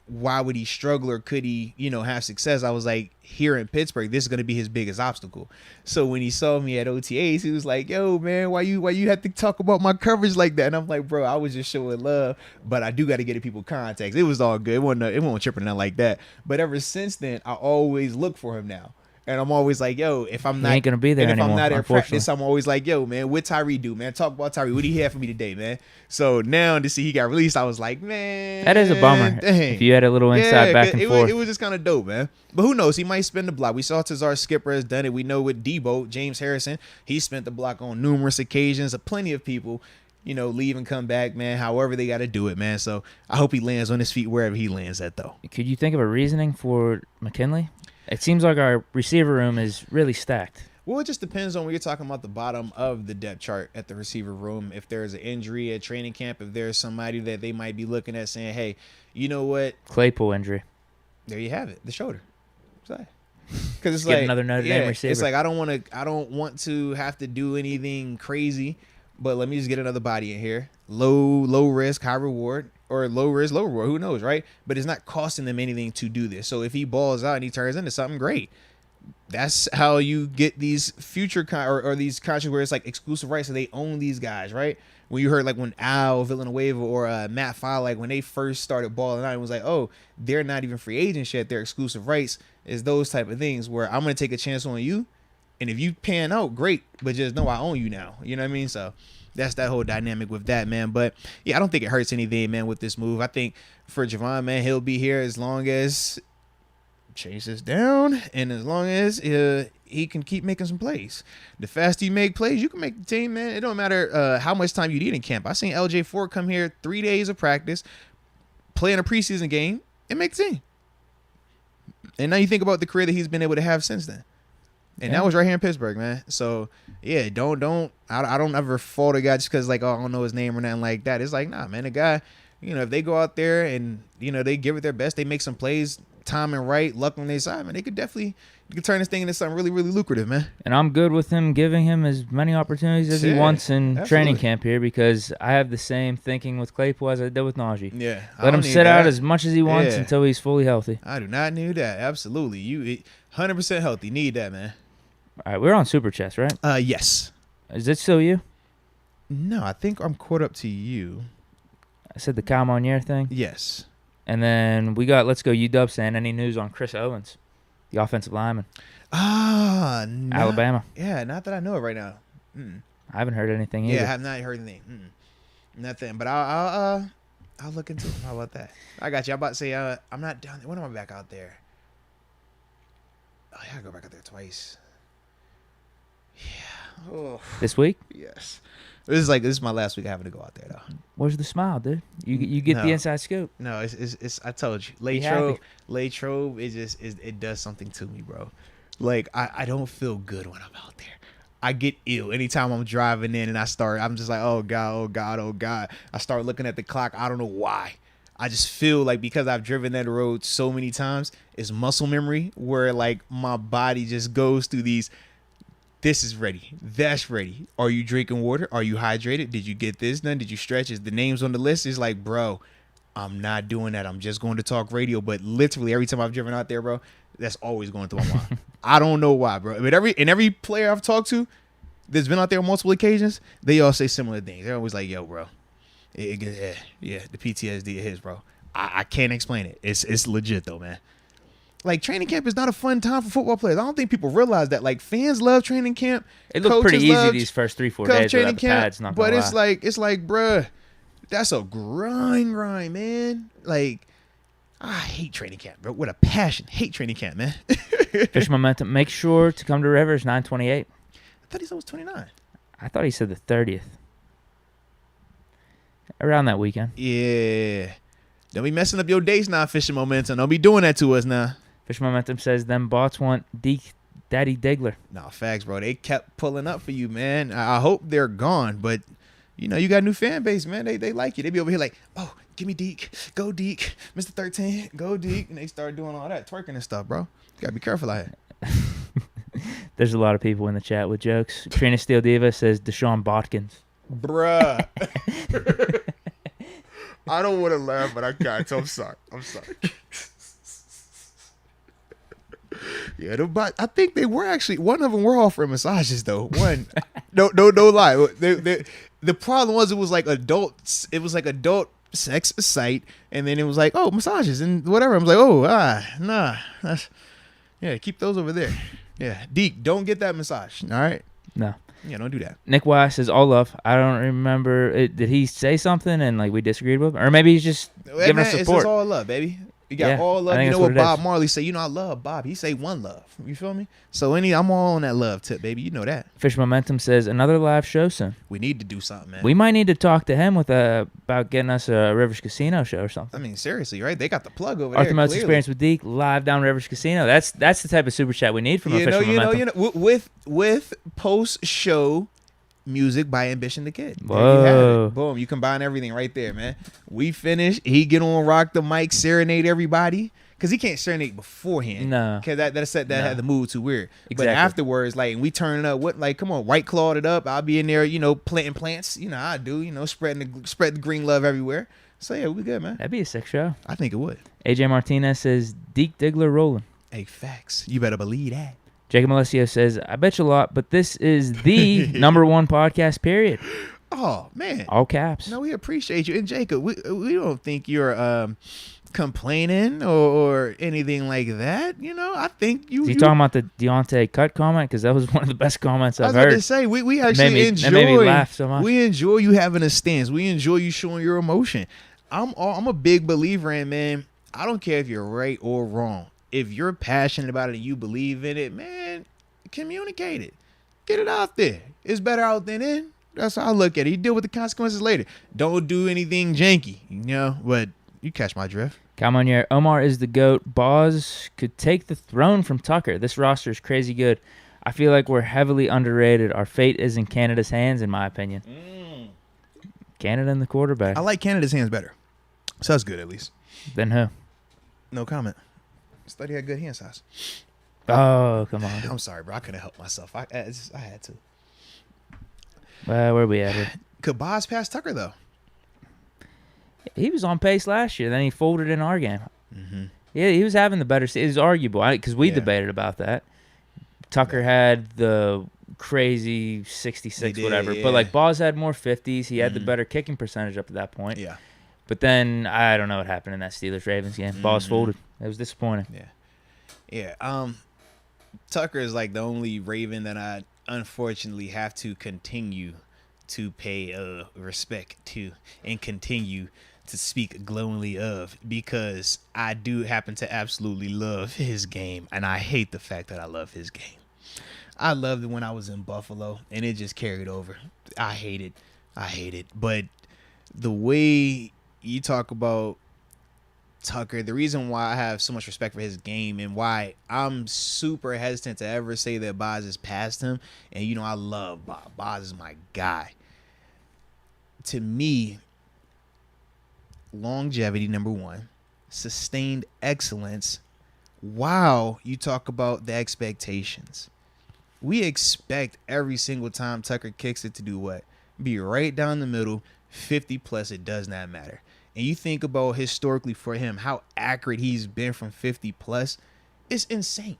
why would he struggle or could he, have success? I was like, here in Pittsburgh, this is going to be his biggest obstacle. So when he saw me at OTAs, he was like, yo, man, why you have to talk about my coverage like that? And I'm like, bro, I was just showing love, but I do got to get people context. It was all good. It wasn't tripping nothing like that. But ever since then, I always look for him now. And I'm always like, yo, if I'm not, ain't gonna be there anymore, if I'm not in practice, I'm always like, yo, man, what Tyree do, man? Talk about Tyree. What did he have for me today, man? So now to see he got released, I was like, man, that is a bummer. Dang. If you had a little inside back and forth, it was just kind of dope, man. But who knows? He might spin the block. We saw Tazar Skipper has done it. We know with Debo, James Harrison, he spent the block on numerous occasions. Plenty of people, leave and come back, man. However they got to do it, man. So I hope he lands on his feet wherever he lands at, though. Could you think of a reasoning for McKinley? It seems like our receiver room is really stacked. Well, it just depends on when you're talking about the bottom of the depth chart at the receiver room. If there's an injury at training camp, if there's somebody that they might be looking at saying, hey, you know what? Claypool injury. There you have it. The shoulder. Because it's get another Notre Dame receiver. It's like I don't want to have to do anything crazy, but let me just get another body in here. Low risk, high reward. Or low risk, low reward, who knows, right? But it's not costing them anything to do this. So if he balls out and he turns into something great, that's how you get these future or these contracts where it's like exclusive rights, so they own these guys, right? When you heard like when Al Villanueva or Matt File, like when they first started balling out, it was like, oh, they're not even free agents yet, they're exclusive rights. Is those type of things where I'm gonna take a chance on you, and if you pan out, great, but just know I own you now. You know what I mean? So that's that whole dynamic with that, man. But yeah, I don't think it hurts anything, man, with this move. I think for Javon, man, he'll be here as long as Chase is down and as long as he can keep making some plays. The faster you make plays, you can make the team, man. It don't matter how much time you need in camp. I seen LJ Ford come here 3 days of practice, play in a preseason game, and make the team. And now you think about the career that he's been able to have since then. And that was right here in Pittsburgh, man. So, yeah, I don't ever fault a guy just because, like, oh, I don't know his name or nothing like that. It's like, nah, man, the guy, if they go out there and, they give it their best, they make some plays, time and right, luck on their side, man, they could definitely turn this thing into something really, really lucrative, man. And I'm good with him giving him as many opportunities as he wants in training camp here because I have the same thinking with Claypool as I did with Najee. Yeah. Let him sit out as much as he wants until he's fully healthy. I do not need that. Absolutely. You 100% healthy. Need that, man. All right, we're on Super Chats, right? Yes. Is it still you? No, I think I'm caught up to you. I said the Kyle Monier thing? Yes. And then we got Let's Go UW saying any news on Chris Owens, the offensive lineman. Alabama. Yeah, not that I know of right now. I haven't heard anything either. Yeah, I have not heard anything. Nothing, but I'll look into it. How about that? I got you. I'm about to say I'm not down there. When am I back out there? Oh, yeah, I go back out there twice. Yeah. Oh. This week? Yes. This is my last week having to go out there though. Where's the smile, dude? You get the inside scoop. No, it's I told you. Latrobe, it does something to me, bro. Like I don't feel good when I'm out there. I get ill anytime I'm driving in and I'm just like, oh God. I start looking at the clock. I don't know why. I just feel like because I've driven that road so many times, it's muscle memory where like my body just goes through these. This is ready. That's ready. Are you drinking water? Are you hydrated? Did you get this done? Did you stretch? Is the names on the list? It's like, bro, I'm not doing that. I'm just going to talk radio. But literally every time I've driven out there, bro, that's always going through my mind. I don't know why, bro. But every player I've talked to that's been out there on multiple occasions, they all say similar things. They're always like, yo, bro, the PTSD is, bro. I can't explain it. It's legit though, man. Like, training camp is not a fun time for football players. I don't think people realize that. Like, fans love training camp. It looked pretty easy these first 3-4 days without the pads, not gonna lie. It's like, bruh, that's a grind, man. Like, I hate training camp, bro. With a passion. Hate training camp, man. Fish Momentum. Make sure to come to Rivers, 9/28. I thought he said it was 29. I thought he said the 30th. Around that weekend. Yeah. Don't be messing up your dates now, Fish Momentum. Don't be doing that to us now. Fish Momentum says them bots want Deke Daddy Diggler. Nah, facts, bro. They kept pulling up for you, man. I hope they're gone, but you got a new fan base, man. They like you. They be over here like, oh, give me Deke. Go Deke. Mr. 13, go Deke. And they start doing all that, twerking and stuff, bro. You got to be careful out here. There's a lot of people in the chat with jokes. Trina Steel Diva says Deshaun Botkins. Bruh. I don't want to laugh, but I got to. I'm sorry. Yeah, I think they were actually, one of them were offering massages though. One, no lie. The problem was it was like adult sex site, and then it was like, oh, massages and whatever. I was like, nah, yeah, keep those over there. Yeah, Deke, don't get that massage. All right. No. Yeah, don't do that. Nick Wise says all love. I don't remember. Did he say something and like we disagreed with him, or maybe he's just giving us support? It's just all love, baby. You got all love. You know what Bob Marley say? You know I love Bob. He say one love. You feel me? So I'm all on that love tip, baby. You know that. Fish Momentum says another live show soon. We need to do something, man. We might need to talk to him about getting us a Rivers Casino show or something. I mean, seriously, right? They got the plug over Arthur there. Moats Experience with Deke live down Rivers Casino. That's the type of super chat we need from a Fish Momentum. With post show music by Ambition the Kid. Whoa. There you have it. Boom. You combine everything right there, man. We finish. He get on rock the mic, serenade everybody. Because he can't serenade beforehand. No. Because that had the mood too weird. Exactly. But afterwards, like, we turn it up. Come on, White Clawed it up. I'll be in there, planting plants. I do, spread the green love everywhere. So, yeah, we good, man. That'd be a sick show. I think it would. AJ Martinez says, Deke Diggler rolling. Hey, facts. You better believe that. Jacob Alessio says, I bet you a lot, but this is the number one podcast, period. Oh, man. All caps. No, we appreciate you. And, Jacob, we don't think you're complaining or anything like that. I think you. Is he talking about the Deontay cut comment? Because that was one of the best comments I've heard. I was about to say, we actually enjoy. It made me laugh so much. We enjoy you having a stance. We enjoy you showing your emotion. I'm a big believer in, man, I don't care if you're right or wrong. If you're passionate about it and you believe in it, man, communicate it. Get it out there. It's better out than in. That's how I look at it. You deal with the consequences later. Don't do anything janky, but you catch my drift. Come on here. Omar is the GOAT. Boz could take the throne from Tucker. This roster is crazy good. I feel like we're heavily underrated. Our fate is in Canada's hands, in my opinion. Canada and the quarterback. I like Canada's hands better. So that's good, at least. Then who? No comment. I thought he had good hand size. Oh, come on. I'm sorry, bro. I couldn't help myself. I had to. Where are we at here? Could Boz pass Tucker, though? He was on pace last year. Then he folded in our game. Mm-hmm. Yeah, he was having the better. It was arguable because we debated about that. Tucker had the crazy 66, whatever. Yeah. But like Boz had more 50s. He had the better kicking percentage up to that point. Yeah. But then I don't know what happened in that Steelers-Ravens game. Boz folded. It was disappointing. Yeah. Tucker is like the only Raven that I unfortunately have to continue to pay respect to and continue to speak glowingly of, because I do happen to absolutely love his game, and I hate the fact that I love his game. I loved it when I was in Buffalo, and it just carried over. I hate it. But the way you talk about Tucker, the reason why I have so much respect for his game and why I'm super hesitant to ever say that Boz is past him, and I love Boz. Boz is my guy. To me, longevity, number one, sustained excellence. Wow, you talk about the expectations. We expect every single time Tucker kicks it to do what? Be right down the middle, 50 plus, it does not matter. And you think about historically for him, how accurate he's been from 50 plus, it's insane.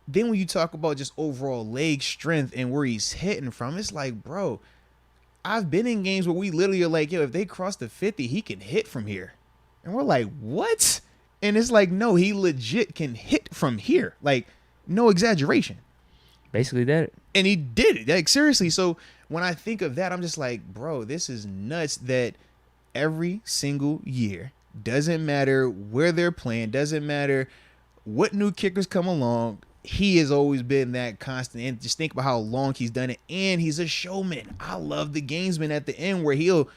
Then when you talk about just overall leg strength and where he's hitting from, it's like, bro, I've been in games where we literally are like, if they cross the 50, he can hit from here. And we're like, what? And it's like, no, he legit can hit from here. Like, no exaggeration. Basically did it. And he did it. Like, seriously. So when I think of that, I'm just like, bro, this is nuts that every single year, doesn't matter where they're playing, doesn't matter what new kickers come along, he has always been that constant. And just think about how long he's done it. And he's a showman. I love the gamesman at the end where he'll,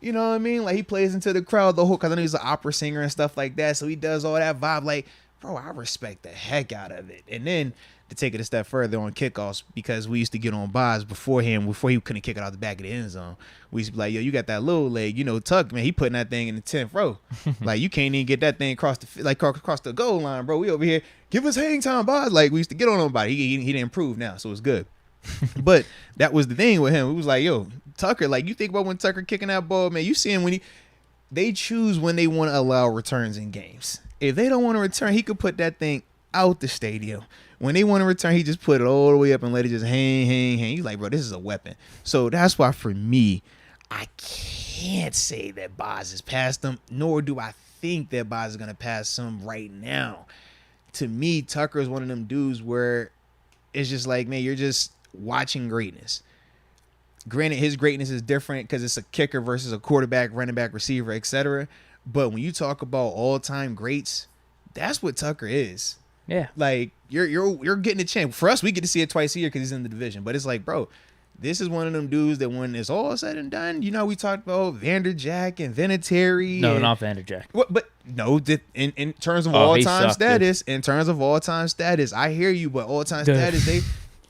you know what I mean? Like, he plays into the crowd the whole, because I know he's an opera singer and stuff like that. So he does all that vibe. Like, bro, I respect the heck out of it. And then to take it a step further on kickoffs, because we used to get on Boz beforehand, before he couldn't kick it out the back of the end zone. We used to be like, yo, you got that little leg, Tuck, man, he putting that thing in the 10th row. Like, you can't even get that thing across the goal line, bro. We over here, give us hang time, Boz. Like, we used to get on him, he didn't improve now, so it's good. But that was the thing with him. It was like, yo, Tucker, like, you think about when Tucker kicking that ball, man, you see him when they choose when they want to allow returns in games. If they don't want to return, he could put that thing out the stadium. When they want to return, he just put it all the way up and let it just hang. You like, bro, this is a weapon. So that's why for me, I can't say that Boz has passed him, nor do I think that Boz is going to pass him right now. To me, Tucker is one of them dudes where it's just like, man, you're just watching greatness. Granted, his greatness is different because it's a kicker versus a quarterback, running back, receiver, etc. But when you talk about all-time greats, that's what Tucker is. Yeah. Like, you're getting a chance. For us, we get to see it twice a year because he's in the division. But it's like, bro, this is one of them dudes that when it's all said and done, you know, we talked about Vanderjack and Vinatieri. No, not Vanderjack. But no, in terms of all-time status, I hear you, but all-time status,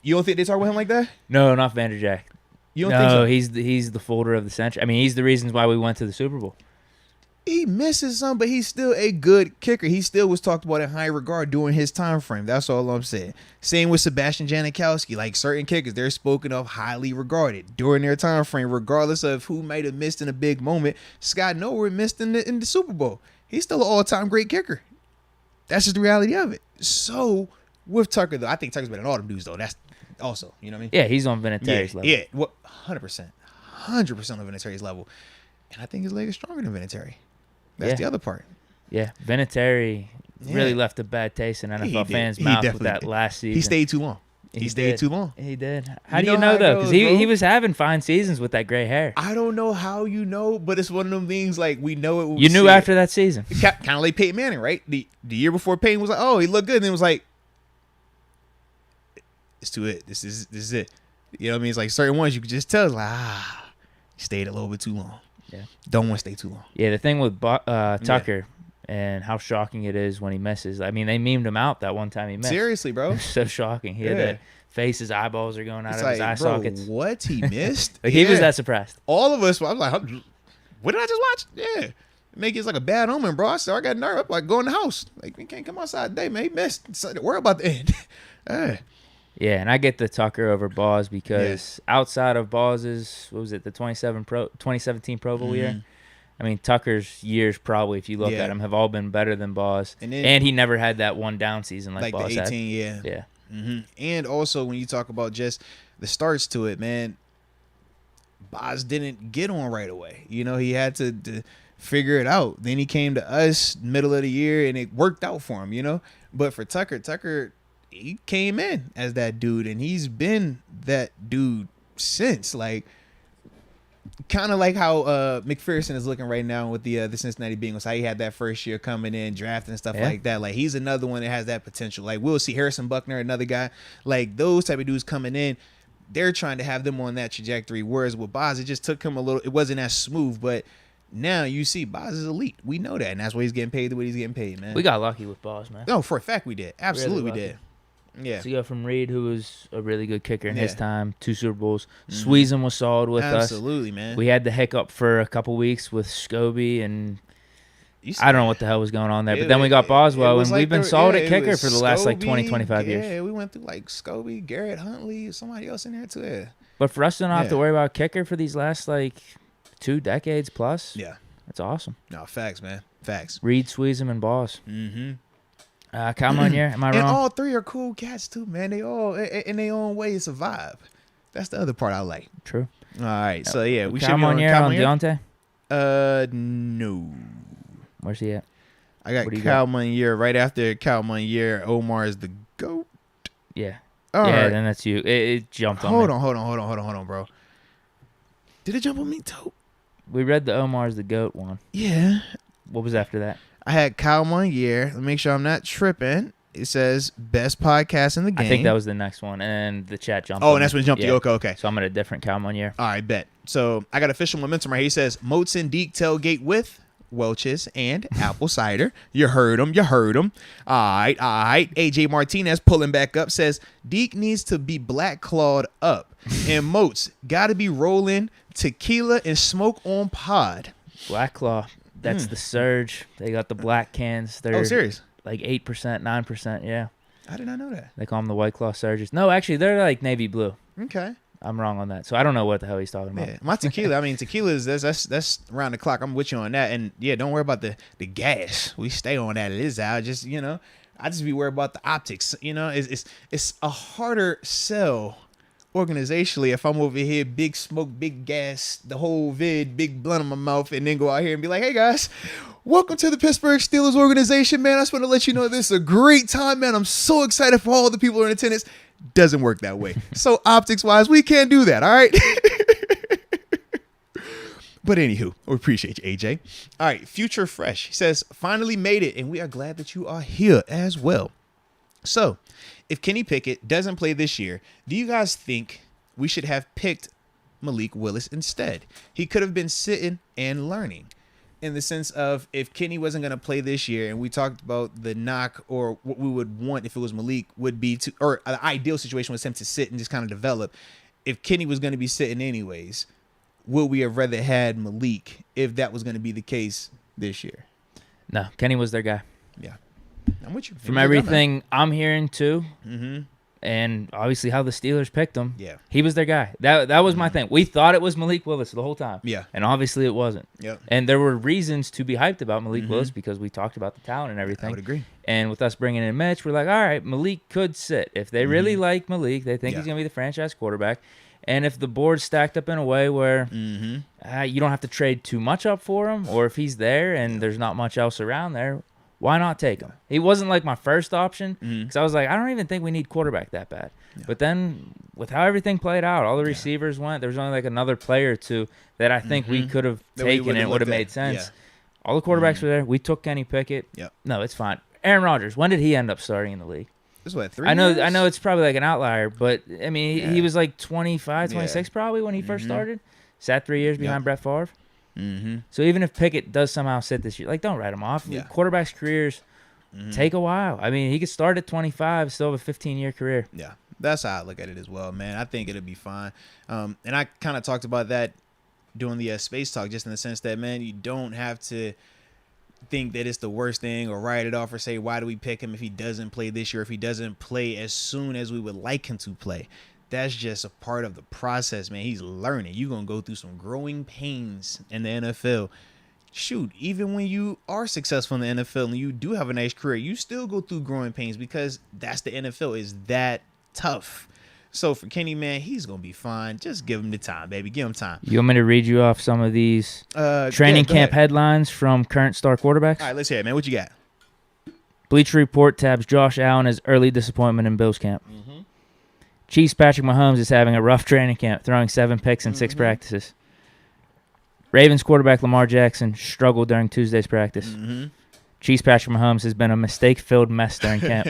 you don't think they talk about him like that? No, not Vanderjack. You don't think so? He's the folder of the century. I mean, he's the reasons why we went to the Super Bowl. He misses some, but he's still a good kicker. He still was talked about in high regard during his time frame. That's all I'm saying. Same with Sebastian Janikowski. Like certain kickers, they're spoken of highly regarded during their time frame, regardless of who might have missed in a big moment. Scott Norwood missed in the Super Bowl. He's still an all-time great kicker. That's just the reality of it. So with Tucker, though, I think Tucker's better than all them dudes, though. That's also, you know what I mean? Yeah, he's on Vinatieri's level. Yeah, 100% on Vinatieri's level. And I think his leg is stronger than Vinatieri. That's the other part. Yeah, Vinatieri really left a bad taste in NFL fans' mouth with that last season. He stayed too long. He stayed too long. He did. How do you know though? Because he was having fine seasons with that gray hair. I don't know how you know, but it's one of them things like we know it. When you knew after that season. Kind of like Peyton Manning, right? The year before Peyton was like, oh, he looked good, and it was like, it's too it. This is it. You know what I mean? It's like certain ones you could just tell, it's like, he stayed a little bit too long. Yeah. Don't want to stay too long. Yeah, the thing with Tucker and how shocking it is when he misses. I mean, they memed him out that one time he missed. Seriously, bro. It was so shocking. He had that face, his eyeballs are going out of his eye sockets. What? He missed? He was that surprised. All of us, I was like, what did I just watch? Yeah. Make it like a bad omen, bro. I got nervous. I'm like, go in the house. Like, we can't come outside today, man. He missed. So, worry about the end. Yeah, and I get the Tucker over Boz because outside of Boz's, what was it, the 2017 Pro Bowl year? I mean, Tucker's years probably, if you look at him, have all been better than Boz. And he never had that one down season like Boz the 18, had. Yeah. Mm-hmm. And also, when you talk about just the starts to it, man, Boz didn't get on right away. You know, he had to figure it out. Then he came to us middle of the year, and it worked out for him, you know? But for Tucker, he came in as that dude, and he's been that dude since. Like, kind of like how McPherson is looking right now with the Cincinnati Bengals. How he had that first year coming in, drafting and stuff like that. Like, he's another one that has that potential. Like, we'll see Harrison Buckner, another guy. Like, those type of dudes coming in, they're trying to have them on that trajectory. Whereas with Boz, it just took him a little. It wasn't as smooth, but now you see Boz is elite. We know that, and that's why he's getting paid the way he's getting paid, man. We got lucky with Boz, man. No, for a fact we did. Absolutely, we did. Yeah. So you go from Reed, who was a really good kicker in his time, 2 Super Bowls. Sweezum was solid with us. Absolutely, man. We had the hiccup for a couple weeks with Scobie, and I don't know what the hell was going on there. But then we got Boswell, and we've been solid at kicker for the last 20, 25 years. Yeah, we went through like Scobie, Garrett Huntley, somebody else in there too. Yeah. But for us to not have to worry about kicker for these last 2 decades plus, that's awesome. No, facts, man. Facts. Reed, Sweezum, and Boz. Mm-hmm. Come on here. Am I wrong? And all 3 are cool cats too, man. They all in their own way survive. That's the other part I like. True. All right, so yeah, we should be on Deontay. No. Where's he at? I got Cal Monyear right after Cal Monyear. Omar is the GOAT. Yeah. All right. Then that's you. It jumped on me. Hold on, bro. Did it jump on me too? We read the Omar's the GOAT one. Yeah. What was after that? I had Kyle Monyear. Let me make sure I'm not tripping. It says best podcast in the game. I think that was the next one, and the chat jumped. Oh, and that's when it jumped to you. Okay. So I'm at a different Kyle Monyear. All right, bet. So I got official momentum right here. He says Moats and Deke tailgate with Welch's and apple cider. You heard him. All right. AJ Martinez pulling back up says Deke needs to be black clawed up, and Moats got to be rolling tequila and smoke on pod. Black Claw. That's the Surge. They got the black cans. They're serious? Like 8%, 9%. Yeah. I did not know that. They call them the White Claw Surges. No, actually, they're like navy blue. Okay. I'm wrong on that. So I don't know what the hell he's talking about. Yeah, my tequila. I mean, tequila is that's around the clock. I'm with you on that. And yeah, don't worry about the gas. We stay on that. It is out. Just I just be worried about the optics. It's a harder sell organizationally if I'm over here, big smoke, big gas, the whole vid, big blunt in my mouth, and then go out here and be like, hey guys, welcome to the Pittsburgh Steelers organization, man. I just want to let you know this is a great time, man. I'm so excited for all the people who are in attendance. Doesn't work that way. So optics wise, we can't do that. All right. But anywho, we appreciate you, AJ. All right. Future Fresh. He says, finally made it. And we are glad that you are here as well. So if Kenny Pickett doesn't play this year, do you guys think we should have picked Malik Willis instead? He could have been sitting and learning. In the sense of if Kenny wasn't going to play this year, and we talked about the knock or what we would want if it was Malik would be to, or the ideal situation was him to sit and just kind of develop. If Kenny was going to be sitting anyways, would we have rather had Malik if that was going to be the case this year? No, Kenny was their guy. Yeah. I'm with you. From everything I'm hearing too, and obviously how the Steelers picked him, he was their guy. That was my thing. We thought it was Malik Willis the whole time. Yeah. And obviously it wasn't. Yep. And there were reasons to be hyped about Malik Willis because we talked about the talent and everything. I would agree. And with us bringing in Mitch, we're like, all right, Malik could sit. If they really like Malik, they think he's going to be the franchise quarterback. And if the board's stacked up in a way where you don't have to trade too much up for him, or if he's there and there's not much else around there, why not take him? He wasn't like my first option because I was like, I don't even think we need quarterback that bad. Yeah. But then with how everything played out, all the receivers went. There was only like another player or two that I think we could have taken and it would have made sense. Yeah. All the quarterbacks were there. We took Kenny Pickett. Yep. No, it's fine. Aaron Rodgers, when did he end up starting in the league? This is what, 3 I years? know it's probably like an outlier, but I mean, he was like 25, 26 probably when he first started. Sat 3 years behind Brett Favre. So even if Pickett does somehow sit this year, like don't write him off. Yeah. Quarterbacks' careers take a while. I mean, he could start at 25, still have a 15-year career. Yeah, that's how I look at it as well, man. I think it'll be fine. And I kind of talked about that during the space talk, just in the sense that, man, you don't have to think that it's the worst thing or write it off or say, why do we pick him if he doesn't play this year, if he doesn't play as soon as we would like him to play. That's just a part of the process, man. He's learning. You're going to go through some growing pains in the NFL. Shoot, even when you are successful in the NFL and you do have a nice career, you still go through growing pains because that's the NFL. Is that tough. So for Kenny, man, he's going to be fine. Just give him the time, baby. Give him time. You want me to read you off some of these training camp headlines from current star quarterbacks? All right, let's hear it, man. What you got? Bleacher Report tabs Josh Allen as early disappointment in Bills camp. Chiefs Patrick Mahomes is having a rough training camp, throwing 7 picks in 6 practices. Ravens quarterback Lamar Jackson struggled during Tuesday's practice. Chiefs Patrick Mahomes has been a mistake-filled mess during camp.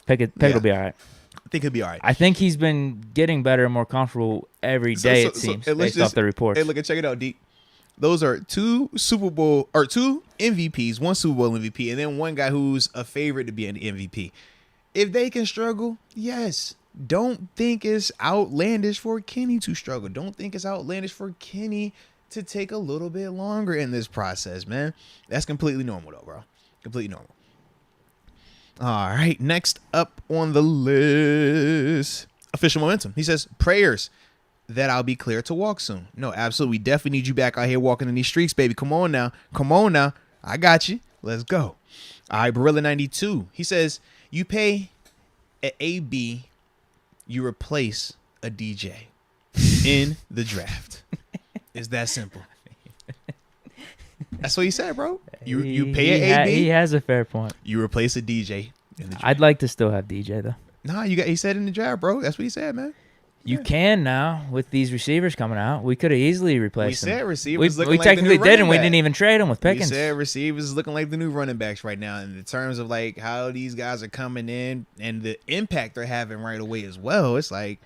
Pickett will be all right. I think he'll be all right. I think he's been getting better and more comfortable every day, it seems, based off the reports. Hey, look, check it out, Deke. Those are 2 MVPs, 1 Super Bowl MVP, and then one guy who's a favorite to be an MVP. If they can struggle, yes. Don't think it's outlandish for Kenny to struggle. Don't think it's outlandish for Kenny to take a little bit longer in this process, man. That's completely normal, though, bro. Completely normal. All right, next up on the list, official momentum. He says, prayers that I'll be clear to walk soon. No, absolutely. We definitely need you back out here walking in these streets, baby. Come on now. Come on now. I got you. Let's go. All right, Barilla92. He says, you pay an AB, you replace a DJ in the draft. It's that simple. That's what he said, bro. You pay an AB. He has a fair point. You replace a DJ in the draft. I'd like to still have DJ, though. Nah, he said in the draft, bro. That's what he said, man. You can now with these receivers coming out. We could have easily replaced them. We said receivers looking we like technically the new did, and we back. didn't even trade them with Pickens. We said receivers is looking like the new running backs right now in the terms of like how these guys are coming in and the impact they're having right away as well. It's like,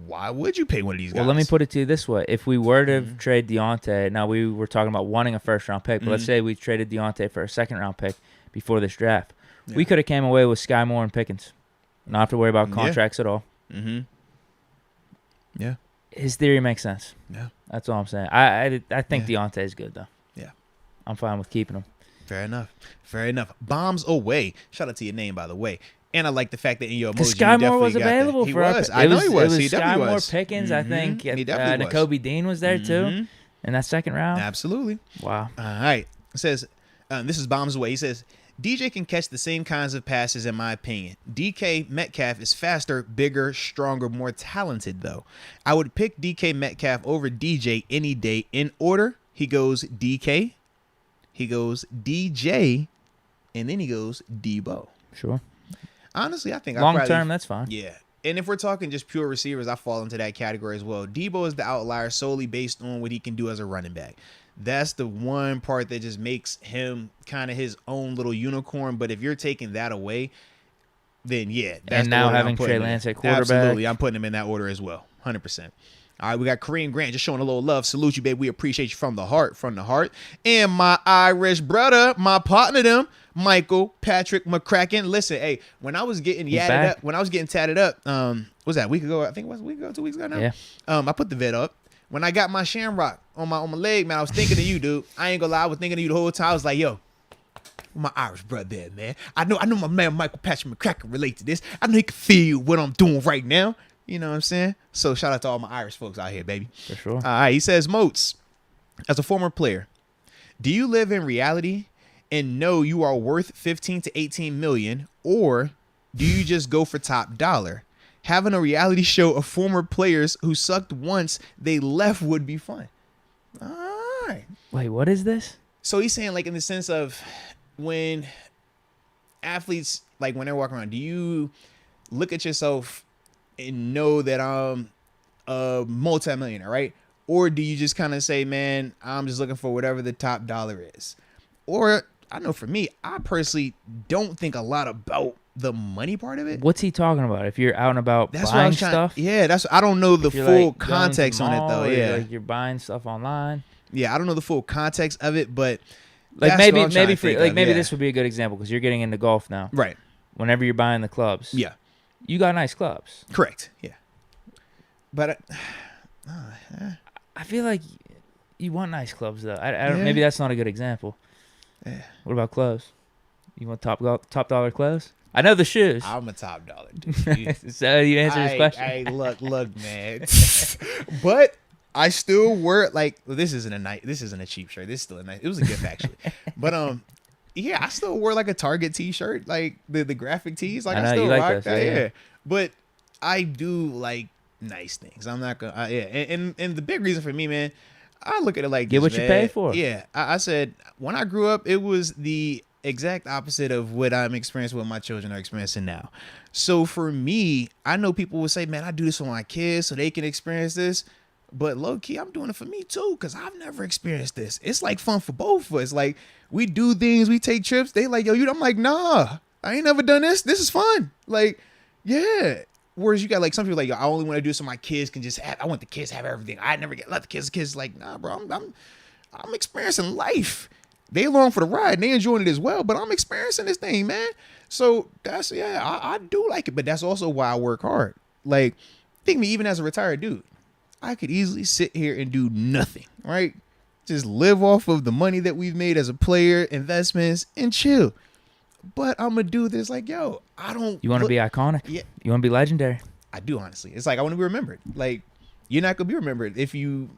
why would you pay one of these guys? Well, let me put it to you this way. If we were to trade Deontay, now we were talking about wanting a first-round pick, but let's say we traded Deontay for a second-round pick before this draft. Yeah. We could have came away with Sky Moore and Pickens. Not have to worry about contracts at all. Yeah. His theory makes sense. Yeah. That's all I'm saying. I think Deontay is good, though. Yeah. I'm fine with keeping him. Fair enough. Fair enough. Bombs away. Shout out to your name, by the way. And I like the fact that in your emoji, Sky Moore was available for us. I know he was. It was Sky Moore Pickens, I think. He definitely was. Nakobe Dean was there too in that second round. Absolutely. Wow. All right. It says, this is Bombs Away. He says, DJ can catch the same kinds of passes in my opinion. DK Metcalf is faster, bigger, stronger, more talented though. I would pick DK Metcalf over DJ any day. In order, he goes DK, he goes DJ, and then he goes Debo. Sure. Honestly, I think long term, that's fine. Yeah. And if we're talking just pure receivers, I fall into that category as well. Debo is the outlier solely based on what he can do as a running back. That's the one part that just makes him kind of his own little unicorn. But if you're taking that away, then yeah. That's and now having Trey Lance at quarterback. Absolutely. I'm putting him in that order as well. 100%. All right, we got Kareem Grant just showing a little love. Salute you, baby. We appreciate you from the heart, And my Irish brother, my partner, them, Michael Patrick McCracken. Listen, hey, when I was getting tatted up, was that a week ago? I think it was a week ago, 2 weeks ago now. Yeah. I put the vet up. When I got my shamrock on my leg, man, I was thinking of you, dude. I ain't gonna lie, I was thinking of you the whole time. I was like, yo, my Irish brother there, man. I know my man Michael Patrick McCracken relate to this. I know he can feel what I'm doing right now. You know what I'm saying? So shout out to all my Irish folks out here, baby. For sure. All right, he says, Moats, as a former player, do you live in reality and know you are worth 15 to 18 million, or do you just go for top dollar? Having a reality show of former players who sucked once they left would be fun. All right. Wait, what is this? So he's saying, like, in the sense of when athletes, like, when they're walking around, do you look at yourself and know that I'm a multimillionaire, right? Or do you just kind of say, man, I'm just looking for whatever the top dollar is? Or, I know for me, I personally don't think a lot about the money part of it. What's he talking about? If you're out and about buying stuff? Yeah, I don't know the full context on it though. Yeah, like you're buying stuff online. Yeah, I don't know the full context of it, but like maybe this would be a good example because you're getting into golf now, right? Whenever you're buying the clubs, yeah, you got nice clubs. Correct. Yeah, but I feel like you want nice clubs though. I don't. Maybe that's not a good example. Yeah. What about clothes? You want top dollar clothes? I know the shoes. I'm a top dollar dude. So you answer this question. Hey, look, man. But I still wear this isn't a cheap shirt. This is still a nice. It was a gift actually. But yeah, I still wear like a Target T-shirt, like the graphic tees. Like I still rock that. Yeah. But I do like nice things. I'm not gonna. And the big reason for me, man, I look at it like get what you pay for. Yeah, I said when I grew up, it was the exact opposite of what I'm experiencing, what my children are experiencing now. So for me, I know people will say, man, I do this for my kids so they can experience this. But low key, I'm doing it for me too, because I've never experienced this. It's like fun for both of us. Like we do things, we take trips. They like, yo, I'm like, nah, I ain't never done this. This is fun. Like, yeah. Whereas you got like some people like, yo, I only want to do so my kids can just have. I want the kids to have everything. I never let the kids like, nah, bro. I'm experiencing life. They along for the ride and they enjoying it as well, but I'm experiencing this thing, man. So that's, I do like it, but that's also why I work hard. Like, think me, even as a retired dude, I could easily sit here and do nothing, right? Just live off of the money that we've made as a player, investments, and chill. But I'm going to do this like, yo, I don't. You want to be iconic? Yeah. You want to be legendary? I do, honestly. It's like I want to be remembered. Like, you're not going to be remembered if you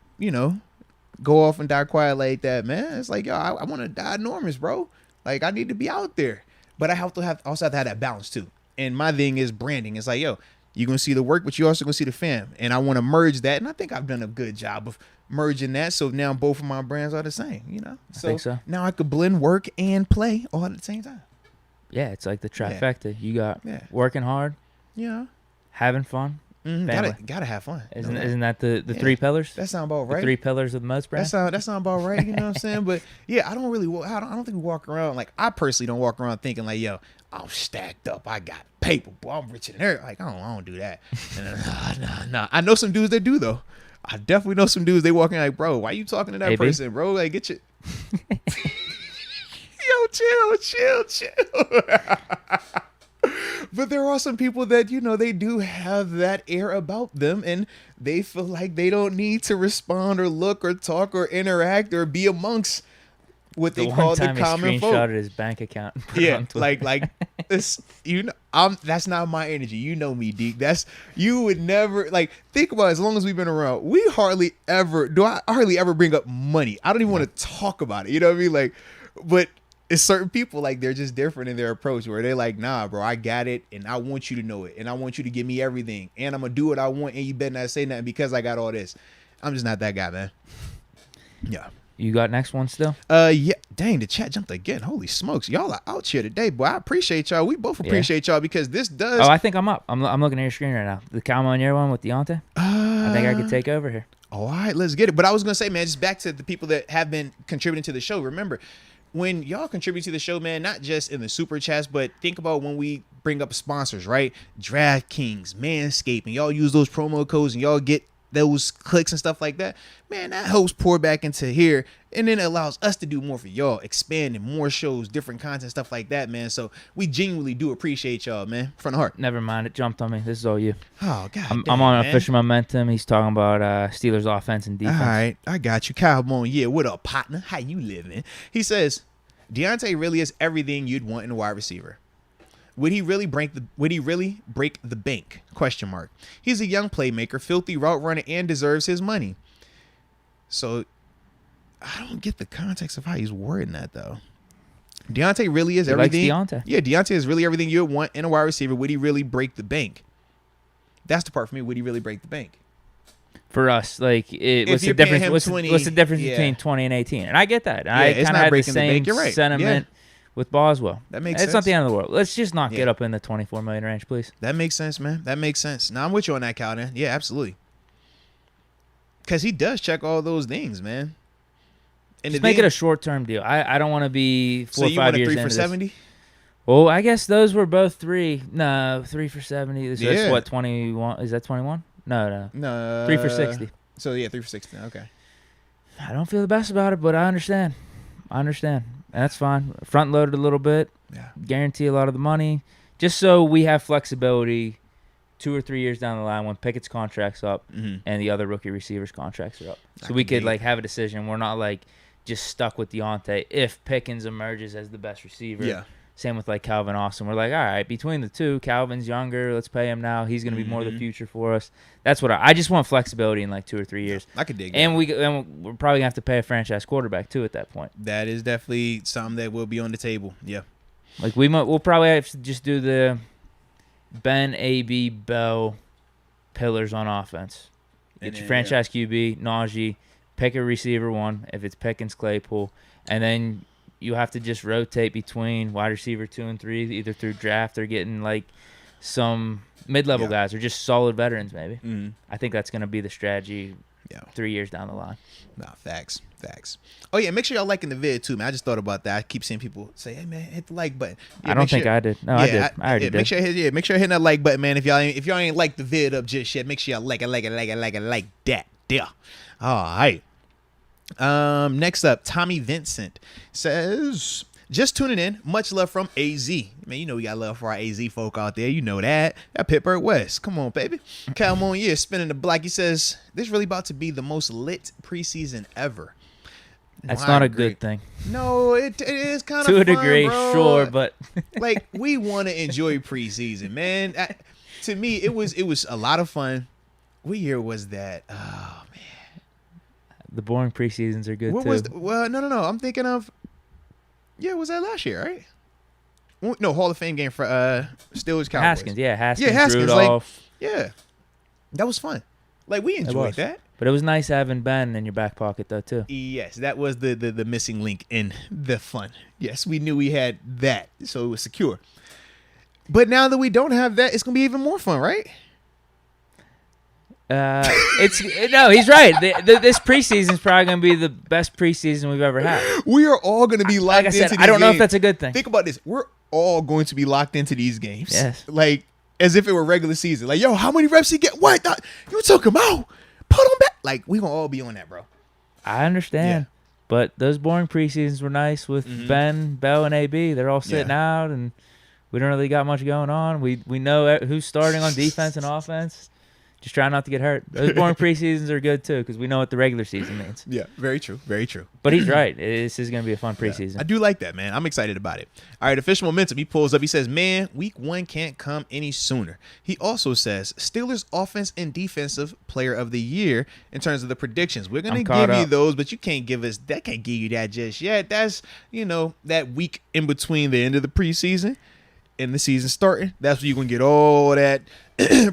go off and die quiet like that, man. It's like, yo, I want to die enormous, bro. Like, I need to be out there. But I also have to have that balance, too. And my thing is branding. It's like, yo, you're going to see the work, but you also going to see the fam. And I want to merge that. And I think I've done a good job of merging that. So now both of my brands are the same, I think so. Now I could blend work and play all at the same time. Yeah, it's like the trifecta. You got working hard, having fun. Mm-hmm. Gotta have fun. Isn't that the three pillars? That sound about right. The three pillars of the Moats brand. That sound about right. You know what I'm saying? But yeah, I don't think we walk around like I personally don't walk around thinking like, yo, I'm stacked up. I got paper, boy. I'm richer than her. Like I don't do that. Nah. I know some dudes that do though. I definitely know some dudes. They walking like, bro, why you talking to that person, bro? Like get your yo, chill. But there are some people that, they do have that air about them and they feel like they don't need to respond or look or talk or interact or be amongst what they call the common folk. Screenshotted his bank account. Yeah, like this. That's not my energy. You know me, Deke. You would never like think about it, as long as we've been around. We hardly ever bring up money. I don't even want to talk about it. You know what I mean? Like, but it's certain people, like, they're just different in their approach, where they're like, nah, bro, I got it, and I want you to know it, and I want you to give me everything, and I'm gonna do what I want, and you better not say nothing because I got all this. I'm just not that guy, man. Yeah. You got next one still? Yeah. Dang, the chat jumped again. Holy smokes, y'all are out here today, boy. I appreciate y'all. We both appreciate y'all, because this does. Oh, I think I'm up. I'm looking at your screen right now. The Calmonier one with Deontay. I think I could take over here. All right, let's get it. But I was gonna say, man, just back to the people that have been contributing to the show. Remember, when y'all contribute to the show, man, not just in the super chats, but think about when we bring up sponsors, right? DraftKings, Manscaped, and y'all use those promo codes and y'all get those clicks and stuff like that. Man, that helps pour back into here, and then it allows us to do more for y'all, expanding more shows, different content, stuff like that, man. So we genuinely do appreciate y'all, man, from the heart. Never mind, it jumped on me. This is all you. Oh, God. I'm on official momentum. He's talking about Steelers offense and defense. All right, I got you. Kyle Bone, yeah, what up, partner? How you living? He says, Deontay really is everything you'd want in a wide receiver. Would he really break the bank? Question mark. He's a young playmaker, filthy route runner, and deserves his money. So I don't get the context of how he's wording that, though. Deontay really is everything. Deontay. Yeah, Deontay is really everything you would want in a wide receiver. Would he really break the bank? That's the part for me. Would he really break the bank? For us, like, what's the difference? What's the difference between 20 and 18? And I get that. Yeah, I kind of had the same sentiment with Boswell. That makes sense. It's not the end of the world. Let's just not get up in the 24 million range, please. That makes sense, man. That makes sense. Now I'm with you on that, Calvin. Yeah, absolutely. Because he does check all those things, man. And just make it a short-term deal. I don't want to be 4 or 5 years into this. So you want a 3 for 70? Well, I guess those were both 3. No, 3 for 70. So that's what, 21? Is that 21? No. 3 for 60. So, yeah, 3 for 60. Okay. I don't feel the best about it, but I understand. That's fine. Front loaded a little bit. Yeah. Guarantee a lot of the money. Just so we have flexibility 2 or 3 years down the line when Pickett's contract's up and the other rookie receivers' contracts are up. So we could like have a decision. We're not like just stuck with Deontay. If Pickens emerges as the best receiver, same with like Calvin Austin. We're like, all right, between the two, Calvin's younger. Let's pay him now. He's going to be more the future for us. That's what I just want flexibility in like 2 or 3 years. I could dig and we're probably going to have to pay a franchise quarterback too at that point. That is definitely something that will be on the table. Yeah. Like we'll probably have to just do the Ben, AB, Bell pillars on offense. Get your franchise QB, Najee, pick a receiver one if it's Pickens, Claypool, and then you have to just rotate between wide receiver 2 and 3, either through draft or getting like some mid-level guys or just solid veterans maybe. I think that's going to be the strategy 3 years down the line. Nah, facts. Oh, yeah, make sure y'all liking the vid, too, man. I just thought about that. I keep seeing people say, hey, man, hit the like button. Yeah, I don't think I did. No, I did. I already did. Make sure you're hitting that like button, man. If y'all ain't like the vid up just yet, make sure y'all like that. Yeah. All right. Next up, Tommy Vincent says, just tuning in. Much love from AZ. Man, you know we got love for our AZ folk out there. You know that. That Pittsburgh West. Come on, baby. Cal Monier spinning the block. He says, this really about to be the most lit preseason ever. That's not a good thing. No, it is kind of to fun, a degree, bro. sure, but like we want to enjoy preseason, man. To me, it was a lot of fun. What year was that? Oh man, the boring preseasons are good too. Well, no. I'm thinking of. Yeah, was that last year, right? No, Hall of Fame game for Steelers Cowboys. Haskins, Rudolph. Like, that was fun. Like we enjoyed that. But it was nice having Ben in your back pocket, though, too. Yes, that was the missing link in the fun. Yes, we knew we had that, so it was secure. But now that we don't have that, it's going to be even more fun, right? He's right. This preseason is probably going to be the best preseason we've ever had. We are all going to be locked into these games. I don't know if that's a good thing. Think about this. We're all going to be locked into these games. Yes. Like, as if it were regular season. Like, yo, how many reps he get? What? You took him out. Put him back. Like, we gonna all be on that, bro. I understand. Yeah. But those boring preseasons were nice with Ben, Bell, and AB. They're all sitting out, and we don't really got much going on. We know who's starting on defense and offense. Just try not to get hurt. Those boring preseasons are good, too, because we know what the regular season means. Yeah, very true. Very true. But he's right. This is going to be a fun preseason. Yeah, I do like that, man. I'm excited about it. All right, official momentum. He pulls up. He says, man, week 1 can't come any sooner. He also says, Steelers offense and defensive player of the year in terms of the predictions. We're going to give you those, but you can't give us that. Can't give you that just yet. That's, that week in between the end of the preseason and the season starting. That's where you're going to get all that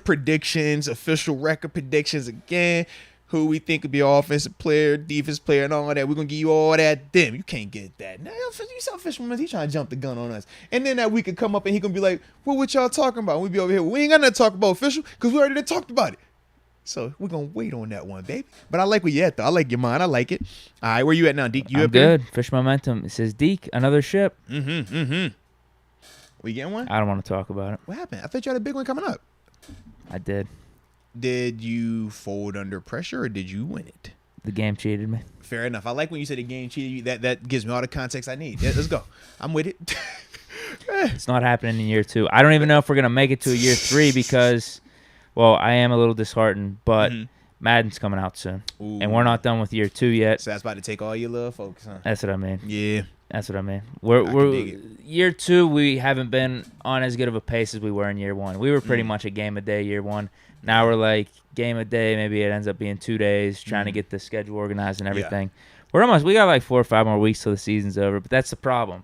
predictions, official record predictions again, who we think could be offensive player, defense player, and all that. We're going to give you all that. Damn, you can't get that. Now, you saw official momentum. He's trying to jump the gun on us. And then that week could come up and he going to be like, what y'all talking about? We be over here. We ain't got nothing to talk about official because we already talked about it. So we're going to wait on that one, baby. But I like where you at, though. I like your mind. I like it. All right, where you at now, Deke? You I'm up there? good. Fish momentum. It says, Deke, another ship. We getting one? I don't want to talk about it. What happened? I thought you had a big one coming up. I did. Did you fold under pressure or did you win it? The game cheated me. Fair enough. I like when you said the game cheated you. That gives me all the context I need. Yeah, let's go. I'm with it. It's not happening in year 2. I don't even know if we're going to make it to a year 3 because, well, I am a little disheartened, but Madden's coming out soon. Ooh. And we're not done with year 2 yet. So that's about to take all your little focus, huh? That's what I mean. Yeah. That's what I mean. We're year 2, we haven't been on as good of a pace as we were in year 1. We were pretty much a game a day year 1. Now we're like game a day. Maybe it ends up being 2 days, trying to get the schedule organized and everything. Yeah. We got like 4 or 5 more weeks till the season's over, but that's the problem.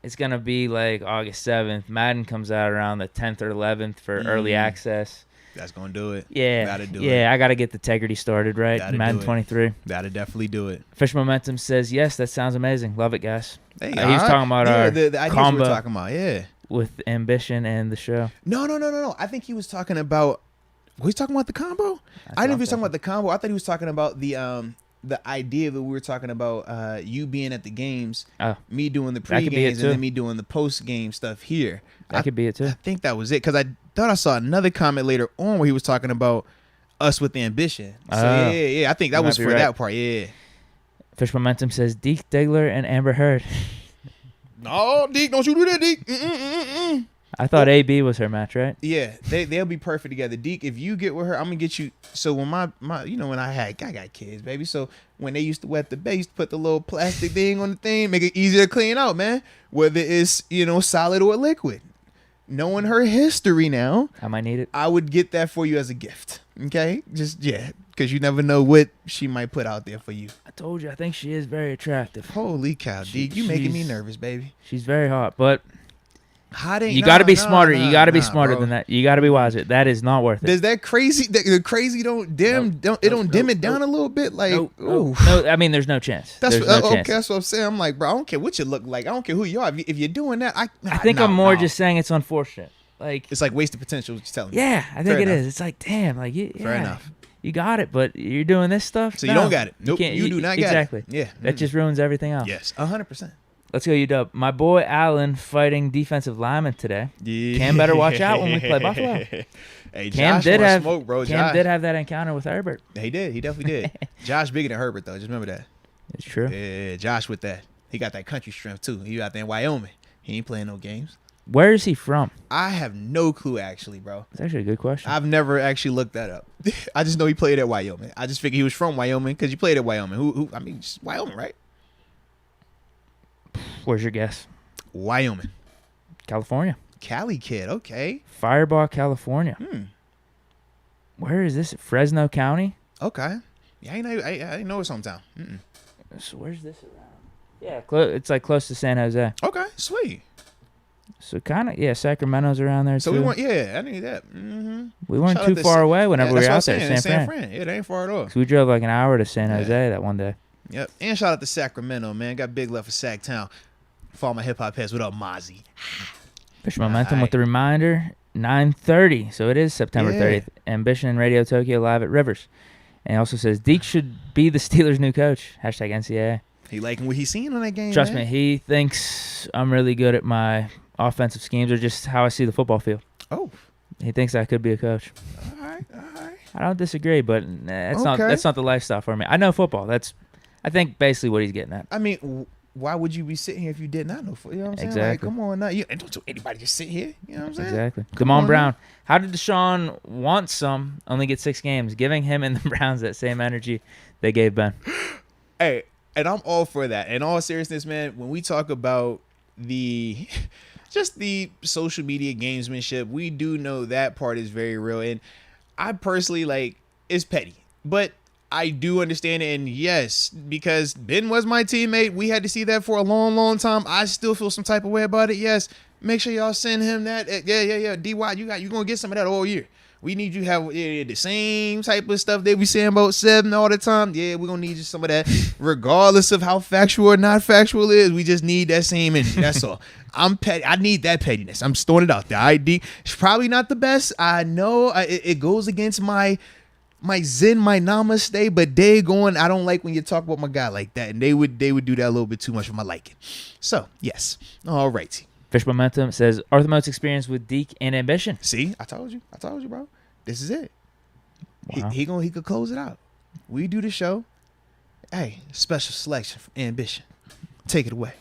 It's going to be like August 7th. Madden comes out around the 10th or 11th for early access. That's going to do it. Yeah. Gotta do it. Yeah, I got to get the integrity started, right? Madden 23. Gotta definitely do it. Fish Momentum says, yes, that sounds amazing. Love it, guys. He was talking about our the ideas combo we're talking about, yeah. with ambition and the show. No. I think he was talking about, was he talking about the combo? I didn't know if he was talking about the combo. I thought he was talking about the idea that we were talking about you being at the games, me doing the pre-games, and then me doing the post-game stuff here. That could be it, too. I think that was it, because I thought I saw another comment later on where he was talking about us with ambition. So, yeah, I think that was for that part, yeah. Fish Momentum says, Deke Diggler and Amber Heard. No, Deke, don't you do that, Deke. I thought AB was her match, right? Yeah, they'll be perfect together. Deke, if you get with her, I'm gonna get you. So when my when I got kids, baby. So when they used to wet the base, put the little plastic thing on the thing, make it easier to clean out, man. Whether it's solid or liquid. Knowing her history now, I might need it. I would get that for you as a gift. Okay, because you never know what she might put out there for you. I told you, I think she is very attractive. Holy cow, Deke, you making me nervous, baby. She's very hot, but. You got to be smarter. You got to be smarter than that. You got to be wiser. That is not worth it. Does that crazy? The crazy don't dim it down a little bit? Like, no. I mean, there's no chance. That's chance. That's what I'm saying. I'm like, bro, I don't care what you look like. I don't care who you are. If you're doing that, I think I'm more just saying it's unfortunate. Like it's like wasted potential. What you're telling me. Yeah, I think it is. It's like, damn, like fair enough. You got it, but you're doing this stuff. So you don't got it. Nope. You do not got it. Exactly. Yeah. That just ruins everything else. Yes, 100%. Let's go, UW. My boy Allen fighting defensive lineman today. Yeah. Cam better watch out when we play Buffalo. Hey, Cam Josh did have smoke, bro. Cam did have that encounter with Herbert. He did. He definitely did. Josh bigger than Herbert though. Just remember that. It's true. Yeah, Josh with that. He got that country strength too. He out there in Wyoming. He ain't playing no games. Where is he from? I have no clue actually, bro. That's actually a good question. I've never actually looked that up. I just know he played at Wyoming. I just figured he was from Wyoming because he played at Wyoming. Who? I mean, just Wyoming, right? Where's your guess? Wyoming. California. Cali kid, okay. Firebaugh, California. Where is this? Fresno County? Okay. Yeah, I didn't know it's hometown. So where's this around? Yeah, it's like close to San Jose. Okay, sweet. So kind of, Sacramento's around there too. So we went, I knew that. We weren't too far away whenever we were out there at San Fran. Yeah, they ain't far at all. So we drove like an hour to San Jose that one day. Yep. And shout out to Sacramento, man. Got big love for Sac Town. For all my hip hop heads, what up, Mozzie? Fish Momentum with the reminder, 9:30. So it is September 30th. Ambition and Radio Tokyo live at Rivers. And it also says Deke should be the Steelers' new coach. Hashtag NCAA. He liking what he's seeing on that game. Trust me, he thinks I'm really good at my offensive schemes or just how I see the football field. Oh. He thinks I could be a coach. All right. I don't disagree, but that's not the lifestyle for me. I know football. That's I think basically what he's getting at. I mean, why would you be sitting here if you did not know? You know what I'm saying? Exactly. Like, come on now. And don't anybody just sit here. You know what I'm saying? Exactly. Damon Brown. How did Deshaun Watson only get 6 games? Giving him and the Browns that same energy they gave Ben. Hey, and I'm all for that. In all seriousness, man, when we talk about the social media gamesmanship, we do know that part is very real. And I personally, like, it's petty. But I do understand it, and yes, because Ben was my teammate. We had to see that for a long, long time. I still feel some type of way about it. Yes, make sure y'all send him that. Yeah. DY, you gonna get some of that all year. We need you to have the same type of stuff they be saying about 7 all the time. Yeah, we're gonna need you some of that, regardless of how factual or not factual it is. We just need that same energy. That's all. I'm petty. I need that pettiness. I'm throwing it out there. It's probably not the best. I know it goes against my zen, my namaste, but they going, I don't like when you talk about my guy like that, and they would do that a little bit too much for my liking. So, yes. All right. Fish Momentum says, Arthur Moats' experience with Deke and ambition. See, I told you, bro. This is it. Wow. He could close it out. We do the show. Hey, special selection from ambition. Take it away.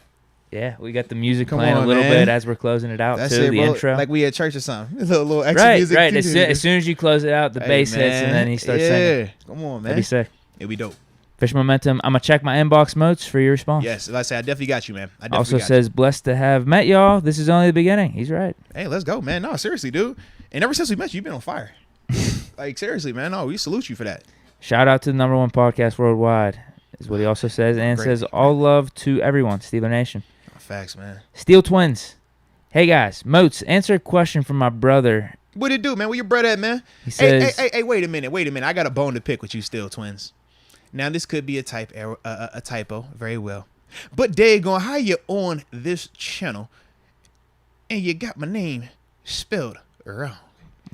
Yeah, we got the music playing a little bit as we're closing it out. That's too, it, the bro. intro. Like we at church or something. A little extra music. Right. As soon as you close it out, the bass hits, and then he starts singing. Come on, man. That'd be sick. It'd be dope. Fish Momentum, I'm going to check my inbox, Moats, for your response. Yes, like I said, I definitely got you, man. Also says, blessed to have met y'all. This is only the beginning. He's right. Hey, let's go, man. No, seriously, dude. And ever since we met you, you've been on fire. Like, seriously, man. No, we salute you for that. Shout out to the #1 podcast worldwide, is what he also says. And says, all love to everyone, Steeler Nation. Facts, man. Steel Twins. Hey, guys. Moats, answer a question from my brother. What it do, man? Where your brother at, man? He says, hey, wait a minute. I got a bone to pick with you, Steel Twins. Now, this could be a typo, very well. But daggone, how you on this channel and you got my name spelled wrong?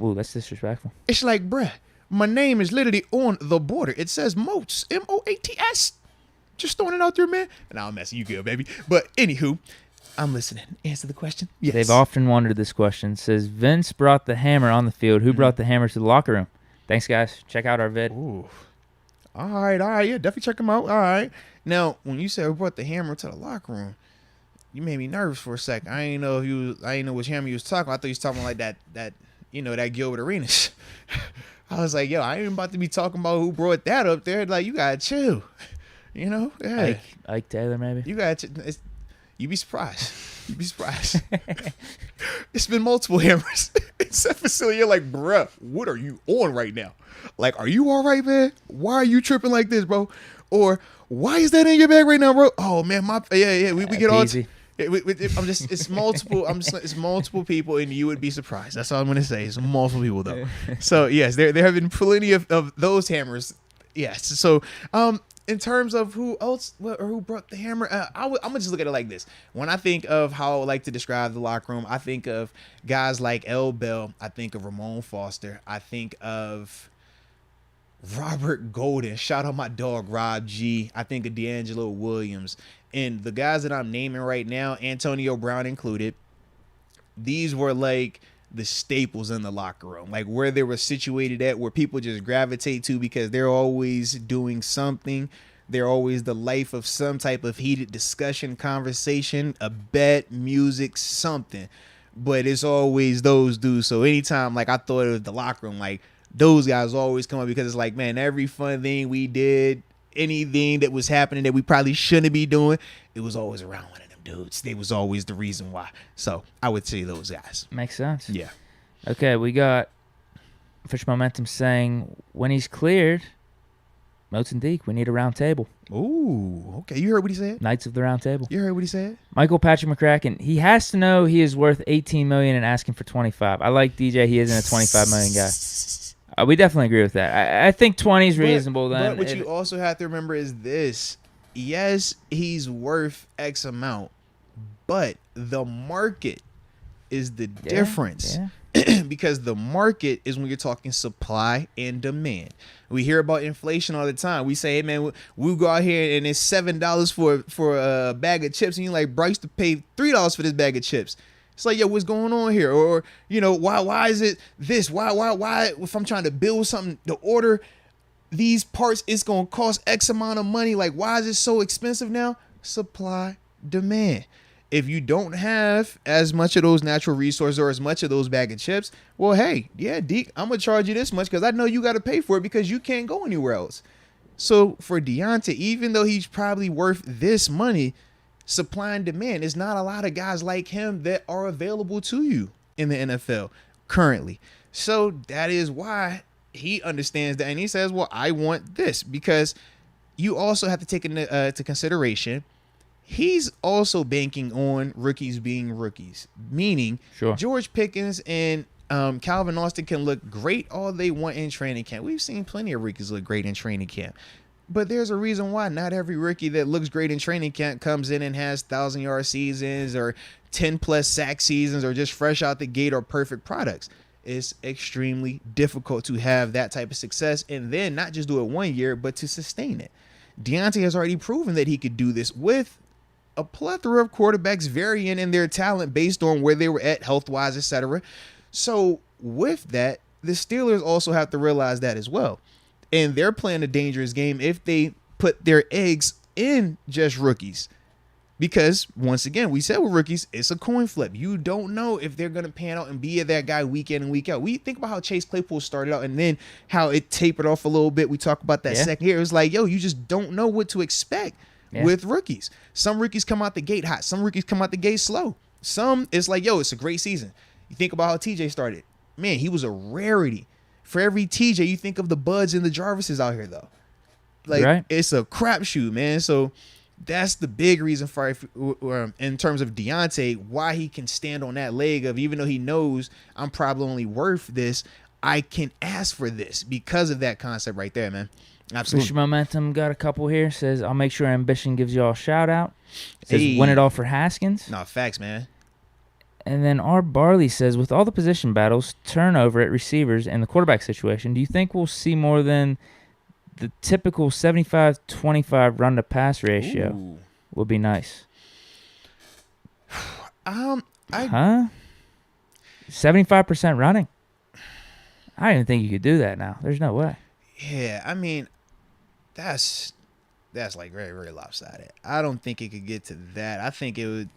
Ooh, that's disrespectful. It's like, bruh, my name is literally on the border. It says Moats, Moats. Just throwing it out there, man. And I'm messing you good, baby. But anywho, I'm listening. Answer the question. Yes. They've often wondered this question. It says, Vince brought the hammer on the field. Who brought the hammer to the locker room? Thanks, guys. Check out our vid. Ooh. All right. Yeah, definitely check them out. All right. Now, when you said who brought the hammer to the locker room, you made me nervous for a second. I didn't know which hammer you was talking about. I thought you was talking like that Gilbert Arenas. I was like, yo, I ain't about to be talking about who brought that up there. Like, you gotta chill. You know? Yeah. Ike Taylor, maybe? You gotta you'd be surprised. It's been multiple hammers. Except for Celia, you're like, bruh, what are you on right now? Like, are you all right, man? Why are you tripping like this, bro? Or why is that in your bag right now, bro? Oh man, we get all easy. It's multiple. It's multiple people, and you would be surprised. That's all I'm gonna say. It's multiple people though. So yes, there have been plenty of those hammers. Yes. So in terms of who else or who brought the hammer, I'm gonna just look at it like this. When I think of how I like to describe the locker room, I think of guys like L. Bell. I think of Ramon Foster. I think of Robert Golden. Shout out my dog Rob G. I think of D'Angelo Williams. And the guys that I'm naming right now, Antonio Brown included, these were like the staples in the locker room, like where they were situated at, where people just gravitate to because they're always doing something. They're always the life of some type of heated discussion, conversation, a bet, music, something. But it's always those dudes. So anytime, like, I thought of the locker room, like, those guys always come up because it's like, man, every fun thing we did, anything that was happening that we probably shouldn't be doing, it was always around one of them dudes. They was always the reason why. So I would say those guys. Makes sense. Yeah. Okay, we got Fish Momentum saying, when he's cleared, Moats and Deke, we need a round table. Ooh, okay. You heard what he said? Knights of the Round Table. You heard what he said? Michael Patrick McCracken, he has to know he is worth $18 million and asking for 25. I like DJ. He isn't a $25 million guy. We definitely agree with that. I think 20 is reasonable then. But what you also have to remember is this. Yes, he's worth X amount, but the market is the difference. Yeah. Because the market is when you're talking supply and demand. We hear about inflation all the time. We say, hey, man, we'll go out here and it's $7 for a bag of chips. And you're like, Bryce, to pay $3 for this bag of chips. It's like, yo, what's going on here? Or, you know, why is it this? Why, if I'm trying to build something to order these parts, it's going to cost X amount of money. Like, why is it so expensive now? Supply demand. If you don't have as much of those natural resources or as much of those bag of chips, well, hey, yeah, Deke, I'm going to charge you this much because I know you got to pay for it because you can't go anywhere else. So for Deontay, even though he's probably worth this money, supply and demand, there's not a lot of guys like him that are available to you in the NFL currently. So that is why he understands that. And he says, well, I want this, because you also have to take into consideration, he's also banking on rookies being rookies, meaning George Pickens and Calvin Austin can look great all they want in training camp. We've seen plenty of rookies look great in training camp. But there's a reason why not every rookie that looks great in training camp comes in and has 1,000-yard seasons or 10-plus sack seasons or just fresh out the gate or perfect products. It's extremely difficult to have that type of success and then not just do it 1 year, but to sustain it. Deontay has already proven that he could do this with a plethora of quarterbacks varying in their talent based on where they were at health-wise, etc. So with that, the Steelers also have to realize that as well. And they're playing a dangerous game if they put their eggs in just rookies. Because, once again, we said with rookies, it's a coin flip. You don't know if they're going to pan out and be that guy week in and week out. We think about how Chase Claypool started out and then how it tapered off a little bit. We talk about that second year. It was like, yo, you just don't know what to expect with rookies. Some rookies come out the gate hot. Some rookies come out the gate slow. Some, it's like, yo, it's a great season. You think about how TJ started. Man, he was a rarity. For every TJ, you think of the Buds and the Jarvises out here, though. Like, it's a crapshoot, man. So that's the big reason for, in terms of Deontay, why he can stand on that leg of, even though he knows I'm probably only worth this, I can ask for this because of that concept right there, man. Absolutely. Push Momentum got a couple here. Says, I'll make sure Ambition gives y'all a shout out. Says, win it all for Haskins. No, facts, man. And then R. Barley says, with all the position battles, turnover at receivers, and the quarterback situation, do you think we'll see more than the typical 75-25 run-to-pass ratio? Ooh. Would be nice. 75% running? I don't even think you could do that now. There's no way. Yeah, I mean, that's like very, very lopsided. I don't think it could get to that. I think it would.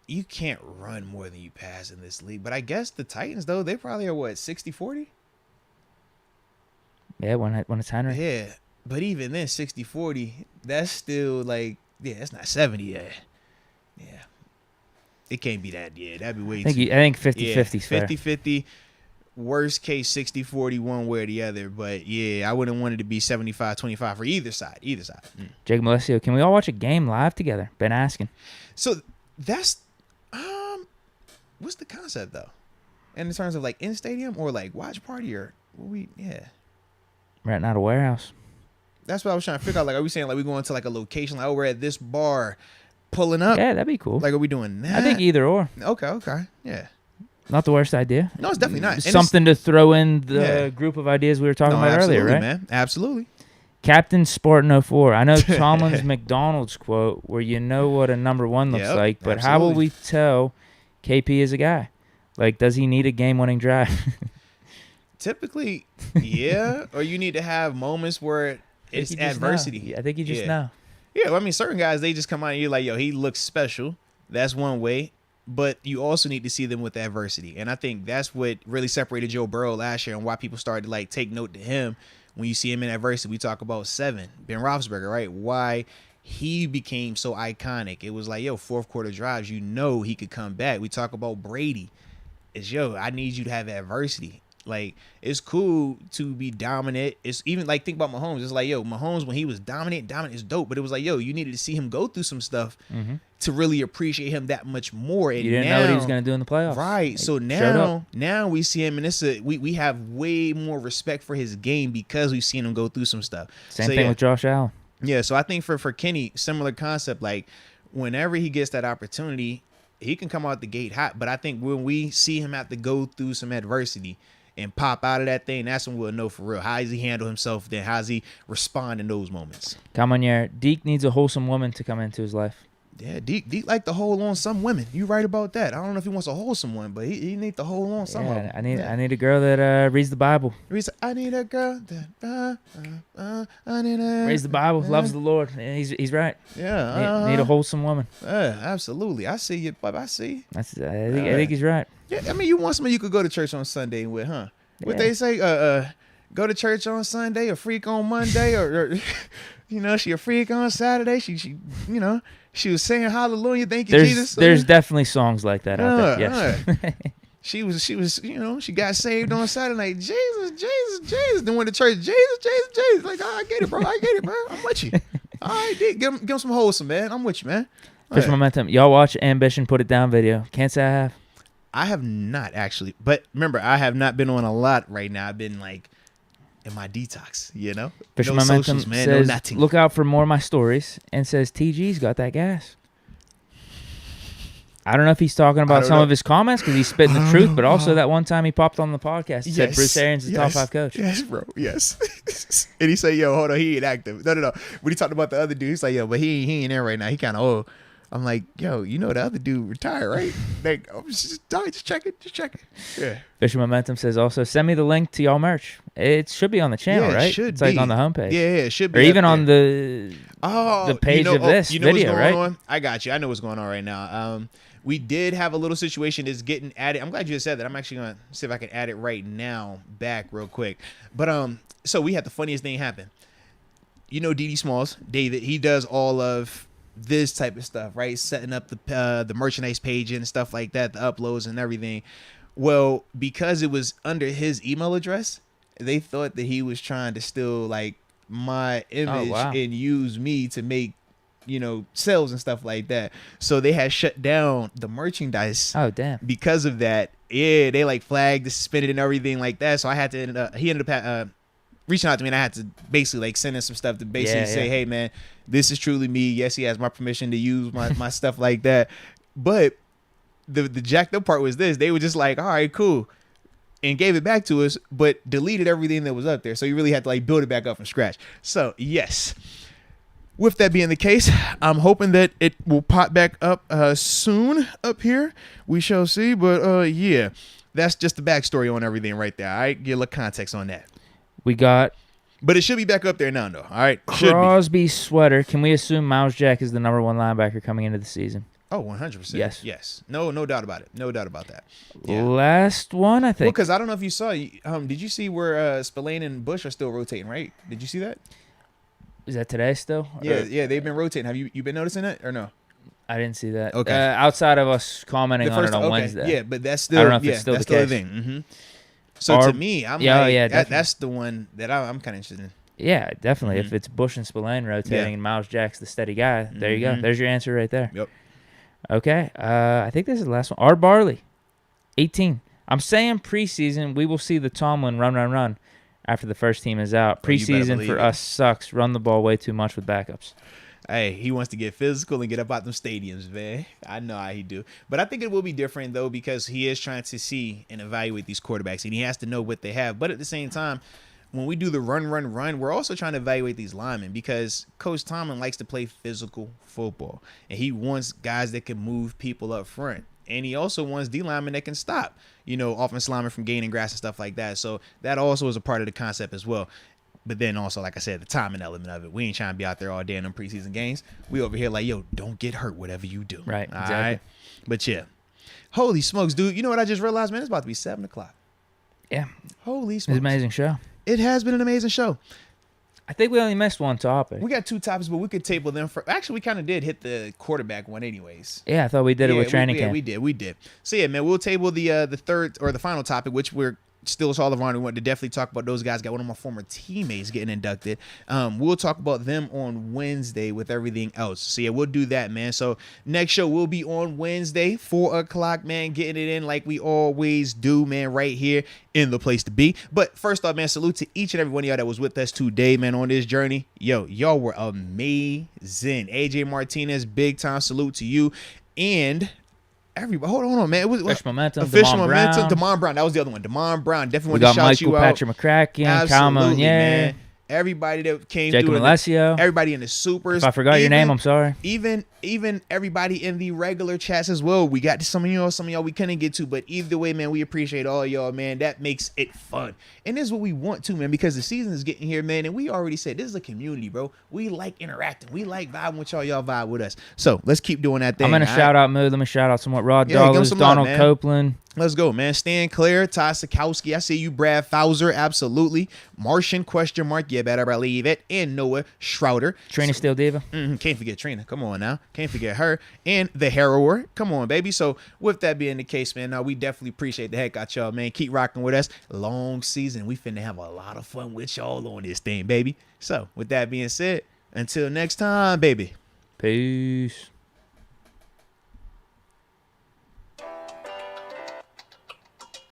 You can't run more than you pass in this league. But I guess the Titans, though, they probably are, what, 60-40? Yeah, when it's Henry. Yeah, but even then, 60-40, that's still like, that's not 70 yet. Yeah. It can't be that, that'd be way too. I think 50-50 is fair. 50-50, worst case 60-40 one way or the other. But, yeah, I wouldn't want it to be 75-25 for either side. Jake Malessio, can we all watch a game live together? Been asking. So, that's... what's the concept though? And in terms of like in stadium or like watch party or renting out a warehouse. That's what I was trying to figure out. Like, are we saying like we going to like a location? Like, oh, we're at this bar, pulling up. Yeah, that'd be cool. Like, are we doing that? I think either or. Okay, yeah. Not the worst idea. No, it's definitely not. Something to throw in the group of ideas we were talking about earlier, right? Man, absolutely. Captain Spartan 04. I know Tomlin's McDonald's quote where you know what a number one looks like, but how will we tell KP is a guy? Like, does he need a game-winning drive? Typically, yeah. Or you need to have moments where it's adversity. I think you just know. Yeah, well, I mean, certain guys, they just come out and you're like, yo, he looks special. That's one way. But you also need to see them with adversity. And I think that's what really separated Joe Burrow last year and why people started to, like, take note to him. When you see him in adversity, we talk about 7, Ben Roethlisberger, right? Why he became so iconic. It was like, yo, fourth quarter drives, you know he could come back. We talk about Brady. It's, yo, I need you to have adversity. Like, it's cool to be dominant. It's even like, think about Mahomes. It's like, yo, Mahomes, when he was dominant is dope. But it was like, yo, you needed to see him go through some stuff to really appreciate him that much more. And you didn't know what he was going to do in the playoffs. Right. Like, so now we see him, and we have way more respect for his game because we've seen him go through some stuff. Same thing with Josh Allen. Yeah, so I think for Kenny, similar concept. Like, whenever he gets that opportunity, he can come out the gate hot. But I think when we see him have to go through some adversity and pop out of that thing, that's when we'll know for real. How does he handle himself then? How does he respond in those moments? Come on, Deke needs a wholesome woman to come into his life. Yeah, Deke like to hold on some women. You right about that. I don't know if he wants to hold someone, but he need to hold on some of them. I need a girl that reads the Bible. I need a girl that I need a reads the Bible, loves the Lord. He's right. Yeah, need a wholesome woman. Absolutely. I see you, Bob. I see. I think he's right. Yeah, I mean, you want somebody you could go to church on Sunday with, huh? What they say? Go to church on Sunday, a freak on Monday, or she a freak on Saturday. She she was saying hallelujah, thank you, Jesus. There's definitely songs like that out there. Yes. She was, she got saved on Saturday night. Jesus, Jesus, Jesus. Then went to church. Jesus, Jesus, Jesus. Like, I get it, bro. I'm with you. All right, Dick, give him some wholesome, man. I'm with you, man. Fish Momentum. Y'all watch Ambition Put It Down video. Can't say I have. I have not, actually. But remember, I have not been on a lot right now. I've been, like, in my detox, Fish no Momentum socials, man. says, no nothing. Look out for more of my stories, and says TG's got that gas. I don't know if he's talking about some of his comments because he's spitting the truth, but also that one time he popped on the podcast and said Bruce Arians is the top 5 coach. Yes, bro. Yes. And he said, yo, hold on, he ain't active. No. When he talked about the other dude, he's like, yo, but he ain't there right now. He kind of old. I'm like, yo, the other dude retired, right? Like, I'm just check it. Yeah. Fisher Momentum says also, send me the link to y'all merch. It should be on the channel, right? It's like on the homepage. Yeah, it should be. Or even on the page of this video, right? On? I got you. I know what's going on right now. We did have a little situation that's getting added. I'm glad you just said that. I'm actually going to see if I can add it right now back real quick. But so we had the funniest thing happen. D.D. Smalls, David, he does all of this type of stuff, right? Setting up the merchandise page and stuff like that, the uploads and everything. Well, because it was under his email address, they thought that he was trying to steal like my image and use me to make sales and stuff like that. So they had shut down the merchandise. Oh, damn. Because of that. Yeah, they like flagged, suspended and everything like that. So I had to he ended up reaching out to me, and I had to basically like send him some stuff to basically say, hey man, this is truly me. Yes, he has my permission to use my stuff like that. But the jacked up part was this. They were just like, all right, cool. And gave it back to us, but deleted everything that was up there. So you really had to like build it back up from scratch. So yes. With that being the case, I'm hoping that it will pop back up soon up here. We shall see. But yeah, that's just the backstory on everything right there. All right, get a little context on that. We got, but it should be back up there now, though. All right, Crosby sweater. Can we assume Miles Jack is the number 1 linebacker coming into the season? Oh, 100%. Yes. No doubt about it. No doubt about that. Yeah. Last one, I think. Well, because I don't know if you saw. Did you see where Spillane and Bush are still rotating? Right? Did you see that? Is that today still? Yeah, they've been rotating. Have you been noticing that or no? I didn't see that. Okay. Outside of us commenting on it on Wednesday. Yeah, but that's still. I don't know if it's still the case. Thing. Mm-hmm. So to me, I'm that's the one that I'm kind of interested in. Yeah, definitely. Mm-hmm. If it's Bush and Spillane rotating and Miles Jack's the steady guy, there you go. There's your answer right there. Yep. Okay. I think this is the last one. R. Barley, 18. I'm saying preseason, we will see the Tomlin run after the first team is out. Preseason for us sucks. Run the ball way too much with backups. Hey, he wants to get physical and get up out them stadiums, man. I know how he do. But I think it will be different, though, because he is trying to see and evaluate these quarterbacks, and he has to know what they have. But at the same time, when we do the run, we're also trying to evaluate these linemen because Coach Tomlin likes to play physical football, and he wants guys that can move people up front. And he also wants D linemen that can stop, offensive linemen from gaining grass and stuff like that. So that also is a part of the concept as well. But then also, like I said, the timing element of it. We ain't trying to be out there all day in them preseason games. We over here like, yo, don't get hurt whatever you do. Right, exactly. All right? But yeah. Holy smokes, dude. You know what I just realized, man? It's about to be 7 o'clock. Yeah. Holy smokes. It's an amazing show. It has been an amazing show. I think we only missed one topic. We got 2 topics, but we could table them for. Actually, we kind of did hit the quarterback one, anyways. Yeah, I thought we did it with training camp. Yeah, we did. So yeah, man, we'll table the third or the final topic, which we're still all around. We want to definitely talk about those guys. Got one of my former teammates getting inducted. We'll talk about them on Wednesday with everything else. So yeah, we'll do that, man. So next show will be on Wednesday, 4 o'clock, man. Getting it in like we always do, man. Right here in the place to be. But first off, man, salute to each and every one of y'all that was with us today, man, on this journey. Yo, y'all were amazing. AJ Martinez, big time salute to you. And everybody, hold on, man. It was Official Momentum, Damon Brown. That was the other one. Damon Brown. Definitely want to shout you out. Patrick McCracken, Kyle Mounier. Man. everybody that came Jacob through. Alessio. Everybody in the supers. If I forgot your name, I'm sorry. Even everybody in the regular chats as well. We got to some of y'all we couldn't get to, but either way, man, we appreciate all y'all, man. That makes it fun. And this is what we want to, man, because the season is getting here, man. And we already said this is a community, bro. We like interacting. We like vibing with y'all. Y'all vibe with us. So let's keep doing that thing. I'm going to shout out Mood. Let me shout out somewhat Rod Dollars, Donald Copeland. Let's go, man. Stan Claire, Todd Sikowski. I see you, Brad Fowler. Absolutely. Martian, ? You better believe it. And Noah Schrouder. Trina Steel Diva. Can't forget Trina. Come on now. Can't forget her. And the Harrower. Come on, baby. So with that being the case, man, we definitely appreciate the heck out y'all, man. Keep rocking with us. Long season. We finna have a lot of fun with y'all on this thing, baby. So with that being said, until next time, baby. Peace.